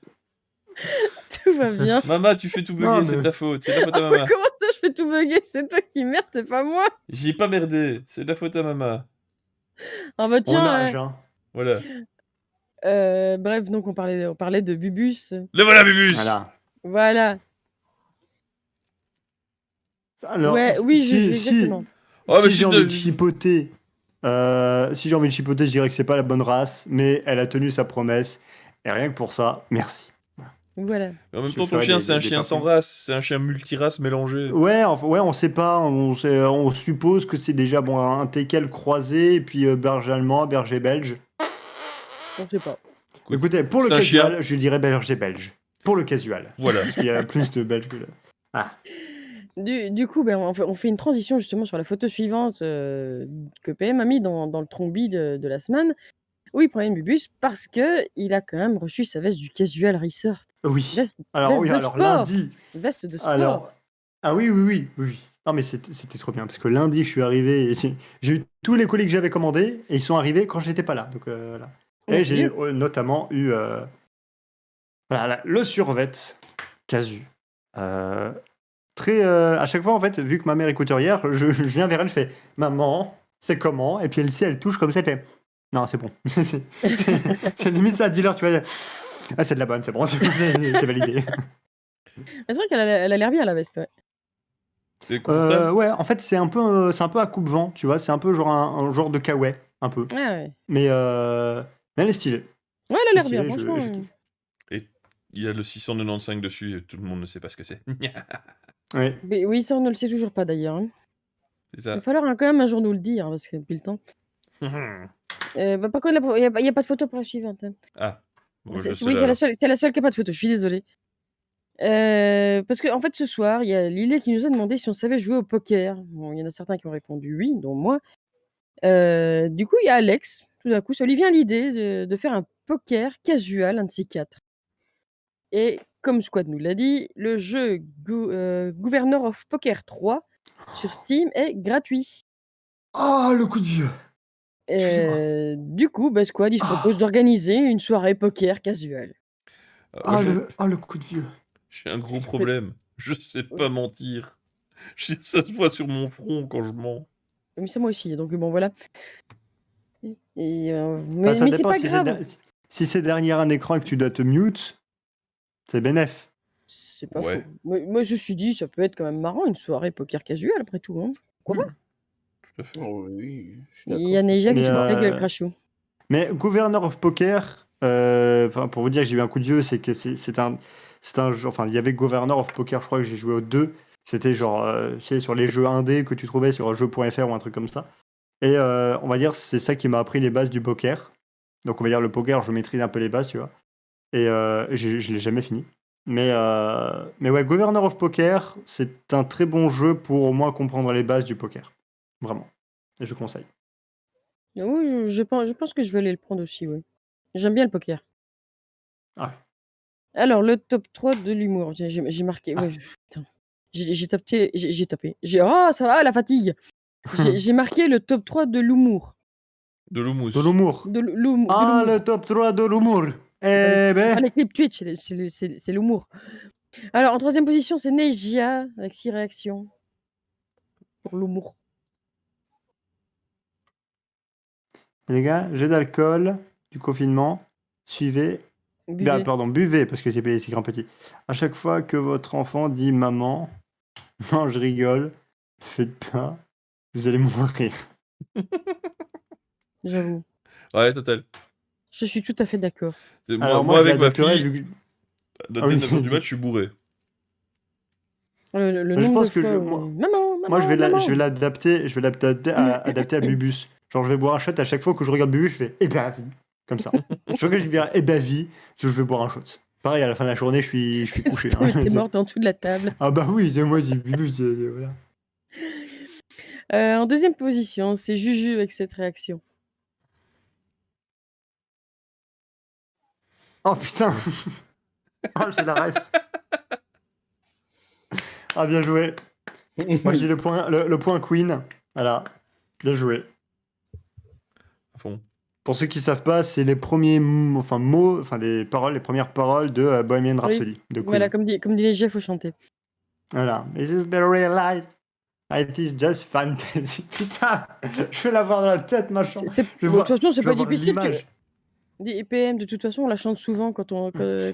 Speaker 2: Tout va bien.
Speaker 3: Maman, tu fais tout bugger,
Speaker 1: Non,
Speaker 3: c'est
Speaker 1: mais-
Speaker 3: ta faute. C'est la faute à
Speaker 2: Ah ouais,
Speaker 3: maman.
Speaker 2: comment ça, je fais tout bugger? C'est toi qui merde, c'est pas moi.
Speaker 3: J'ai pas merdé, c'est de la faute à maman.
Speaker 2: Ah bah
Speaker 1: On
Speaker 2: tiens,
Speaker 1: nage, hein.
Speaker 3: Voilà.
Speaker 2: bref, donc on parlait de Bubus.
Speaker 3: Le voilà, Bubus!
Speaker 1: Voilà.
Speaker 2: Voilà.
Speaker 1: Alors,
Speaker 2: Ouais, oui,
Speaker 1: si,
Speaker 2: exactement.
Speaker 3: Oh, mais
Speaker 1: si
Speaker 3: si
Speaker 1: j'ai
Speaker 3: je
Speaker 1: envie de
Speaker 3: dois-
Speaker 1: chipoter, je dirais que c'est pas la bonne race, mais elle a tenu sa promesse. Et rien que pour ça, merci.
Speaker 2: Voilà.
Speaker 3: Mais en même
Speaker 1: Je
Speaker 3: temps, ton
Speaker 1: ferai
Speaker 3: chien,
Speaker 1: des-
Speaker 3: c'est un
Speaker 1: des
Speaker 3: chien sans
Speaker 1: papouilles.
Speaker 3: race. C'est un chien multirace mélangé.
Speaker 1: Ouais, on sait pas. On suppose que c'est déjà bon, un teckel croisé, et puis berger allemand, berger belge.
Speaker 2: On sait pas.
Speaker 3: Écoute,
Speaker 1: Écoutez, pour le
Speaker 3: c'est un chien.
Speaker 1: casual, je dirais berger belge. Pour le casual.
Speaker 3: Voilà.
Speaker 1: Parce qu'il y a plus de belges que Ah.
Speaker 2: Du coup, ben, on fait une transition justement sur la photo suivante que PM a mis dans le trombi de la semaine, où il prend une Bubus parce que il a quand même reçu sa veste du Casual Resort.
Speaker 1: Oui.
Speaker 2: Veste,
Speaker 1: Alors,
Speaker 2: veste
Speaker 1: oui,
Speaker 2: de
Speaker 1: alors
Speaker 2: sport.
Speaker 1: lundi.
Speaker 2: Veste de sport.
Speaker 1: Alors. Ah oui, oui, oui, oui. Non, mais c'était trop bien. Parce que lundi, je suis arrivé. Et j'ai eu tous les colis que j'avais commandés. Et ils sont arrivés quand j'étais pas là. Donc voilà. Et
Speaker 2: Ok.
Speaker 1: j'ai notamment eu. Voilà, le survêt casu. À chaque fois, en fait, vu que ma mère est couturière, je viens vers elle, je fais Maman, c'est comment? Et puis elle, si elle touche comme ça, elle fait Non, c'est bon. C'est limite ça, dis-leur, tu vois. Ah, c'est de la bonne, c'est bon, c'est validé.
Speaker 2: C'est vrai qu'elle a l'air bien la veste, ouais.
Speaker 3: C'est confortable.
Speaker 1: Ouais, en fait, c'est un peu à coupe-vent, tu vois. C'est un peu genre un genre de kawaii, un peu.
Speaker 2: Ah ouais.
Speaker 1: Mais elle est stylée.
Speaker 2: Ouais, elle a l'air
Speaker 1: Stylée,
Speaker 2: bien,
Speaker 1: je
Speaker 2: franchement.
Speaker 1: kiffe.
Speaker 3: Il y a le 695 dessus et tout le monde ne sait pas ce que c'est.
Speaker 1: Ouais.
Speaker 2: Mais oui, ça, on ne le sait toujours pas d'ailleurs. Hein.
Speaker 3: C'est
Speaker 2: Il
Speaker 3: ça.
Speaker 2: va falloir quand même un jour nous le dire, parce que depuis le temps. Bah, par contre, il n'y a pas de photo pour la suivante. Hein.
Speaker 3: Ah. Bon,
Speaker 2: C'est
Speaker 3: je sais
Speaker 2: oui,
Speaker 3: là,
Speaker 2: c'est la seule qui n'a pas de photo, je suis désolée. Parce qu'en fait, ce soir, il y a Lillet qui nous a demandé si on savait jouer au poker. Bon, il y en a certains qui ont répondu oui, dont moi. Du coup, il y a Alex, tout d'un coup, ça lui vient l'idée de faire un poker casual, un de ces quatre. Et comme Squad nous l'a dit, le jeu Governor of Poker 3 sur Steam est gratuit.
Speaker 1: Oh, le coup de vieux. Excusez-moi.
Speaker 2: Du coup, bah, Squad, il se propose d'organiser une soirée poker casual.
Speaker 3: moi,
Speaker 1: Le coup de vieux.
Speaker 3: j'ai un gros problème. Je sais pas mentir. Ça se voit sur mon front quand je mens.
Speaker 2: Mais c'est moi aussi, donc bon, voilà. Mais
Speaker 1: Bah, ça
Speaker 2: mais c'est
Speaker 1: dépend
Speaker 2: pas
Speaker 1: si
Speaker 2: grave.
Speaker 1: si c'est derrière un écran et que tu dois te mute, c'est bénef.
Speaker 2: C'est pas
Speaker 3: Ouais.
Speaker 2: faux. Moi, je me suis dit, ça peut être quand même marrant, une soirée poker casual, après tout. Hein. Pourquoi pas?
Speaker 3: Tout à fait.
Speaker 4: Oh, oui, je suis
Speaker 2: Il
Speaker 4: d'accord.
Speaker 2: y a Neija qui
Speaker 1: Mais,
Speaker 2: se fout avec le
Speaker 1: euh,
Speaker 2: crachou.
Speaker 1: Mais Governor of Poker, pour vous dire que j'ai eu un coup de vieux, c'est que c'est un jeu. Enfin, il y avait Governor of Poker, je crois que j'ai joué aux deux. C'était genre, tu sais, sur les jeux indés que tu trouvais sur jeu.fr ou un truc comme ça. Et on va dire, c'est ça qui m'a appris les bases du poker. Donc, on va dire, le poker, je maîtrise un peu les bases, tu vois. Et je l'ai jamais fini. Mais ouais, Governor of Poker, c'est un très bon jeu pour au moins comprendre les bases du poker. Vraiment. Et je conseille.
Speaker 2: Oui, je pense que je vais aller le prendre aussi, oui. J'aime bien le poker.
Speaker 1: Ah.
Speaker 2: Alors, le top 3 de l'humour. J'ai marqué. Ouais, putain. J'ai tapé. J'ai tapé. Oh, ça va, la fatigue. J'ai marqué le top 3 de l'humour.
Speaker 3: De l'houmous.
Speaker 1: De l'humour.
Speaker 2: De l'humour.
Speaker 1: Ah, le top 3 de l'humour.
Speaker 2: C'est pas
Speaker 1: Ben.
Speaker 2: les clips Twitch, c'est l'humour. Alors, en troisième position, c'est Negia avec 6 réactions. Pour l'humour.
Speaker 1: Les gars, j'ai d'alcool du confinement. Suivez.
Speaker 2: Buvez.
Speaker 1: Pardon, buvez parce que c'est grand petit. À chaque fois que votre enfant dit maman, non, je rigole, faites pas, vous allez mourir.
Speaker 2: J'avoue.
Speaker 3: Ouais, total.
Speaker 2: Je suis tout à fait d'accord.
Speaker 1: Alors
Speaker 3: Moi
Speaker 1: je
Speaker 3: avec ma
Speaker 1: l'adapterais
Speaker 3: fille,
Speaker 1: vu que...
Speaker 3: dès
Speaker 1: Ah oui.
Speaker 3: 9h du match, je suis bourré.
Speaker 2: Le
Speaker 1: Je
Speaker 2: nombre
Speaker 1: pense
Speaker 2: de
Speaker 1: que
Speaker 2: fois où- Maman,
Speaker 1: moi je vais
Speaker 2: maman.
Speaker 1: l'adapter, adapter à Bubus. Genre je vais boire un shot à chaque fois que je regarde Bubus, je fais vie, comme ça. Je vois que je vais vie, je vais boire un shot. Pareil à la fin de la journée, je suis couché.
Speaker 2: T'es
Speaker 1: hein.
Speaker 2: morte en dessous de la table.
Speaker 1: Ah bah oui, c'est moi c'est Bubus, voilà.
Speaker 2: En deuxième position, c'est Juju avec cette réaction.
Speaker 1: Oh putain. Oh, j'ai la ref. Ah bien joué. Moi j'ai le point Queen. Voilà. Bien joué.
Speaker 3: À fond.
Speaker 1: Pour ceux qui savent pas, c'est les premiers mots, les premières paroles de Bohemian Rhapsody de Queen.
Speaker 2: Voilà, comme dit Negia, faut chanter.
Speaker 1: Voilà. This is the real life. It is just fantasy. Putain, je vais l'avoir dans la tête, machin.
Speaker 2: De
Speaker 1: Je vois-
Speaker 2: toute façon, c'est
Speaker 1: je vais
Speaker 2: pas
Speaker 1: avoir
Speaker 2: difficile.
Speaker 1: l'image.
Speaker 2: Des EPM, de toute façon, on la chante souvent quand on.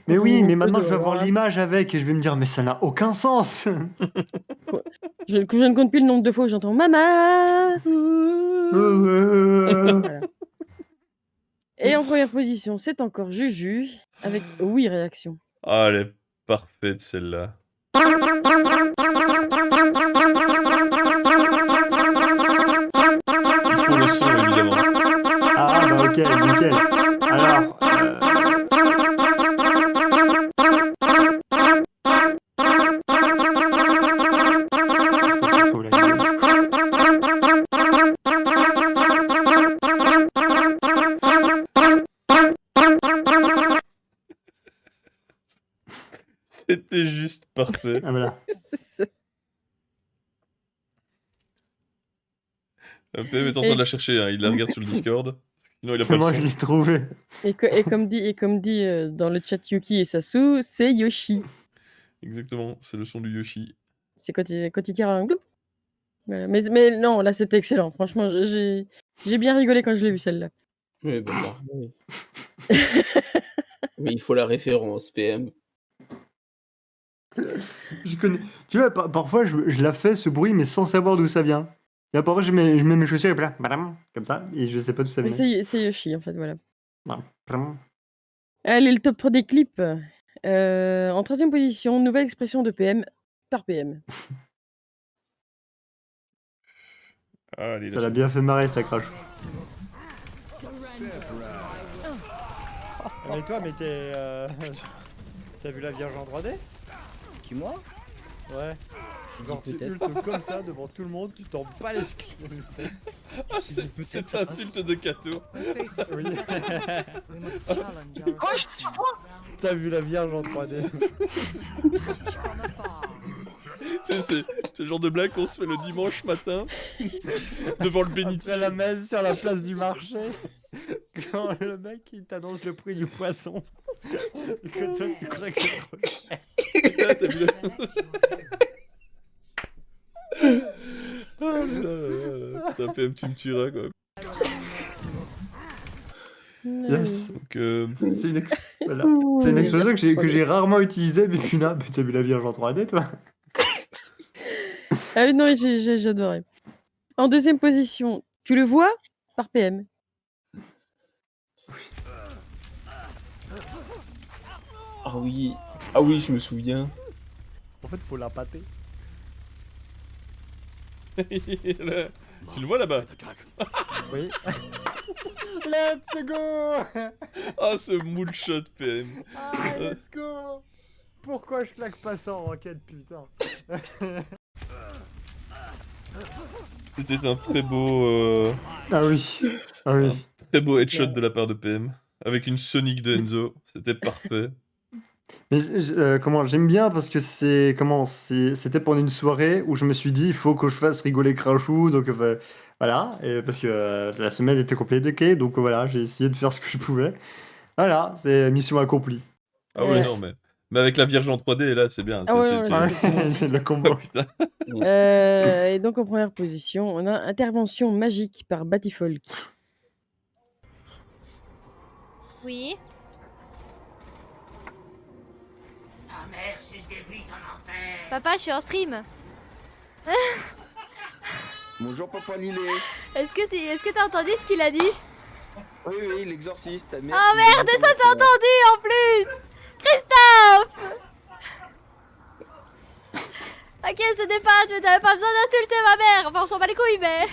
Speaker 1: Mais oui, mais maintenant je vais avoir l'image avec et je vais me dire, mais ça n'a aucun sens.
Speaker 2: Je ne compte plus le nombre de fois où j'entends Maman. Voilà. Et en première position, c'est encore Juju avec 8 réactions.
Speaker 3: Ah, elle est parfaite celle-là. Il faut le son évidemment.
Speaker 1: Ah bah ok, nickel. Alors,
Speaker 3: C'était juste parfait.
Speaker 1: ah voilà.
Speaker 2: C'est ça.
Speaker 3: PM est en train de la chercher, hein. Il la regarde sur le Discord. Sinon, il a pas
Speaker 1: C'est
Speaker 3: le
Speaker 1: moi,
Speaker 3: son.
Speaker 1: je l'ai trouvé.
Speaker 2: Et comme dit dans le chat Yuki et Sasu, c'est Yoshi.
Speaker 3: Exactement, c'est le son du Yoshi.
Speaker 2: C'est quand il tire un glou. Voilà. Mais non, là c'était excellent. Franchement, j'ai bien rigolé quand je l'ai vu celle-là.
Speaker 4: Ouais, bah, pareil. Mais il faut la référence, PM.
Speaker 1: Je connais. Tu vois, parfois je la fais ce bruit, mais sans savoir d'où ça vient. Et parfois je mets mes chaussures et puis là, madame, comme ça, et je sais pas d'où ça
Speaker 2: Mais
Speaker 1: vient.
Speaker 2: c'est Yoshi en fait, voilà.
Speaker 1: Voilà.
Speaker 2: Allez, le top 3 des clips. En troisième position, nouvelle expression de PM par PM.
Speaker 3: Ah, allez,
Speaker 1: Ça l'a bien fait marrer, ça crache.
Speaker 7: Mais toi, mais t'es. T'as vu la Vierge en 3D?
Speaker 8: Qui, moi?
Speaker 7: Ouais. Genre, tu
Speaker 8: peut-être.
Speaker 7: ultes comme ça devant tout le monde, tu t'en bats les couilles.
Speaker 3: Cette insulte de Kato.
Speaker 7: Oui. T'as vu la Vierge en 3D?
Speaker 3: C'est le genre de blague qu'on se fait le dimanche matin devant le bénitier.
Speaker 7: Après la messe sur la place du marché, quand le mec il t'annonce le prix du poisson, et que toi tu crois que c'est trop cher.
Speaker 3: Ah, t'as vu Oh là là, putain, PM, tu me tueras quoi.
Speaker 1: Yes.
Speaker 3: Donc,
Speaker 1: C'est une, voilà. C'est une expression que j'ai rarement utilisée, mais putain, t'as vu la Vierge en 3D, toi?
Speaker 2: Ah oui, non, j'adorais. En deuxième position, tu le vois par PM.
Speaker 4: Ah oui, ah oui, je me souviens.
Speaker 7: En fait, faut la pâter.
Speaker 3: tu le vois là-bas?
Speaker 7: Oui. Let's go!
Speaker 3: Ah, ce moule shot PM.
Speaker 7: Ah, let's go! Pourquoi je claque pas ça en roquette, putain?
Speaker 3: C'était un très beau,
Speaker 1: Ah oui. Ah oui.
Speaker 3: très beau headshot de la part de PM. Avec une Sonic de Enzo. C'était parfait.
Speaker 1: Mais comment j'aime bien parce que c'était pendant une soirée où je me suis dit il faut que je fasse rigoler Crachou donc voilà et parce que la semaine était compliquée donc voilà j'ai essayé de faire ce que je pouvais. Voilà, c'est mission accomplie.
Speaker 3: Ah ouais,
Speaker 2: Ouais.
Speaker 3: non, mais avec la Vierge en 3D, là, c'est bien.
Speaker 2: Ah ouais,
Speaker 3: c'est-
Speaker 2: ouais,
Speaker 3: tu-
Speaker 1: Ouais,
Speaker 2: effectivement.
Speaker 1: c'est le
Speaker 3: Oh,
Speaker 1: combo.
Speaker 3: putain.
Speaker 2: Et donc en première position, on a Intervention magique par Batifolk.
Speaker 8: Oui. Papa, je suis en stream.
Speaker 4: Bonjour papa Lilé.
Speaker 8: Est-ce que t'as entendu ce qu'il a dit?
Speaker 4: Oui, oui, l'exorciste. Ta mère,
Speaker 8: Oh
Speaker 4: c'est
Speaker 8: merde,
Speaker 4: Lilou
Speaker 8: ça c'est
Speaker 4: Thomas.
Speaker 8: entendu en plus. Christophe. Ok, ce n'est pas, tu n'avais pas besoin d'insulter ma mère. Enfin, on s'en bat les couilles, mais...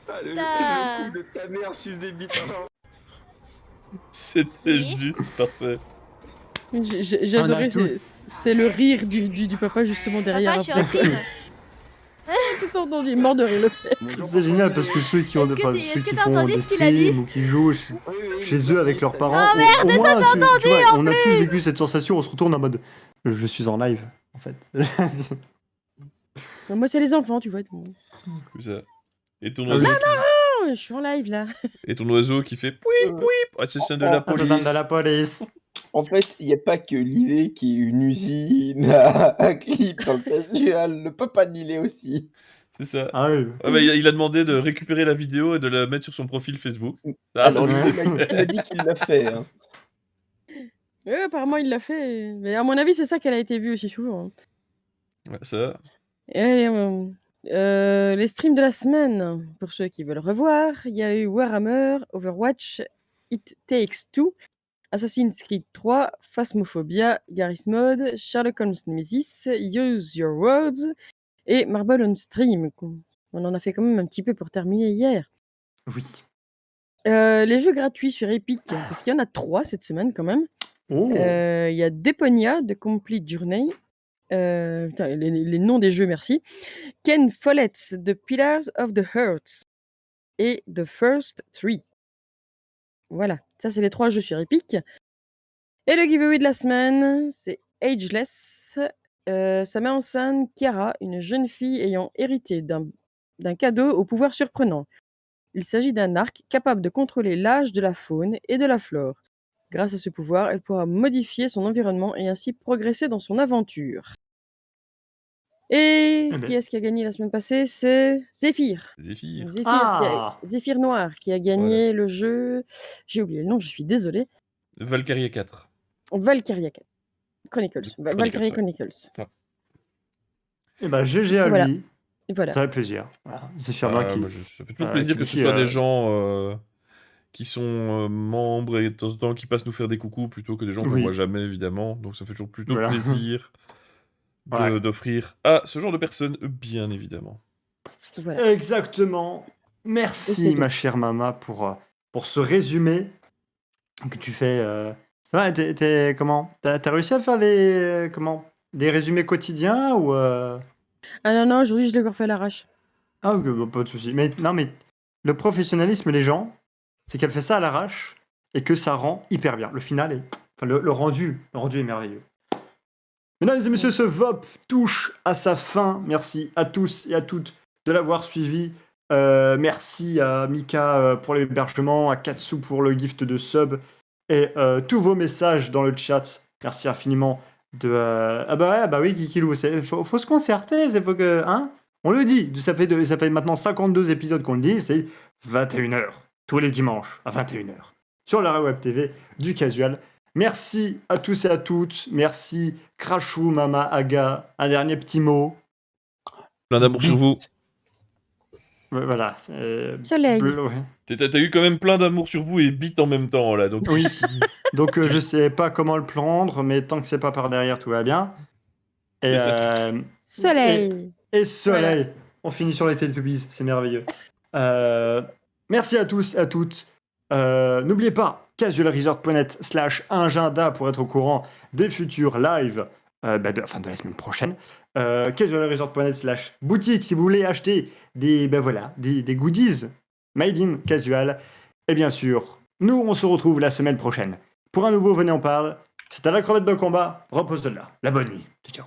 Speaker 4: Ah, le
Speaker 8: Putain.
Speaker 4: coup de ta mère suce des bites.
Speaker 3: C'était
Speaker 8: Oui.
Speaker 3: juste parfait.
Speaker 2: J'ai
Speaker 1: On a
Speaker 2: adoré,
Speaker 1: tout.
Speaker 2: c'est le rire du papa justement derrière.
Speaker 8: Papa, je suis en
Speaker 2: après.
Speaker 8: stream.
Speaker 2: Tout entendu, il est mort de rire le père.
Speaker 4: Bonjour,
Speaker 1: C'est
Speaker 4: papa
Speaker 1: génial
Speaker 4: Lilé.
Speaker 1: parce que ceux qui ont
Speaker 8: Est-ce que
Speaker 1: enfin,
Speaker 8: c'est-
Speaker 1: ceux
Speaker 8: est-ce que
Speaker 1: qui
Speaker 8: t'as
Speaker 1: font
Speaker 8: entendu
Speaker 1: des
Speaker 8: ce qu'il a dit?
Speaker 1: streams ou qui jouent
Speaker 4: Oui, oui,
Speaker 1: chez eux avec leurs parents,
Speaker 8: Oh merde,
Speaker 1: au moins, tu vois, on a tous
Speaker 8: plus.
Speaker 1: vécu cette sensation, on se retourne en mode je suis en live en fait.
Speaker 2: Moi, c'est les enfants, tu vois.
Speaker 3: C'est ça. Et ton
Speaker 1: Ah oui.
Speaker 3: oiseau,
Speaker 2: Oh, je suis en live là.
Speaker 3: et ton oiseau qui fait pouip pouip. Ah, c'est de la
Speaker 1: Ah, ça donne
Speaker 3: police.
Speaker 1: de la police.
Speaker 4: En fait, il n'y a pas que Lilé qui est une usine à clip dans le casual. Le papa de Lilé aussi.
Speaker 3: C'est ça.
Speaker 1: Ah oui.
Speaker 3: Ah, bah, il a demandé de récupérer la vidéo et de la mettre sur son profil Facebook. Ah,
Speaker 4: Alors,
Speaker 3: c'est-
Speaker 4: Lilé il a dit qu'il l'a fait. Hein.
Speaker 2: Ouais, apparemment, il l'a fait. Mais à mon avis, c'est ça qu'elle a été vue aussi souvent.
Speaker 3: Ouais, ça.
Speaker 2: Et allez, les streams de la semaine, pour ceux qui veulent revoir, il y a eu Warhammer, Overwatch, It Takes Two, Assassin's Creed 3, Phasmophobia, Garry's Mod, Sherlock Holmes Nemesis, Use Your Words et Marble on Stream. On en a fait quand même un petit peu pour terminer hier.
Speaker 1: Oui.
Speaker 2: Les jeux gratuits sur Epic, parce qu'il y en a 3 cette semaine quand même.
Speaker 1: Oh.
Speaker 2: Il y a Deponia de Complete Journey. Putain, les noms des jeux, merci. Ken Follett's The Pillars of the Heart et The First Three. Voilà, ça c'est les 3 jeux sur Epic. Et le giveaway de la semaine, c'est Ageless. Ça met en scène Chiara, une jeune fille ayant hérité d'un cadeau au pouvoir surprenant. Il s'agit d'un arc capable de contrôler l'âge de la faune et de la flore. Grâce à ce pouvoir, elle pourra modifier son environnement et ainsi progresser dans son aventure. Et
Speaker 1: Eh ben.
Speaker 2: qui est-ce qui a gagné la semaine passée? C'est Zéphyr.
Speaker 3: Zéphyr.
Speaker 2: Zéphyr,
Speaker 1: Ah.
Speaker 2: Zéphyr Noir qui a gagné le jeu. J'ai oublié le nom, je suis désolé.
Speaker 3: Valkyria 4.
Speaker 2: Valkyria Chronicles. Valkyria
Speaker 3: ouais.
Speaker 2: Chronicles.
Speaker 1: Eh ben GG à
Speaker 2: Voilà.
Speaker 1: lui.
Speaker 2: Et voilà.
Speaker 1: Ça fait plaisir. Voilà. C'est fier
Speaker 3: Ah,
Speaker 1: qui.
Speaker 3: moi, ça fait toujours
Speaker 1: Ah,
Speaker 3: plaisir
Speaker 1: qui
Speaker 3: que ce
Speaker 1: aussi,
Speaker 3: soit des gens qui sont membres et de temps en temps qui passent nous faire des coucous plutôt que des gens qu'on
Speaker 1: Oui.
Speaker 3: voit jamais, évidemment. Donc ça fait toujours plutôt
Speaker 1: Voilà.
Speaker 3: plaisir
Speaker 1: Ouais.
Speaker 3: d'offrir à ce genre de personnes, bien évidemment.
Speaker 2: Voilà.
Speaker 1: Exactement. Merci,
Speaker 2: Ok.
Speaker 1: ma chère Mama, pour ce résumé que tu fais. Ouais, comment t'as réussi à faire des résumés quotidiens ou
Speaker 2: Ah non, aujourd'hui je l'ai encore fait à l'arrache.
Speaker 1: Ah, ok, bah, pas de souci. Mais non, mais le professionnalisme des gens, c'est qu'elle fait ça à l'arrache et que ça rend hyper bien. Le final est, enfin, le rendu est merveilleux. Mesdames et messieurs, ce VOP touche à sa fin. Merci à tous et à toutes de l'avoir suivi. Merci à Mika pour l'hébergement, à Katsu pour le gift de sub et tous vos messages dans le chat. Merci infiniment de. Ah bah oui, Kikilou, faut se concerter, faut que, hein. On le dit, ça fait maintenant 52 épisodes qu'on le dit, c'est 21h, tous les dimanches à 21h, sur la web TV du Casual. Merci à tous et à toutes. Merci Crachou, Mama, Aga. Un dernier petit mot.
Speaker 3: Plein d'amour sur vous.
Speaker 1: Voilà.
Speaker 2: Soleil.
Speaker 1: Ouais.
Speaker 3: T'as eu quand même plein d'amour sur vous et bite en même temps, là. Donc...
Speaker 1: Oui. Donc je sais pas comment le prendre, mais tant que c'est pas par derrière, tout va bien. Et,
Speaker 3: C'est ça.
Speaker 2: Soleil.
Speaker 1: et soleil. On finit sur les Teletubbies, c'est merveilleux. Merci à tous et à toutes. N'oubliez pas, casualresort.net/agenda pour être au courant des futurs lives de la semaine prochaine. Casualresort.net/boutique si vous voulez acheter des goodies made in casual. Et bien sûr, nous on se retrouve la semaine prochaine Pour un nouveau, venez on parle. C'était la crevette de combat. Repose-la. La bonne nuit. Ciao.